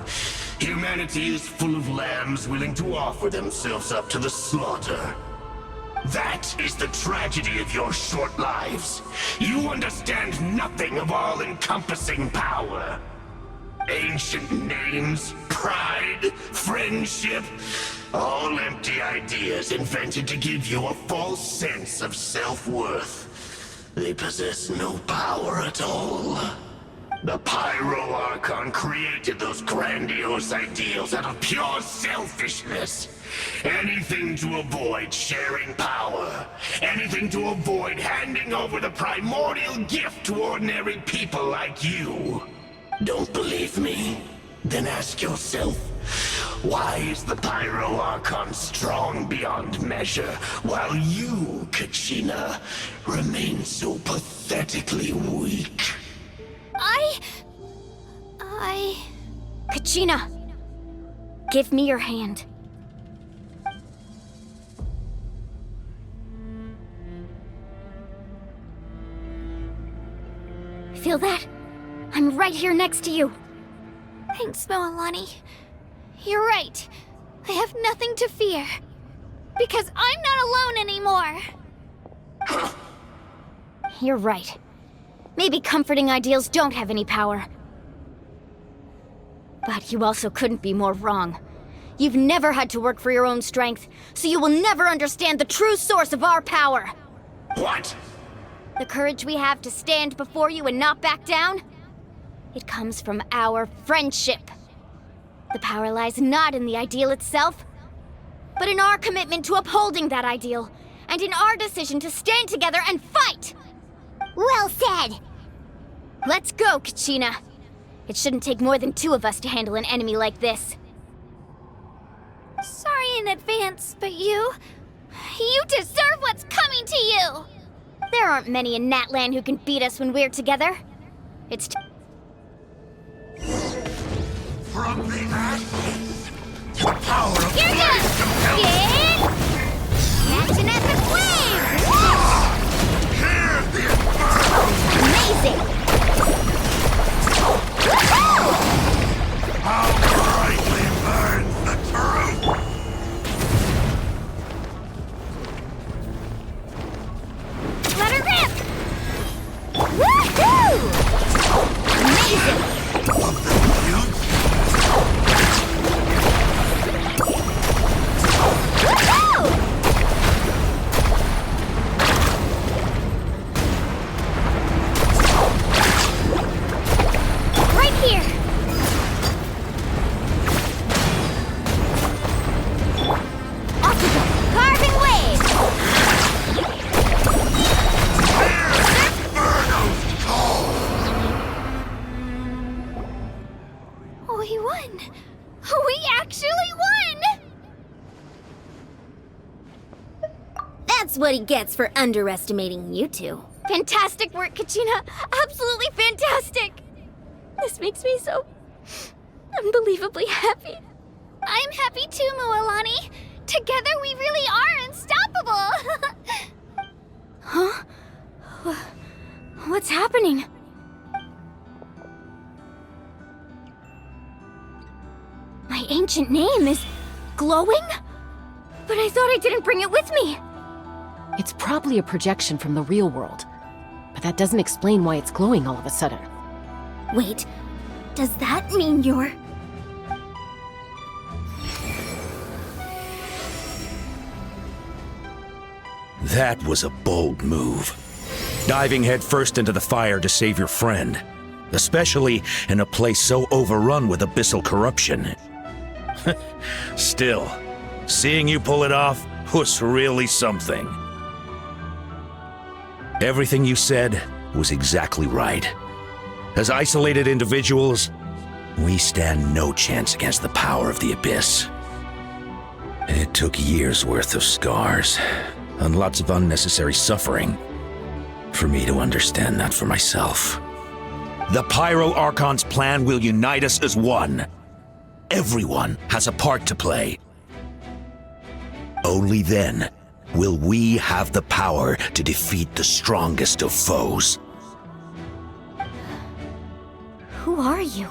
humanity is full of lambs willing to offer themselves up to the slaughter. That is the tragedy of your short lives. You understand nothing of all-encompassing power. Ancient names, pride, friendship, all empty ideas invented to give you a false sense of self-worth. They possess no power at all. The Pyro Archon created those grandiose ideals out of pure selfishness. Anything to avoid sharing power. Anything to avoid handing over the primordial gift to ordinary people like you. Don't believe me? Then ask yourself, why is the Pyro Archon strong beyond measure, while you, Kachina, remain so pathetically weak? Kachina! Give me your hand. Feel that? I'm right here next to you. Thanks, Moalani. You're right. I have nothing to fear. Because I'm not alone anymore. You're right. Maybe comforting ideals don't have any power. But you also couldn't be more wrong. You've never had to work for your own strength, so you will never understand the true source of our power. What? The courage we have to stand before you and not back down? It comes from our friendship. The power lies not in the ideal itself, but in our commitment to upholding that ideal, and in our decision to stand together and fight! Well said! Let's go, Kachina. It shouldn't take more than two of us to handle an enemy like this. Sorry in advance, but you deserve what's coming to you! There aren't many in Natlan who can beat us when we're together. It's From the ashes, the power of You're done! Get! Catching at the flames! Amazing! How brightly burns the truth! Let her rip! Woohoo! Amazing! Right here! Off we go! Carving waves! We won! We actually won! That's what he gets for underestimating you two. Fantastic work, Kachina! Absolutely fantastic! This makes me so unbelievably happy. I'm happy too, Mualani. Together we really are unstoppable. Huh? What's happening? My ancient name is glowing? But I thought I didn't bring it with me. It's probably a projection from the real world. But that doesn't explain why it's glowing all of a sudden. Wait, does that mean you're... That was a bold move. Diving headfirst into the fire to save your friend. Especially in a place so overrun with abyssal corruption. Still, seeing you pull it off was really something. Everything you said was exactly right. As isolated individuals, we stand no chance against the power of the Abyss. It took years' worth of scars, and lots of unnecessary suffering, for me to understand that for myself. The Pyro Archon's plan will unite us as one. Everyone has a part to play. Only then will we have the power to defeat the strongest of foes. Who are you?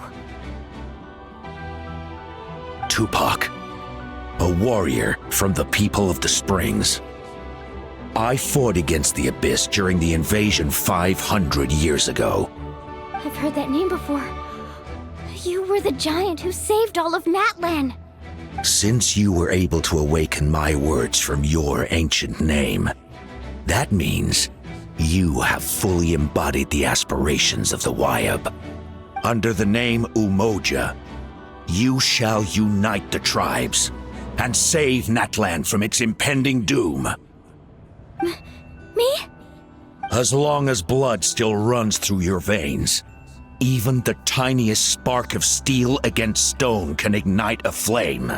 Tupac, a warrior from the people of the Springs. I fought against the Abyss during the invasion 500 years ago. I've heard that name before. You were the giant who saved all of Natlan. Since you were able to awaken my words from your ancient name, that means you have fully embodied the aspirations of the Wyab. Under the name Umoja, you shall unite the tribes and save Natlan from its impending doom. Me? As long as blood still runs through your veins, even the tiniest spark of steel against stone can ignite a flame.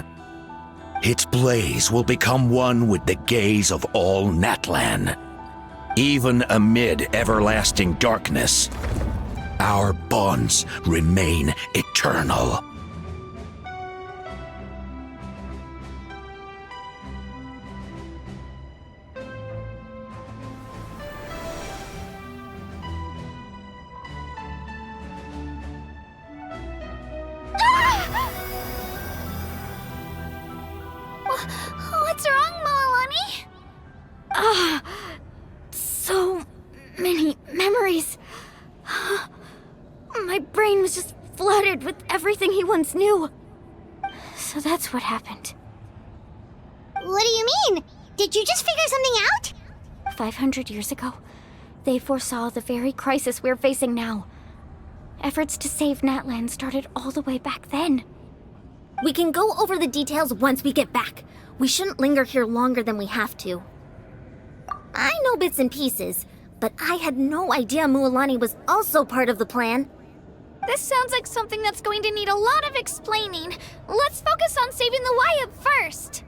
Its blaze will become one with the gaze of all Natlan. Even amid everlasting darkness, our bonds remain eternal. What's wrong, Mualani? So many memories. My brain was just flooded with everything he once knew. So that's what happened. What do you mean? Did you just figure something out? 500 years ago, they foresaw the very crisis we're facing now. Efforts to save Natlan started all the way back then. We can go over the details once we get back. We shouldn't linger here longer than we have to. I know bits and pieces, but I had no idea Mualani was also part of the plan. This sounds like something that's going to need a lot of explaining. Let's focus on saving the Wyab first.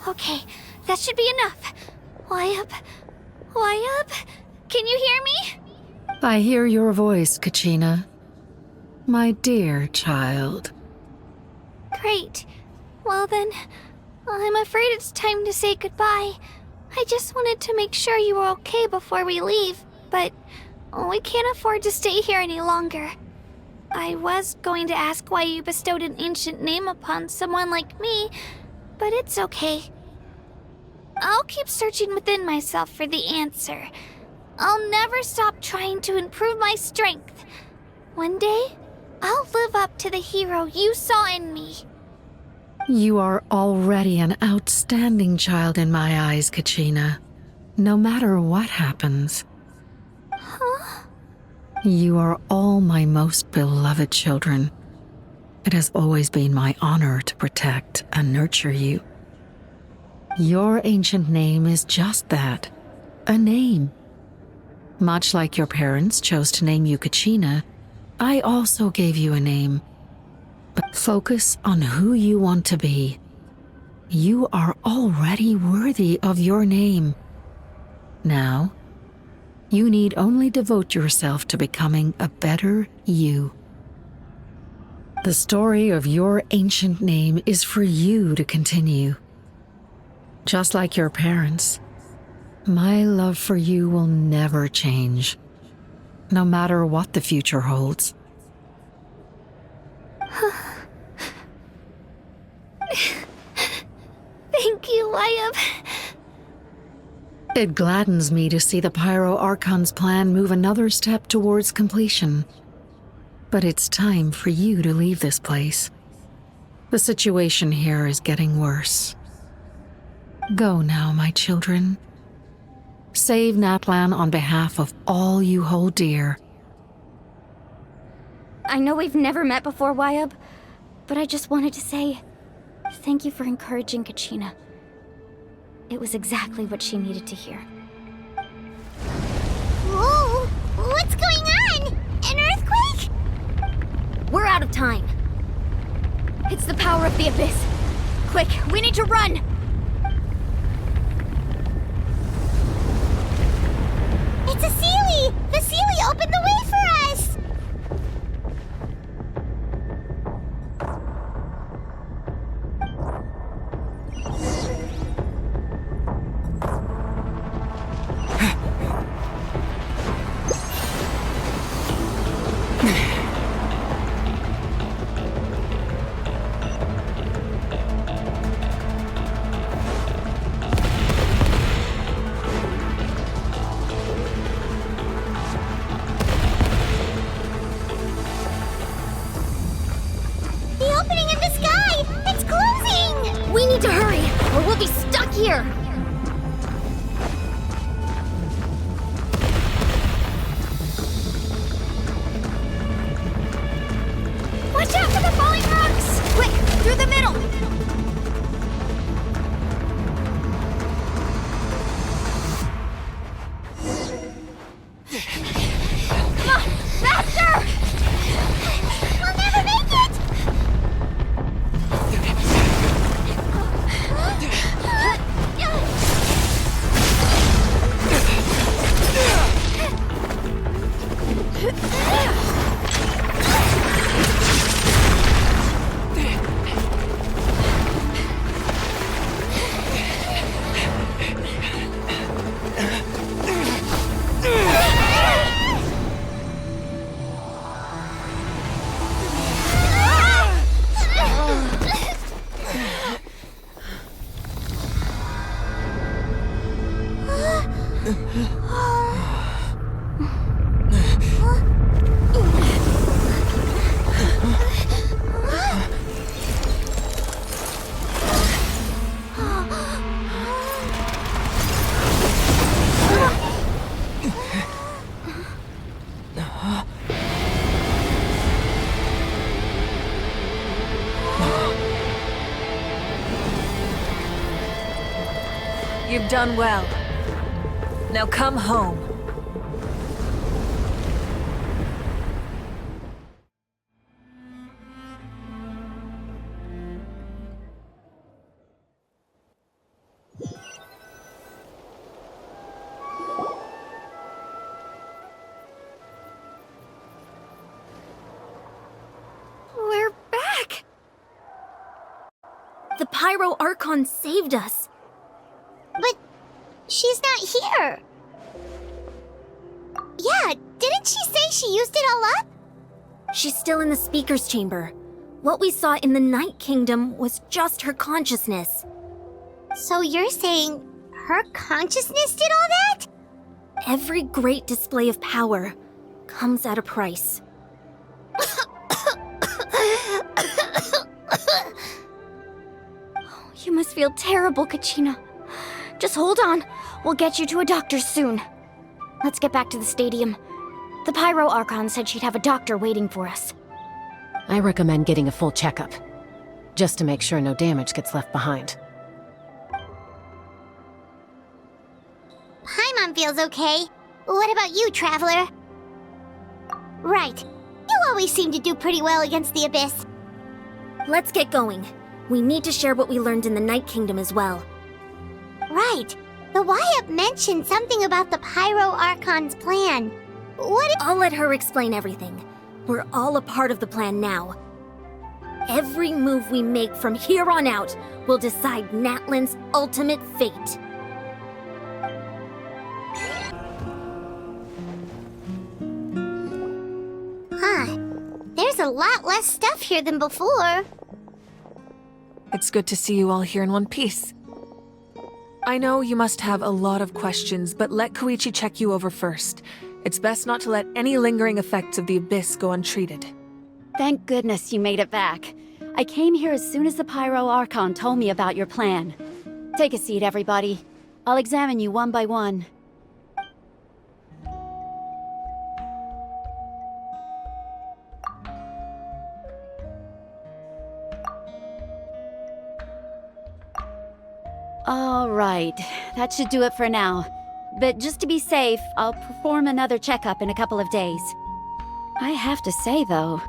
Okay, that should be enough. Wyab? Can you hear me? I hear your voice, Kachina. My dear child. Great. Well then, I'm afraid it's time to say goodbye. I just wanted to make sure you were okay before we leave, but we can't afford to stay here any longer. I was going to ask why you bestowed an ancient name upon someone like me, but it's okay. I'll keep searching within myself for the answer. I'll never stop trying to improve my strength. One day, I'll live up to the hero you saw in me. You are already an outstanding child in my eyes, Kachina. No matter what happens. Huh? You are all my most beloved children. It has always been my honor to protect and nurture you. Your ancient name is just that, a name. Much like your parents chose to name you Kachina, I also gave you a name. But focus on who you want to be. You are already worthy of your name. Now, you need only devote yourself to becoming a better you. The story of your ancient name is for you to continue. Just like your parents, my love for you will never change, no matter what the future holds. Thank you, Wyatt. It gladdens me to see the Pyro Archon's plan move another step towards completion. But it's time for you to leave this place. The situation here is getting worse. Go now, my children. Save Natlan on behalf of all you hold dear. I know we've never met before, Wyatt, but I just wanted to say thank you for encouraging Kachina. It was exactly what she needed to hear. Whoa! What's going on? An earthquake? We're out of time. It's the power of the Abyss. Quick, we need to run! It's a Seelie! The Seelie opened the way for us! Here! Watch out for the falling rocks! Quick, through the middle! Come on, faster! We'll never make it! You've done well. Now come home. We're back! The Pyro Archon saved us. But she's not here. Yeah, didn't she say she used it all up? She's still in the Speaker's Chamber. What we saw in the Night Kingdom was just her consciousness. So you're saying her consciousness did all that? Every great display of power comes at a price. You must feel terrible, Kachina. Just hold on. We'll get you to a doctor soon. Let's get back to the stadium. The Pyro Archon said she'd have a doctor waiting for us. I recommend getting a full checkup, just to make sure no damage gets left behind. Natlan feels okay. What about you, Traveler? Right. You always seem to do pretty well against the Abyss. Let's get going. We need to share what we learned in the Night Kingdom as well. Right. The Wyatt mentioned something about the Pyro Archon's plan. I'll let her explain everything. We're all a part of the plan now. Every move we make from here on out will decide Natlan's ultimate fate. Huh. There's a lot less stuff here than before. It's good to see you all here in one piece. I know you must have a lot of questions, but let Koichi check you over first. It's best not to let any lingering effects of the Abyss go untreated. Thank goodness you made it back. I came here as soon as the Pyro Archon told me about your plan. Take a seat, everybody. I'll examine you one by one. All right, that should do it for now. But just to be safe, I'll perform another checkup in a couple of days. I have to say, though,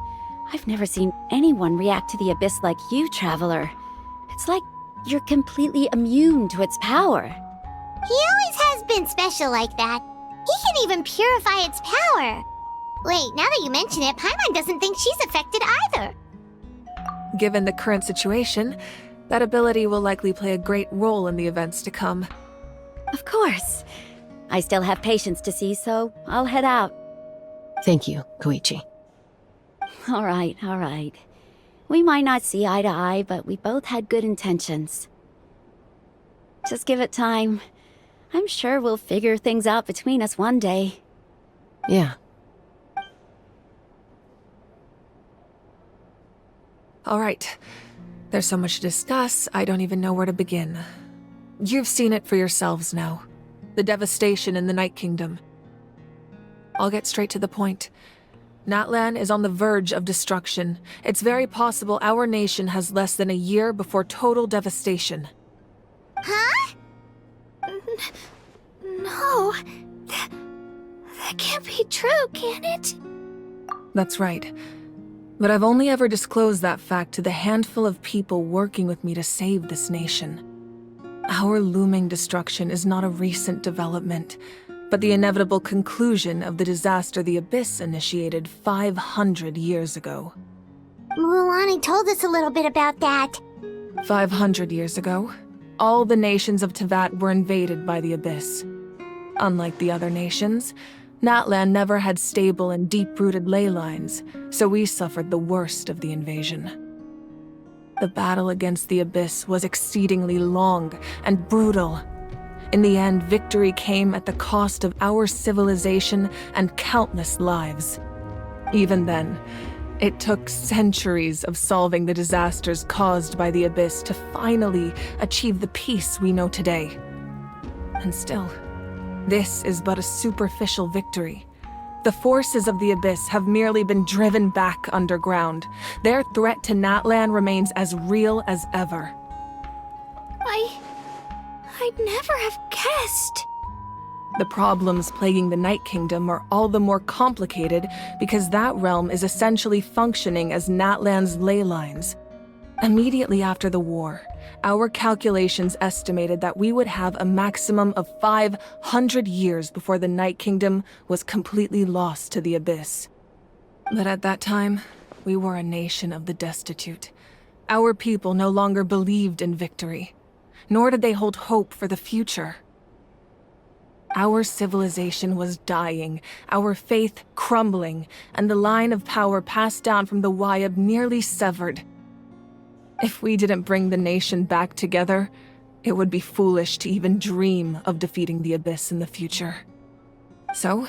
I've never seen anyone react to the Abyss like you, Traveler. It's like you're completely immune to its power. He always has been special like that. He can even purify its power. Wait, now that you mention it, Paimon doesn't think she's affected either. Given the current situation, that ability will likely play a great role in the events to come. Of course. I still have patients to see, so I'll head out. Thank you, Koichi. All right. We might not see eye to eye, but we both had good intentions. Just give it time. I'm sure we'll figure things out between us one day. Yeah. All right. There's so much to discuss, I don't even know where to begin. You've seen it for yourselves now. The devastation in the Night Kingdom. I'll get straight to the point. Natlan is on the verge of destruction. It's very possible our nation has less than a year before total devastation. Huh? No. That can't be true, can it? That's right. But I've only ever disclosed that fact to the handful of people working with me to save this nation. Our looming destruction is not a recent development, but the inevitable conclusion of the disaster the Abyss initiated 500 years ago. Mualani told us a little bit about that. 500 years ago, all the nations of Teyvat were invaded by the Abyss. Unlike the other nations, Natlan never had stable and deep-rooted ley lines, so we suffered the worst of the invasion. The battle against the Abyss was exceedingly long and brutal. In the end, victory came at the cost of our civilization and countless lives. Even then, it took centuries of solving the disasters caused by the Abyss to finally achieve the peace we know today. And still, this is but a superficial victory. The forces of the Abyss have merely been driven back underground. Their threat to Natlan remains as real as ever. I'd never have guessed. The problems plaguing the Night Kingdom are all the more complicated because that realm is essentially functioning as Natlan's ley lines. Immediately after the war, our calculations estimated that we would have a maximum of 500 years before the Night Kingdom was completely lost to the Abyss. But at that time, we were a nation of the destitute. Our people no longer believed in victory, nor did they hold hope for the future. Our civilization was dying, our faith crumbling, and the line of power passed down from the Wyatt nearly severed. If we didn't bring the nation back together, it would be foolish to even dream of defeating the Abyss in the future. So,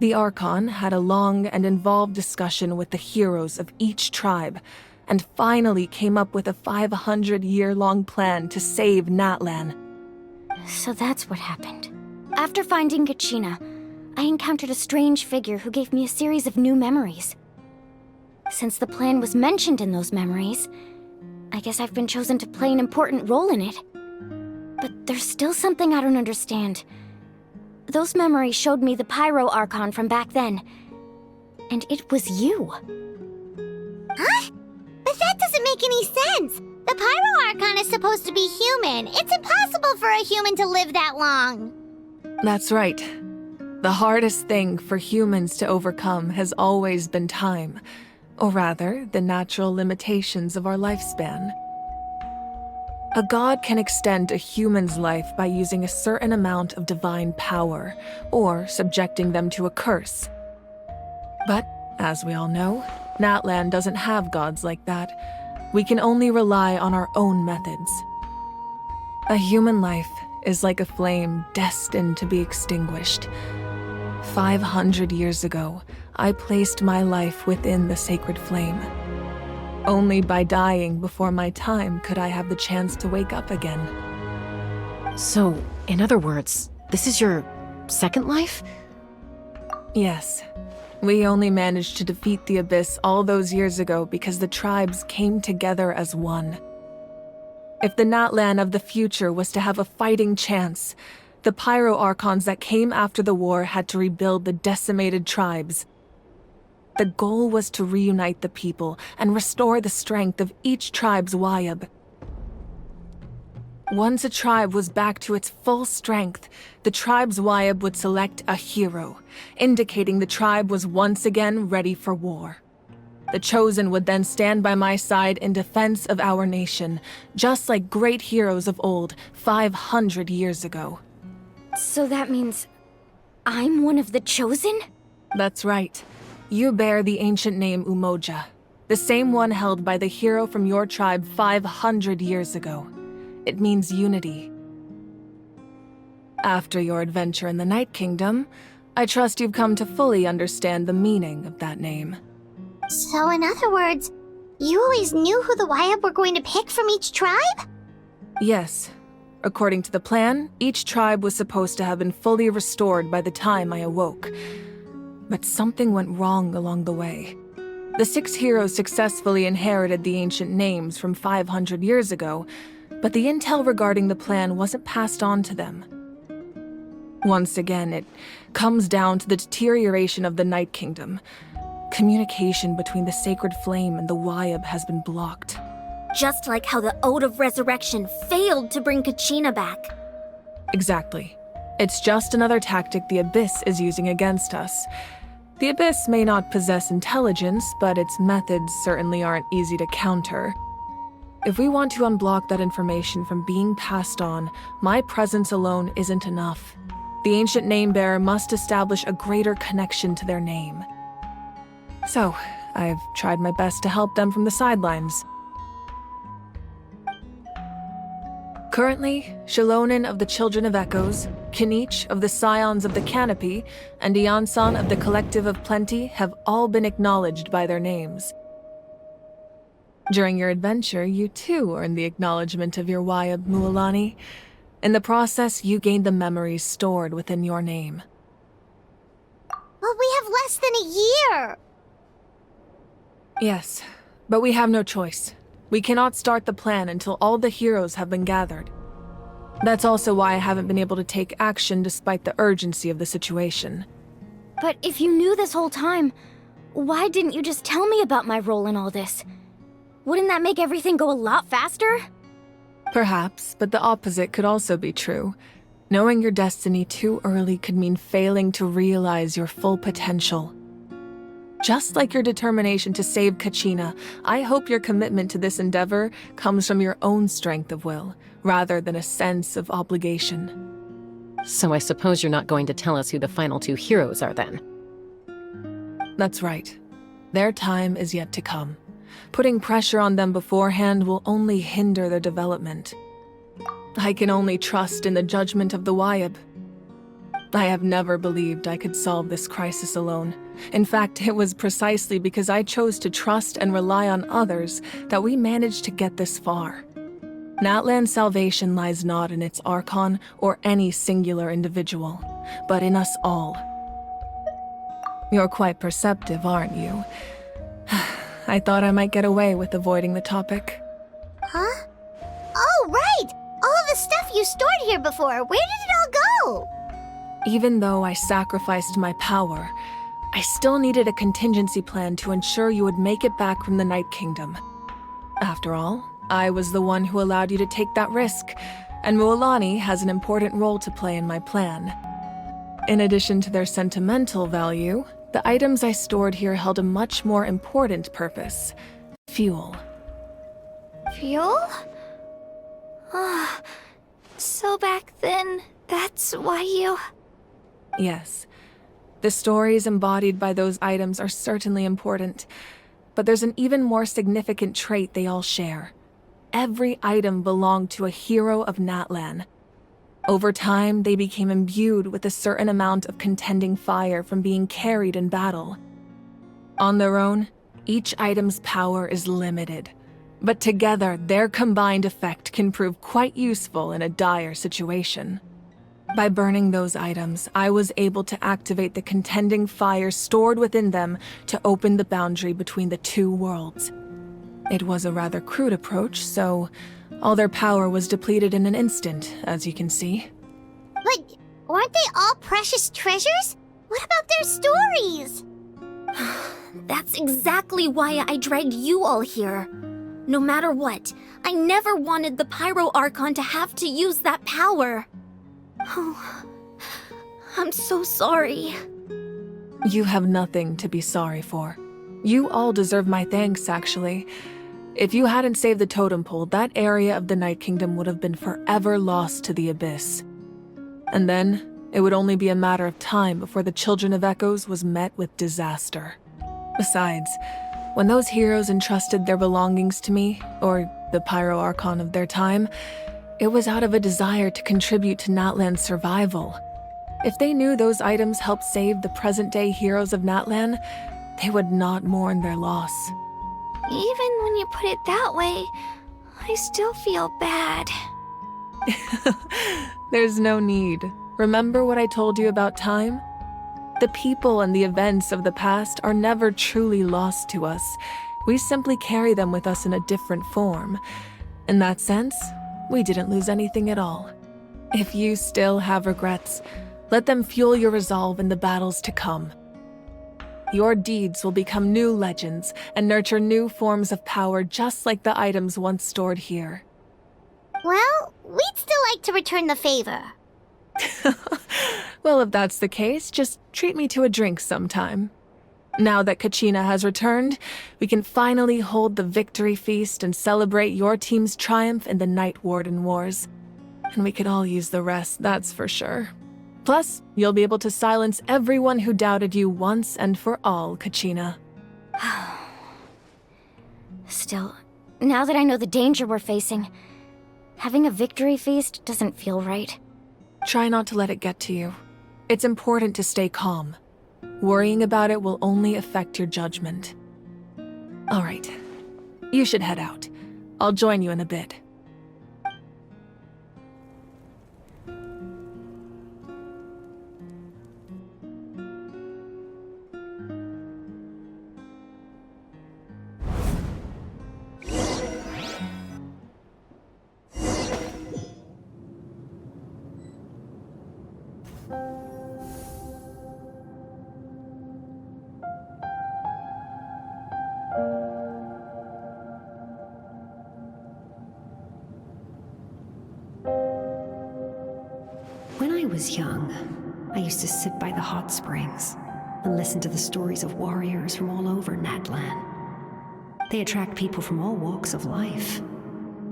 the Archon had a long and involved discussion with the heroes of each tribe, and finally came up with a 500-year-long plan to save Natlan. So that's what happened. After finding Kachina, I encountered a strange figure who gave me a series of new memories. Since the plan was mentioned in those memories, I guess I've been chosen to play an important role in it. But there's still something I don't understand. those memories showed me the Pyro Archon from back then. And it was you. Huh? But that doesn't make any sense. The Pyro Archon is supposed to be human. It's impossible for a human to live that long. That's right. The hardest thing for humans to overcome has always been time, or rather, the natural limitations of our lifespan. A god can extend a human's life by using a certain amount of divine power, or subjecting them to a curse. But, as we all know, Natlan doesn't have gods like that. We can only rely on our own methods. A human life is like a flame destined to be extinguished. 500 years ago, I placed my life within the sacred flame. Only by dying before my time could I have the chance to wake up again. So, in other words, this is your second life? Yes. We only managed to defeat the Abyss all those years ago because the tribes came together as one. If the Natlan of the future was to have a fighting chance, the Pyro Archons that came after the war had to rebuild the decimated tribes. The goal was to reunite the people and restore the strength of each tribe's Wayab. Once a tribe was back to its full strength, the tribe's Wayab would select a hero, indicating the tribe was once again ready for war. The Chosen would then stand by my side in defense of our nation, just like great heroes of old 500 years ago. So that means I'm one of the Chosen? That's right. You bear the ancient name Umoja, the same one held by the hero from your tribe 500 years ago. It means unity. After your adventure in the Night Kingdom, I trust you've come to fully understand the meaning of that name. So in other words, you always knew who the Wayab were going to pick from each tribe? Yes. According to the plan, each tribe was supposed to have been fully restored by the time I awoke. But something went wrong along the way. The 6 heroes successfully inherited the ancient names from 500 years ago, but the intel regarding the plan wasn't passed on to them. Once again, it comes down to the deterioration of the Night Kingdom. Communication between the Sacred Flame and the Wayab has been blocked. Just like how the Ode of Resurrection failed to bring Kachina back. Exactly. It's just another tactic the Abyss is using against us. The Abyss may not possess intelligence, but its methods certainly aren't easy to counter. If we want to unblock that information from being passed on, my presence alone isn't enough. The ancient name-bearer must establish a greater connection to their name. So, I've tried my best to help them from the sidelines. Currently, Shilonen of the Children of Echoes, Kinich of the Scions of the Canopy, and Iansan of the Collective of Plenty have all been acknowledged by their names. During your adventure, you too earned the acknowledgement of your Wayab, Mualani. In the process, you gained the memories stored within your name. But we have less than a year! Yes, but we have no choice. We cannot start the plan until all the heroes have been gathered. That's also why I haven't been able to take action despite the urgency of the situation. But if you knew this whole time, why didn't you just tell me about my role in all this? Wouldn't that make everything go a lot faster? Perhaps, but the opposite could also be true. Knowing your destiny too early could mean failing to realize your full potential. Just like your determination to save Kachina, I hope your commitment to this endeavor comes from your own strength of will, rather than a sense of obligation. So I suppose you're not going to tell us who the final 2 heroes are then? That's right. Their time is yet to come. Putting pressure on them beforehand will only hinder their development. I can only trust in the judgment of the Wayab. I have never believed I could solve this crisis alone. In fact, it was precisely because I chose to trust and rely on others that we managed to get this far. Natlan's salvation lies not in its Archon or any singular individual, but in us all. You're quite perceptive, aren't you? I thought I might get away with avoiding the topic. Huh? Oh, right! All of the stuff you stored here before, where did it all go? Even though I sacrificed my power, I still needed a contingency plan to ensure you would make it back from the Night Kingdom. After all, I was the one who allowed you to take that risk, and Mualani has an important role to play in my plan. In addition to their sentimental value, the items I stored here held a much more important purpose: fuel. Fuel? So back then, that's why you... Yes. The stories embodied by those items are certainly important, but there's an even more significant trait they all share. Every item belonged to a hero of Natlan. Over time, they became imbued with a certain amount of contending fire from being carried in battle. On their own, each item's power is limited, but together, their combined effect can prove quite useful in a dire situation. By burning those items, I was able to activate the contending fire stored within them to open the boundary between the two worlds. It was a rather crude approach, so all their power was depleted in an instant, as you can see. But weren't they all precious treasures? What about their stories? That's exactly why I dragged you all here. No matter what, I never wanted the Pyro Archon to have to use that power. Oh, I'm so sorry. You have nothing to be sorry for. You all deserve my thanks, actually. If you hadn't saved the totem pole, that area of the Night Kingdom would have been forever lost to the Abyss. And then, it would only be a matter of time before the Children of Echoes was met with disaster. Besides, when those heroes entrusted their belongings to me, or the Pyro Archon of their time, it was out of a desire to contribute to Natlan's survival. If they knew those items helped save the present-day heroes of Natlan, they would not mourn their loss. Even when you put it that way, I still feel bad. There's no need. Remember what I told you about time? The people and the events of the past are never truly lost to us. We simply carry them with us in a different form. In that sense, we didn't lose anything at all. If you still have regrets, let them fuel your resolve in the battles to come. Your deeds will become new legends and nurture new forms of power just like the items once stored here. Well, we'd still like to return the favor. Well, if that's the case, just treat me to a drink sometime. Now that Kachina has returned, we can finally hold the victory feast and celebrate your team's triumph in the Night Warden Wars. And we could all use the rest, that's for sure. Plus, you'll be able to silence everyone who doubted you once and for all, Kachina. Still, now that I know the danger we're facing, having a victory feast doesn't feel right. Try not to let it get to you. It's important to stay calm. Worrying about it will only affect your judgment. All right. You should head out. I'll join you in a bit. When I was young, I used to sit by the hot springs and listen to the stories of warriors from all over Natlan. They attract people from all walks of life.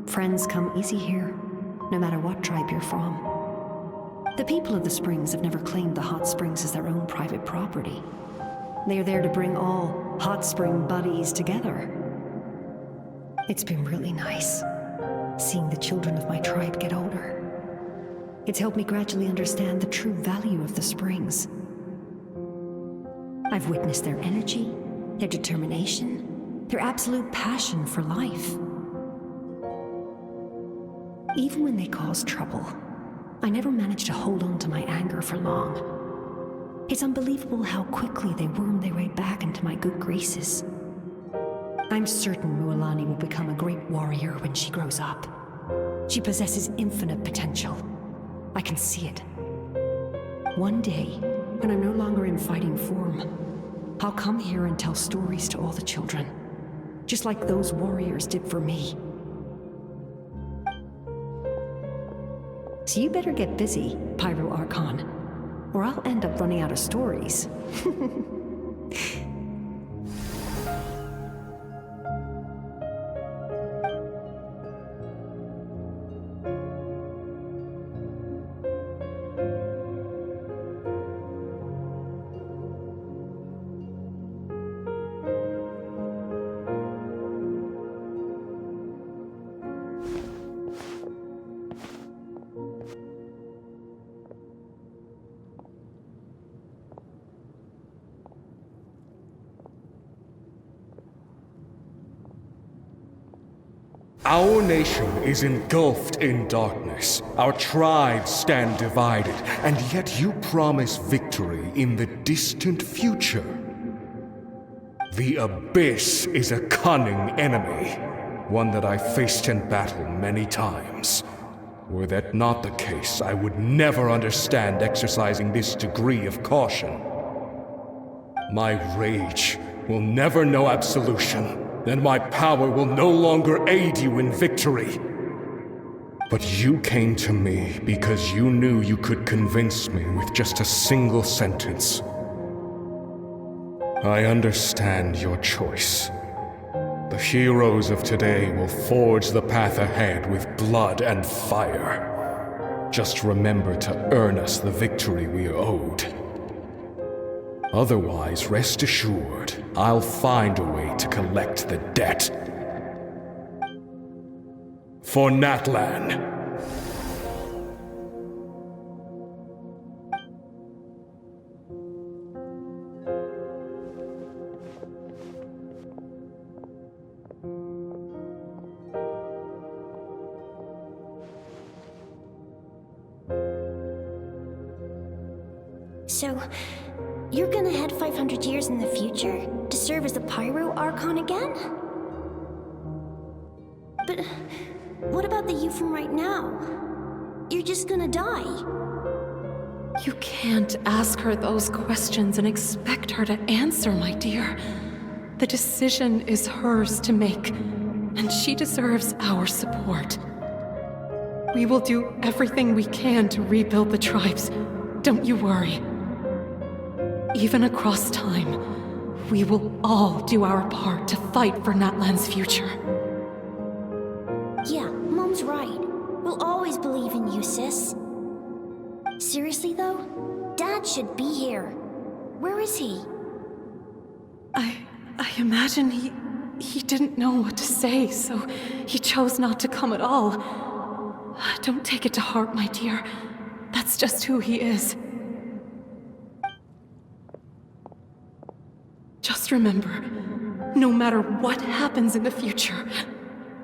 Friends come easy here, no matter what tribe you're from. The people of the springs have never claimed the hot springs as their own private property. They are there to bring all hot spring buddies together. It's been really nice, seeing the children of my tribe get older. It's helped me gradually understand the true value of the springs. I've witnessed their energy, their determination, their absolute passion for life. Even when they cause trouble, I never managed to hold on to my anger for long. It's unbelievable how quickly they worm their way back into my good graces. I'm certain Mualani will become a great warrior when she grows up. She possesses infinite potential. I can see it. One day, when I'm no longer in fighting form, I'll come here and tell stories to all the children, just like those warriors did for me. So you better get busy, Pyro Archon, or I'll end up running out of stories. Our nation is engulfed in darkness. Our tribes stand divided, and yet you promise victory in the distant future. The Abyss is a cunning enemy, one that I faced in battle many times. Were that not the case, I would never understand exercising this degree of caution. My rage will never know absolution. Then my power will no longer aid you in victory. But you came to me because you knew you could convince me with just a single sentence. I understand your choice. The heroes of today will forge the path ahead with blood and fire. Just remember to earn us the victory we are owed. Otherwise, rest assured, I'll find a way to collect the debt. For Natlan. So, you're gonna head 500 years in the future to serve as a Pyro Archon again? But what about the you from right now? You're just gonna die. You can't ask her those questions and expect her to answer, my dear. The decision is hers to make, and she deserves our support. We will do everything we can to rebuild the tribes. Don't you worry. Even across time, we will all do our part to fight for Natlan's future. Yeah, Mom's right. We'll always believe in you, sis. Seriously, though? Dad should be here. Where is he? I imagine he didn't know what to say, so he chose not to come at all. Don't take it to heart, my dear. That's just who he is. Just remember, no matter what happens in the future,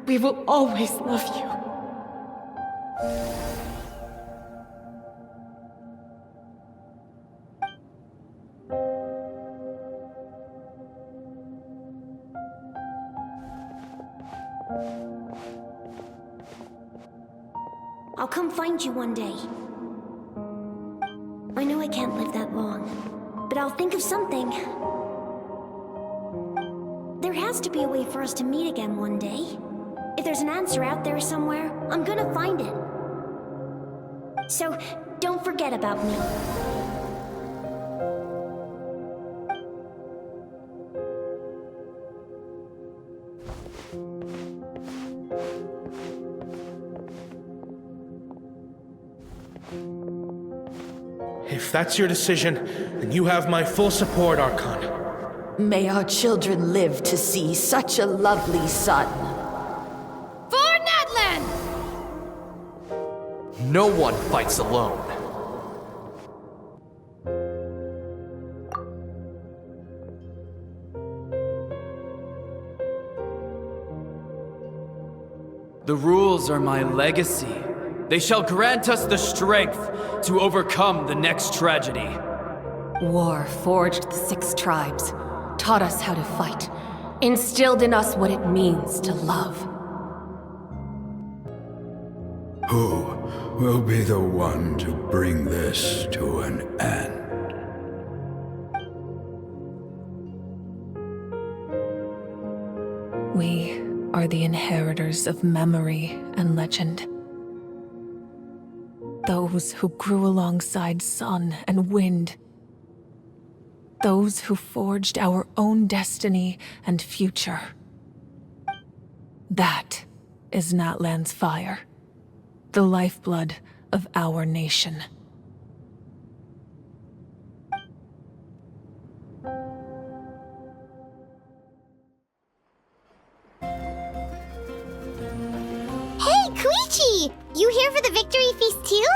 we will always love you. I'll come find you one day. I know I can't live that long, but I'll think of something. There has to be a way for us to meet again one day. If there's an answer out there somewhere, I'm gonna find it. So, don't forget about me. If that's your decision, then you have my full support, Archon. May our children live to see such a lovely son. For Natlan! No one fights alone. The rules are my legacy. They shall grant us the strength to overcome the next tragedy. War forged the 6 tribes, taught us how to fight, instilled in us what it means to love. Who will be the one to bring this to an end? We are the inheritors of memory and legend. Those who grew alongside sun and wind. Those who forged our own destiny and future. That is Natlan's fire, the lifeblood of our nation. Hey, Koichi! You here for the victory feast too?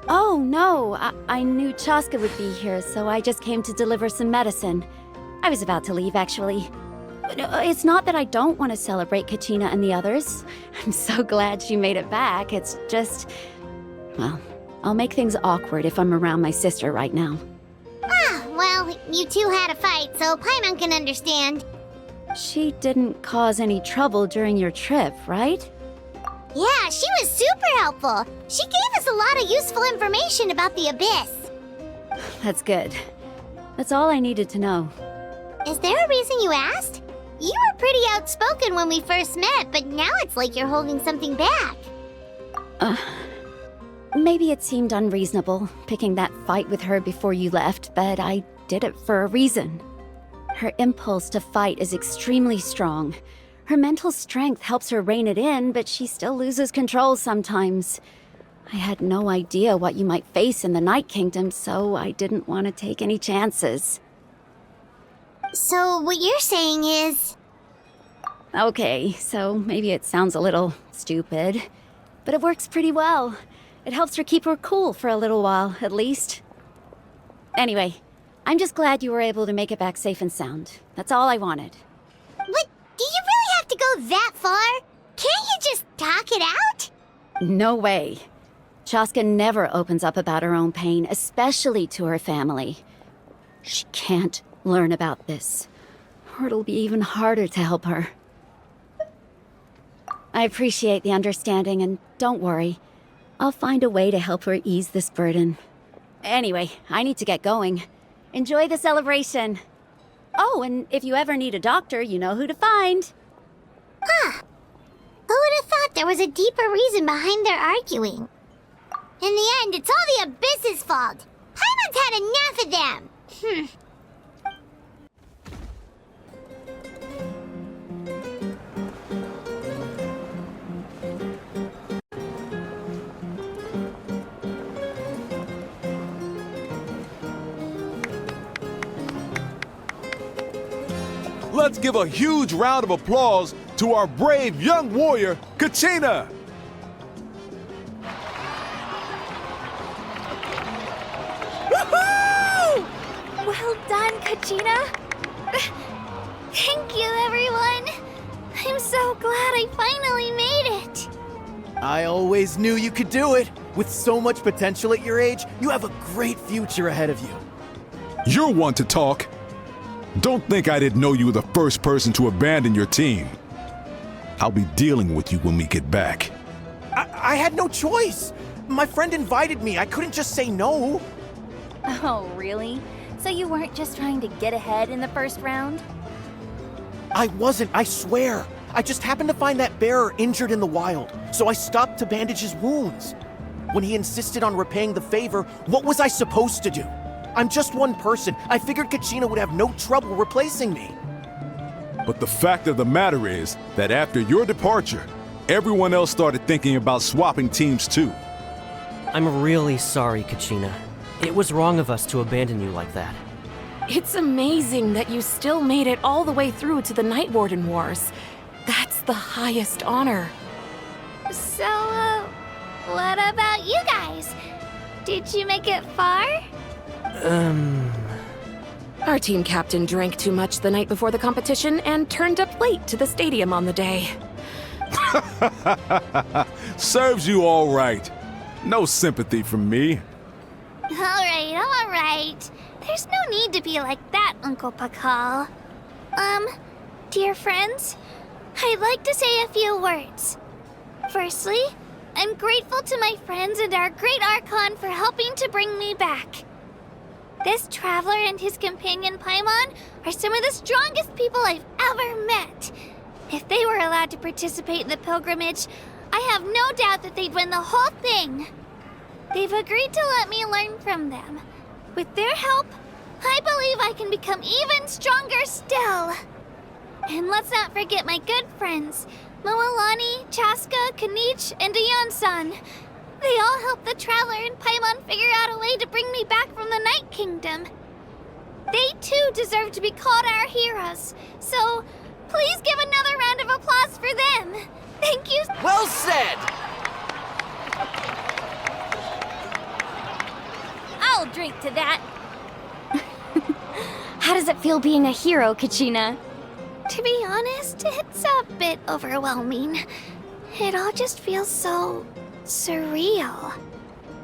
Oh, no. I knew Chaska would be here, so I just came to deliver some medicine. I was about to leave, actually. It's not that I don't want to celebrate Kachina and the others. I'm so glad she made it back. It's just... well, I'll make things awkward if I'm around my sister right now. Ah, well, you two had a fight, so Paimon can understand. She didn't cause any trouble during your trip, right? Yeah, she was super helpful. She gave us a lot of useful information about the Abyss. That's good. That's all I needed to know. Is there a reason you asked? You were pretty outspoken when we first met, but now it's like you're holding something back. Maybe it seemed unreasonable, picking that fight with her before you left, but I did it for a reason. Her impulse to fight is extremely strong. Her mental strength helps her rein it in, but she still loses control sometimes. I had no idea what you might face in the Night Kingdom, so I didn't want to take any chances. So what you're saying is... Okay, so maybe it sounds a little stupid, but it works pretty well. It helps her keep her cool for a little while, at least. Anyway, I'm just glad you were able to make it back safe and sound. That's all I wanted. But do you really have to go that far? Can't you just talk it out? No way. Chaska never opens up about her own pain, especially to her family. She can't learn about this, or it'll be even harder to help her. I appreciate the understanding, and don't worry. I'll find a way to help her ease this burden. Anyway, I need to get going. Enjoy the celebration. Oh, and if you ever need a doctor, you know who to find. Huh. Who would have thought there was a deeper reason behind their arguing? In the end, it's all the Abyss's fault. Paimon's had enough of them. Let's give a huge round of applause to our brave young warrior, Kachina! Woohoo! Well done, Kachina. Thank you, everyone. I'm so glad I finally made it. I always knew you could do it. With so much potential at your age, you have a great future ahead of you. You're one to talk. Don't think I didn't know you were the first person to abandon your team. I'll be dealing with you when we get back. I had no choice. My friend invited me. I couldn't just say no. Oh, really? So you weren't just trying to get ahead in the first round? I wasn't, I swear. I just happened to find that bearer injured in the wild, so I stopped to bandage his wounds. When he insisted on repaying the favor, what was I supposed to do? I'm just one person. I figured Kachina would have no trouble replacing me. But the fact of the matter is that after your departure, everyone else started thinking about swapping teams too. I'm really sorry, Kachina. It was wrong of us to abandon you like that. It's amazing that you still made it all the way through to the Night Warden Wars. That's the highest honor. So, what about you guys? Did you make it far? Our team captain drank too much the night before the competition and turned up late to the stadium on the day. Serves you all right. No sympathy from me. All right. There's no need to be like that, Uncle Pakal. Dear friends, I'd like to say a few words. Firstly, I'm grateful to my friends and our great Archon for helping to bring me back. This traveler and his companion Paimon are some of the strongest people I've ever met. If they were allowed to participate in the pilgrimage, I have no doubt that they'd win the whole thing. They've agreed to let me learn from them. With their help, I believe I can become even stronger still. And let's not forget my good friends, Moalani, Chaska, Kanich, and Ayansan. They all helped the Traveler and Paimon figure out a way to bring me back from the Night Kingdom. They too deserve to be called our heroes, so please give another round of applause for them. Thank you. Well said! I'll drink to that. How does it feel being a hero, Kachina? To be honest, it's a bit overwhelming. It all just feels so surreal.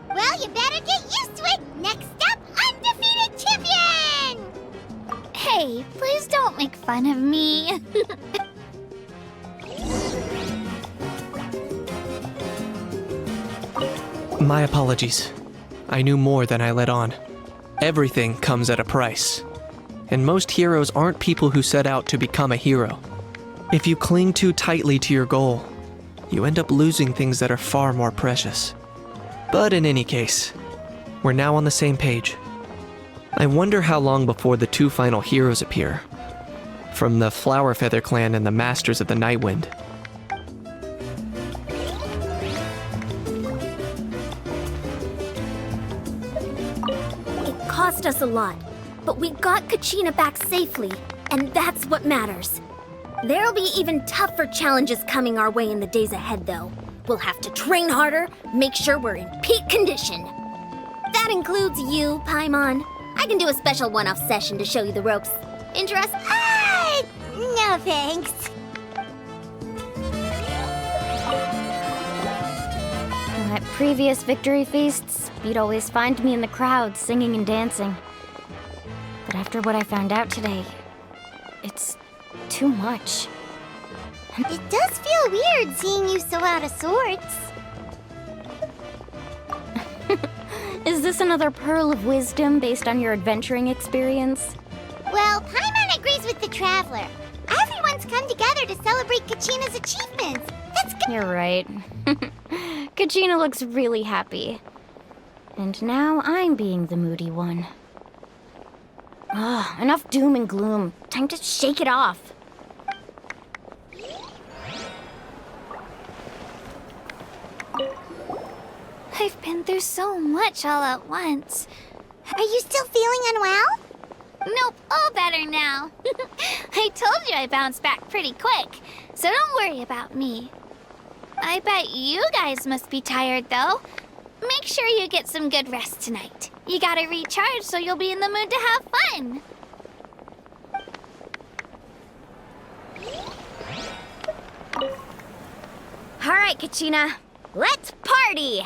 Well, you better get used to it. Next up, undefeated champion! Hey, please don't make fun of me. My apologies. I knew more than I let on. Everything comes at a price. And most heroes aren't people who set out to become a hero. If you cling too tightly to your goal, you end up losing things that are far more precious. But in any case, we're now on the same page. I wonder how long before the two final heroes appear. From the Flowerfeather clan and the Masters of the Nightwind. It cost us a lot, but we got Kachina back safely, and that's what matters. There'll be even tougher challenges coming our way in the days ahead, though. We'll have to train harder, make sure we're in peak condition. That includes you, Paimon. I can do a special one-off session to show you the ropes. Interest? No thanks. At previous victory feasts, you'd always find me in the crowd singing and dancing. But after what I found out today, it's too much. It does feel weird seeing you so out of sorts. Is this another pearl of wisdom based on your adventuring experience? Well, Paimon agrees with the Traveler. Everyone's come together to celebrate Kachina's achievements. That's good. You're right. Kachina looks really happy. And now I'm being the moody one. Ugh, enough doom and gloom. Time to shake it off. I've been through so much all at once. Are you still feeling unwell? Nope, all better now. I told you I bounced back pretty quick, so don't worry about me. I bet you guys must be tired, though. Make sure you get some good rest tonight. You gotta recharge so you'll be in the mood to have fun. All right, Kachina, let's party!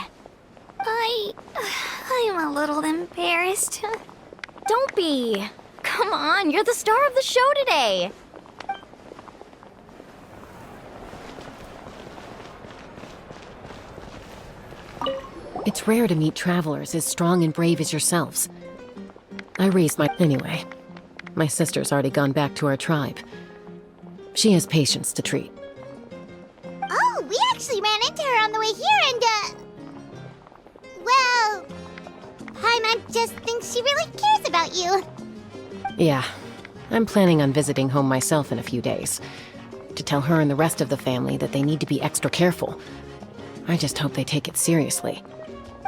I'm a little embarrassed. Don't be. Come on, you're the star of the show today. It's rare to meet travelers as strong and brave as yourselves. I raised my... Anyway, my sister's already gone back to our tribe. She has patients to treat. Oh, we actually ran into her on the way here and, well, Paimon just thinks she really cares about you. Yeah, I'm planning on visiting home myself in a few days. To tell her and the rest of the family that they need to be extra careful. I just hope they take it seriously.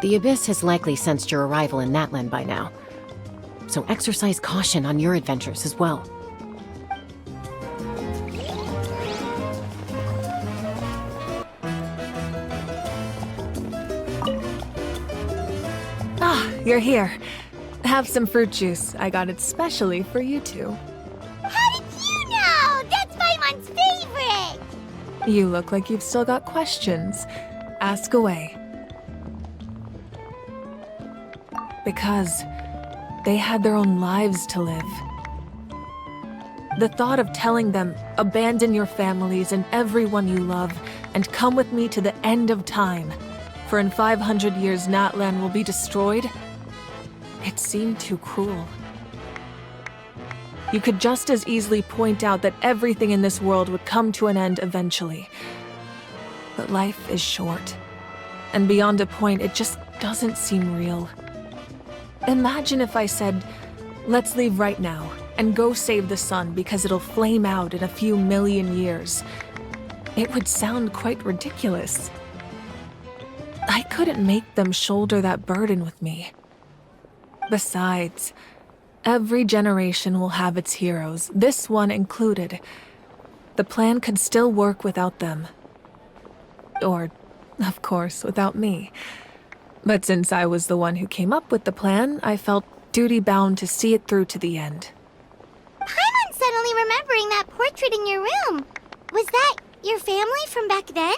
The Abyss has likely sensed your arrival in Natlan by now. So exercise caution on your adventures as well. Ah, you're here. Have some fruit juice. I got it specially for you two. How did you know? That's Paimon's favorite! You look like you've still got questions. Ask away. Because they had their own lives to live. The thought of telling them, abandon your families and everyone you love, and come with me to the end of time. For in 500 years, Natlan will be destroyed. It seemed too cruel. You could just as easily point out that everything in this world would come to an end eventually. But life is short. And beyond a point, it just doesn't seem real. Imagine if I said, let's leave right now and go save the sun because it'll flame out in a few million years. It would sound quite ridiculous. I couldn't make them shoulder that burden with me. Besides, every generation will have its heroes, this one included. The plan could still work without them. Or, of course, without me. But since I was the one who came up with the plan, I felt duty-bound to see it through to the end. Paimon's suddenly remembering that portrait in your room. Was that your family from back then?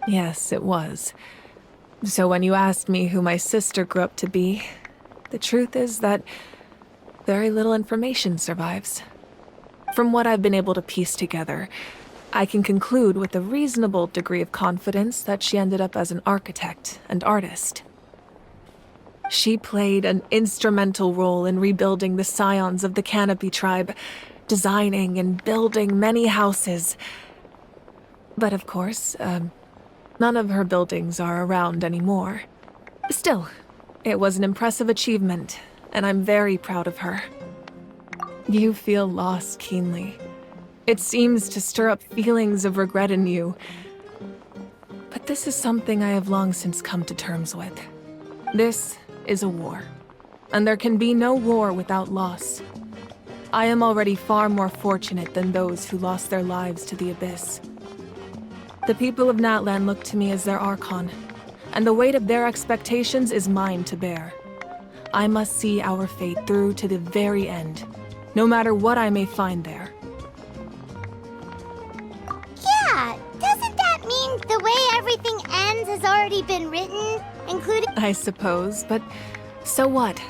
Yes, it was. So when you asked me who my sister grew up to be, the truth is that very little information survives. From what I've been able to piece together, I can conclude with a reasonable degree of confidence that she ended up as an architect and artist. She played an instrumental role in rebuilding the scions of the Canopy tribe, designing and building many houses. But of course, none of her buildings are around anymore. Still, it was an impressive achievement, and I'm very proud of her. You feel loss keenly. It seems to stir up feelings of regret in you. But this is something I have long since come to terms with. This is a war, and there can be no war without loss. I am already far more fortunate than those who lost their lives to the Abyss. The people of Natlan look to me as their Archon, and the weight of their expectations is mine to bear. I must see our fate through to the very end, no matter what I may find there. Yeah, doesn't that mean the way everything ends has already been written, including— I suppose, but so what?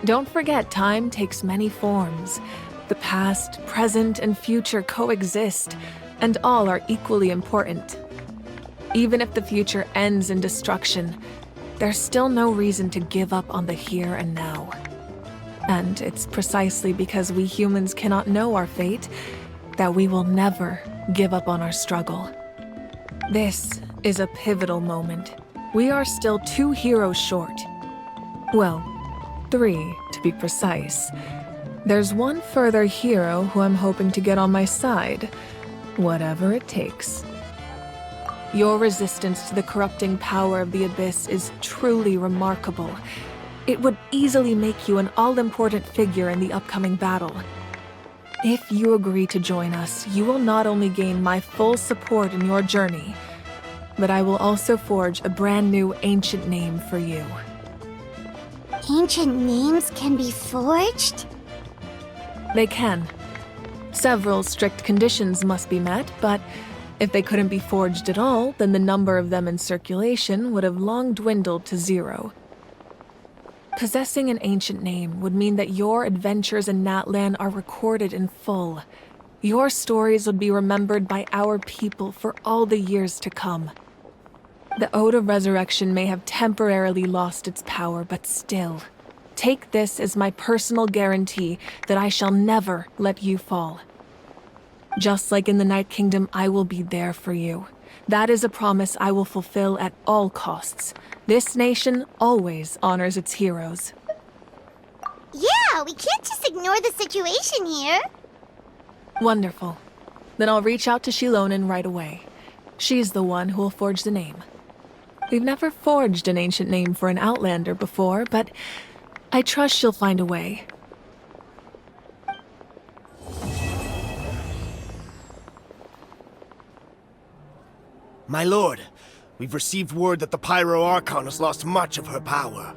Don't forget, time takes many forms. The past, present, and future coexist, and all are equally important. Even if the future ends in destruction, there's still no reason to give up on the here and now. And it's precisely because we humans cannot know our fate that we will never give up on our struggle. This is a pivotal moment. We are still 2 heroes short. Well, 3 to be precise. There's one further hero who I'm hoping to get on my side, whatever it takes. Your resistance to the corrupting power of the Abyss is truly remarkable. It would easily make you an all-important figure in the upcoming battle. If you agree to join us, you will not only gain my full support in your journey, but I will also forge a brand new ancient name for you. Ancient names can be forged? They can. Several strict conditions must be met, but if they couldn't be forged at all, then the number of them in circulation would have long dwindled to 0. Possessing an ancient name would mean that your adventures in Natlan are recorded in full. Your stories would be remembered by our people for all the years to come. The Ode of Resurrection may have temporarily lost its power, but still, take this as my personal guarantee that I shall never let you fall. Just like in the Night Kingdom, I will be there for you. That is a promise I will fulfill at all costs. This nation always honors its heroes. Yeah, we can't just ignore the situation here. Wonderful. Then I'll reach out to Shilonen right away. She's the one who will forge the name. We've never forged an ancient name for an Outlander before, but I trust she'll find a way. My lord, we've received word that the Pyro Archon has lost much of her power.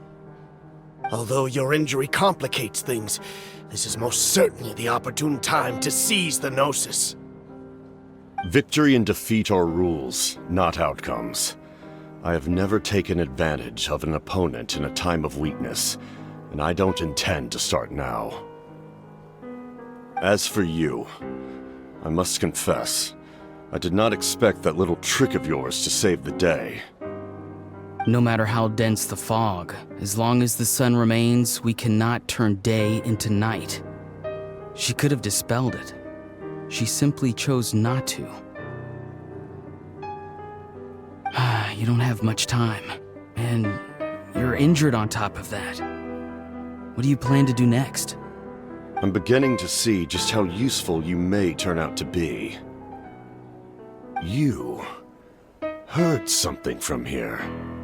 Although your injury complicates things, this is most certainly the opportune time to seize the Gnosis. Victory and defeat are rules, not outcomes. I have never taken advantage of an opponent in a time of weakness, and I don't intend to start now. As for you, I must confess, I did not expect that little trick of yours to save the day. No matter how dense the fog, as long as the sun remains, we cannot turn day into night. She could have dispelled it. She simply chose not to. You don't have much time, and you're injured on top of that. What do you plan to do next? I'm beginning to see just how useful you may turn out to be. You heard something from here,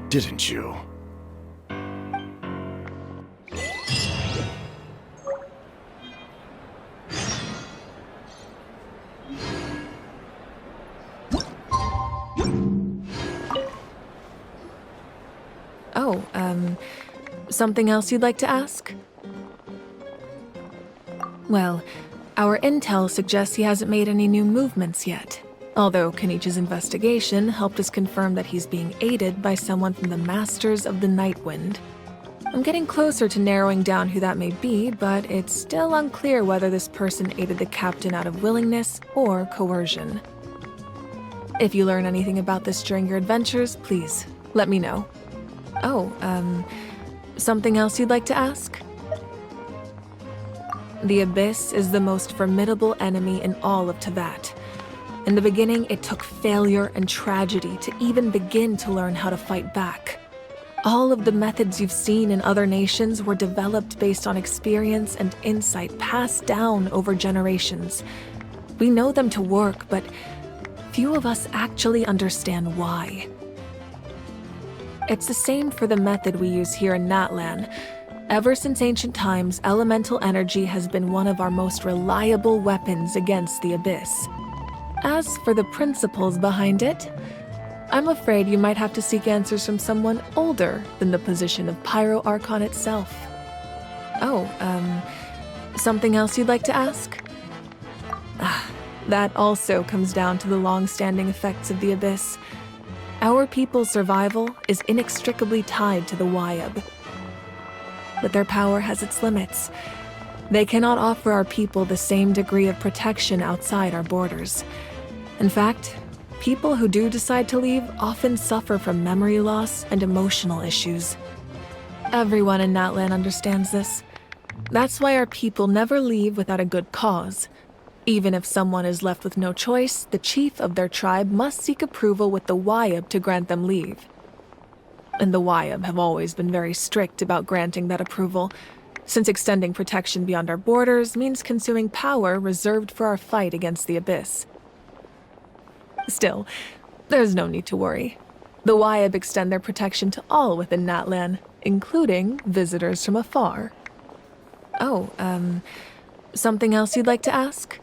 didn't you? Oh, something else you'd like to ask? Well, our intel suggests he hasn't made any new movements yet. Although Kenichi's investigation helped us confirm that he's being aided by someone from the Masters of the Nightwind. I'm getting closer to narrowing down who that may be, but it's still unclear whether this person aided the captain out of willingness or coercion. If you learn anything about this during your adventures, please let me know. Oh, something else you'd like to ask? The Abyss is the most formidable enemy in all of Teyvat. In the beginning, it took failure and tragedy to even begin to learn how to fight back. All of the methods you've seen in other nations were developed based on experience and insight passed down over generations. We know them to work, but few of us actually understand why. It's the same for the method we use here in Natlan. Ever since ancient times, elemental energy has been one of our most reliable weapons against the Abyss. As for the principles behind it, I'm afraid you might have to seek answers from someone older than the position of Pyro Archon itself. Oh, something else you'd like to ask? That also comes down to the long-standing effects of the Abyss. Our people's survival is inextricably tied to the Wyab. But their power has its limits. They cannot offer our people the same degree of protection outside our borders. In fact, people who do decide to leave often suffer from memory loss and emotional issues. Everyone in Natlan understands this. That's why our people never leave without a good cause. Even if someone is left with no choice, the chief of their tribe must seek approval with the Wyab to grant them leave. And the Wyab have always been very strict about granting that approval, since extending protection beyond our borders means consuming power reserved for our fight against the Abyss. Still, there's no need to worry. The Wyab extend their protection to all within Natlan, including visitors from afar. Oh, something else you'd like to ask?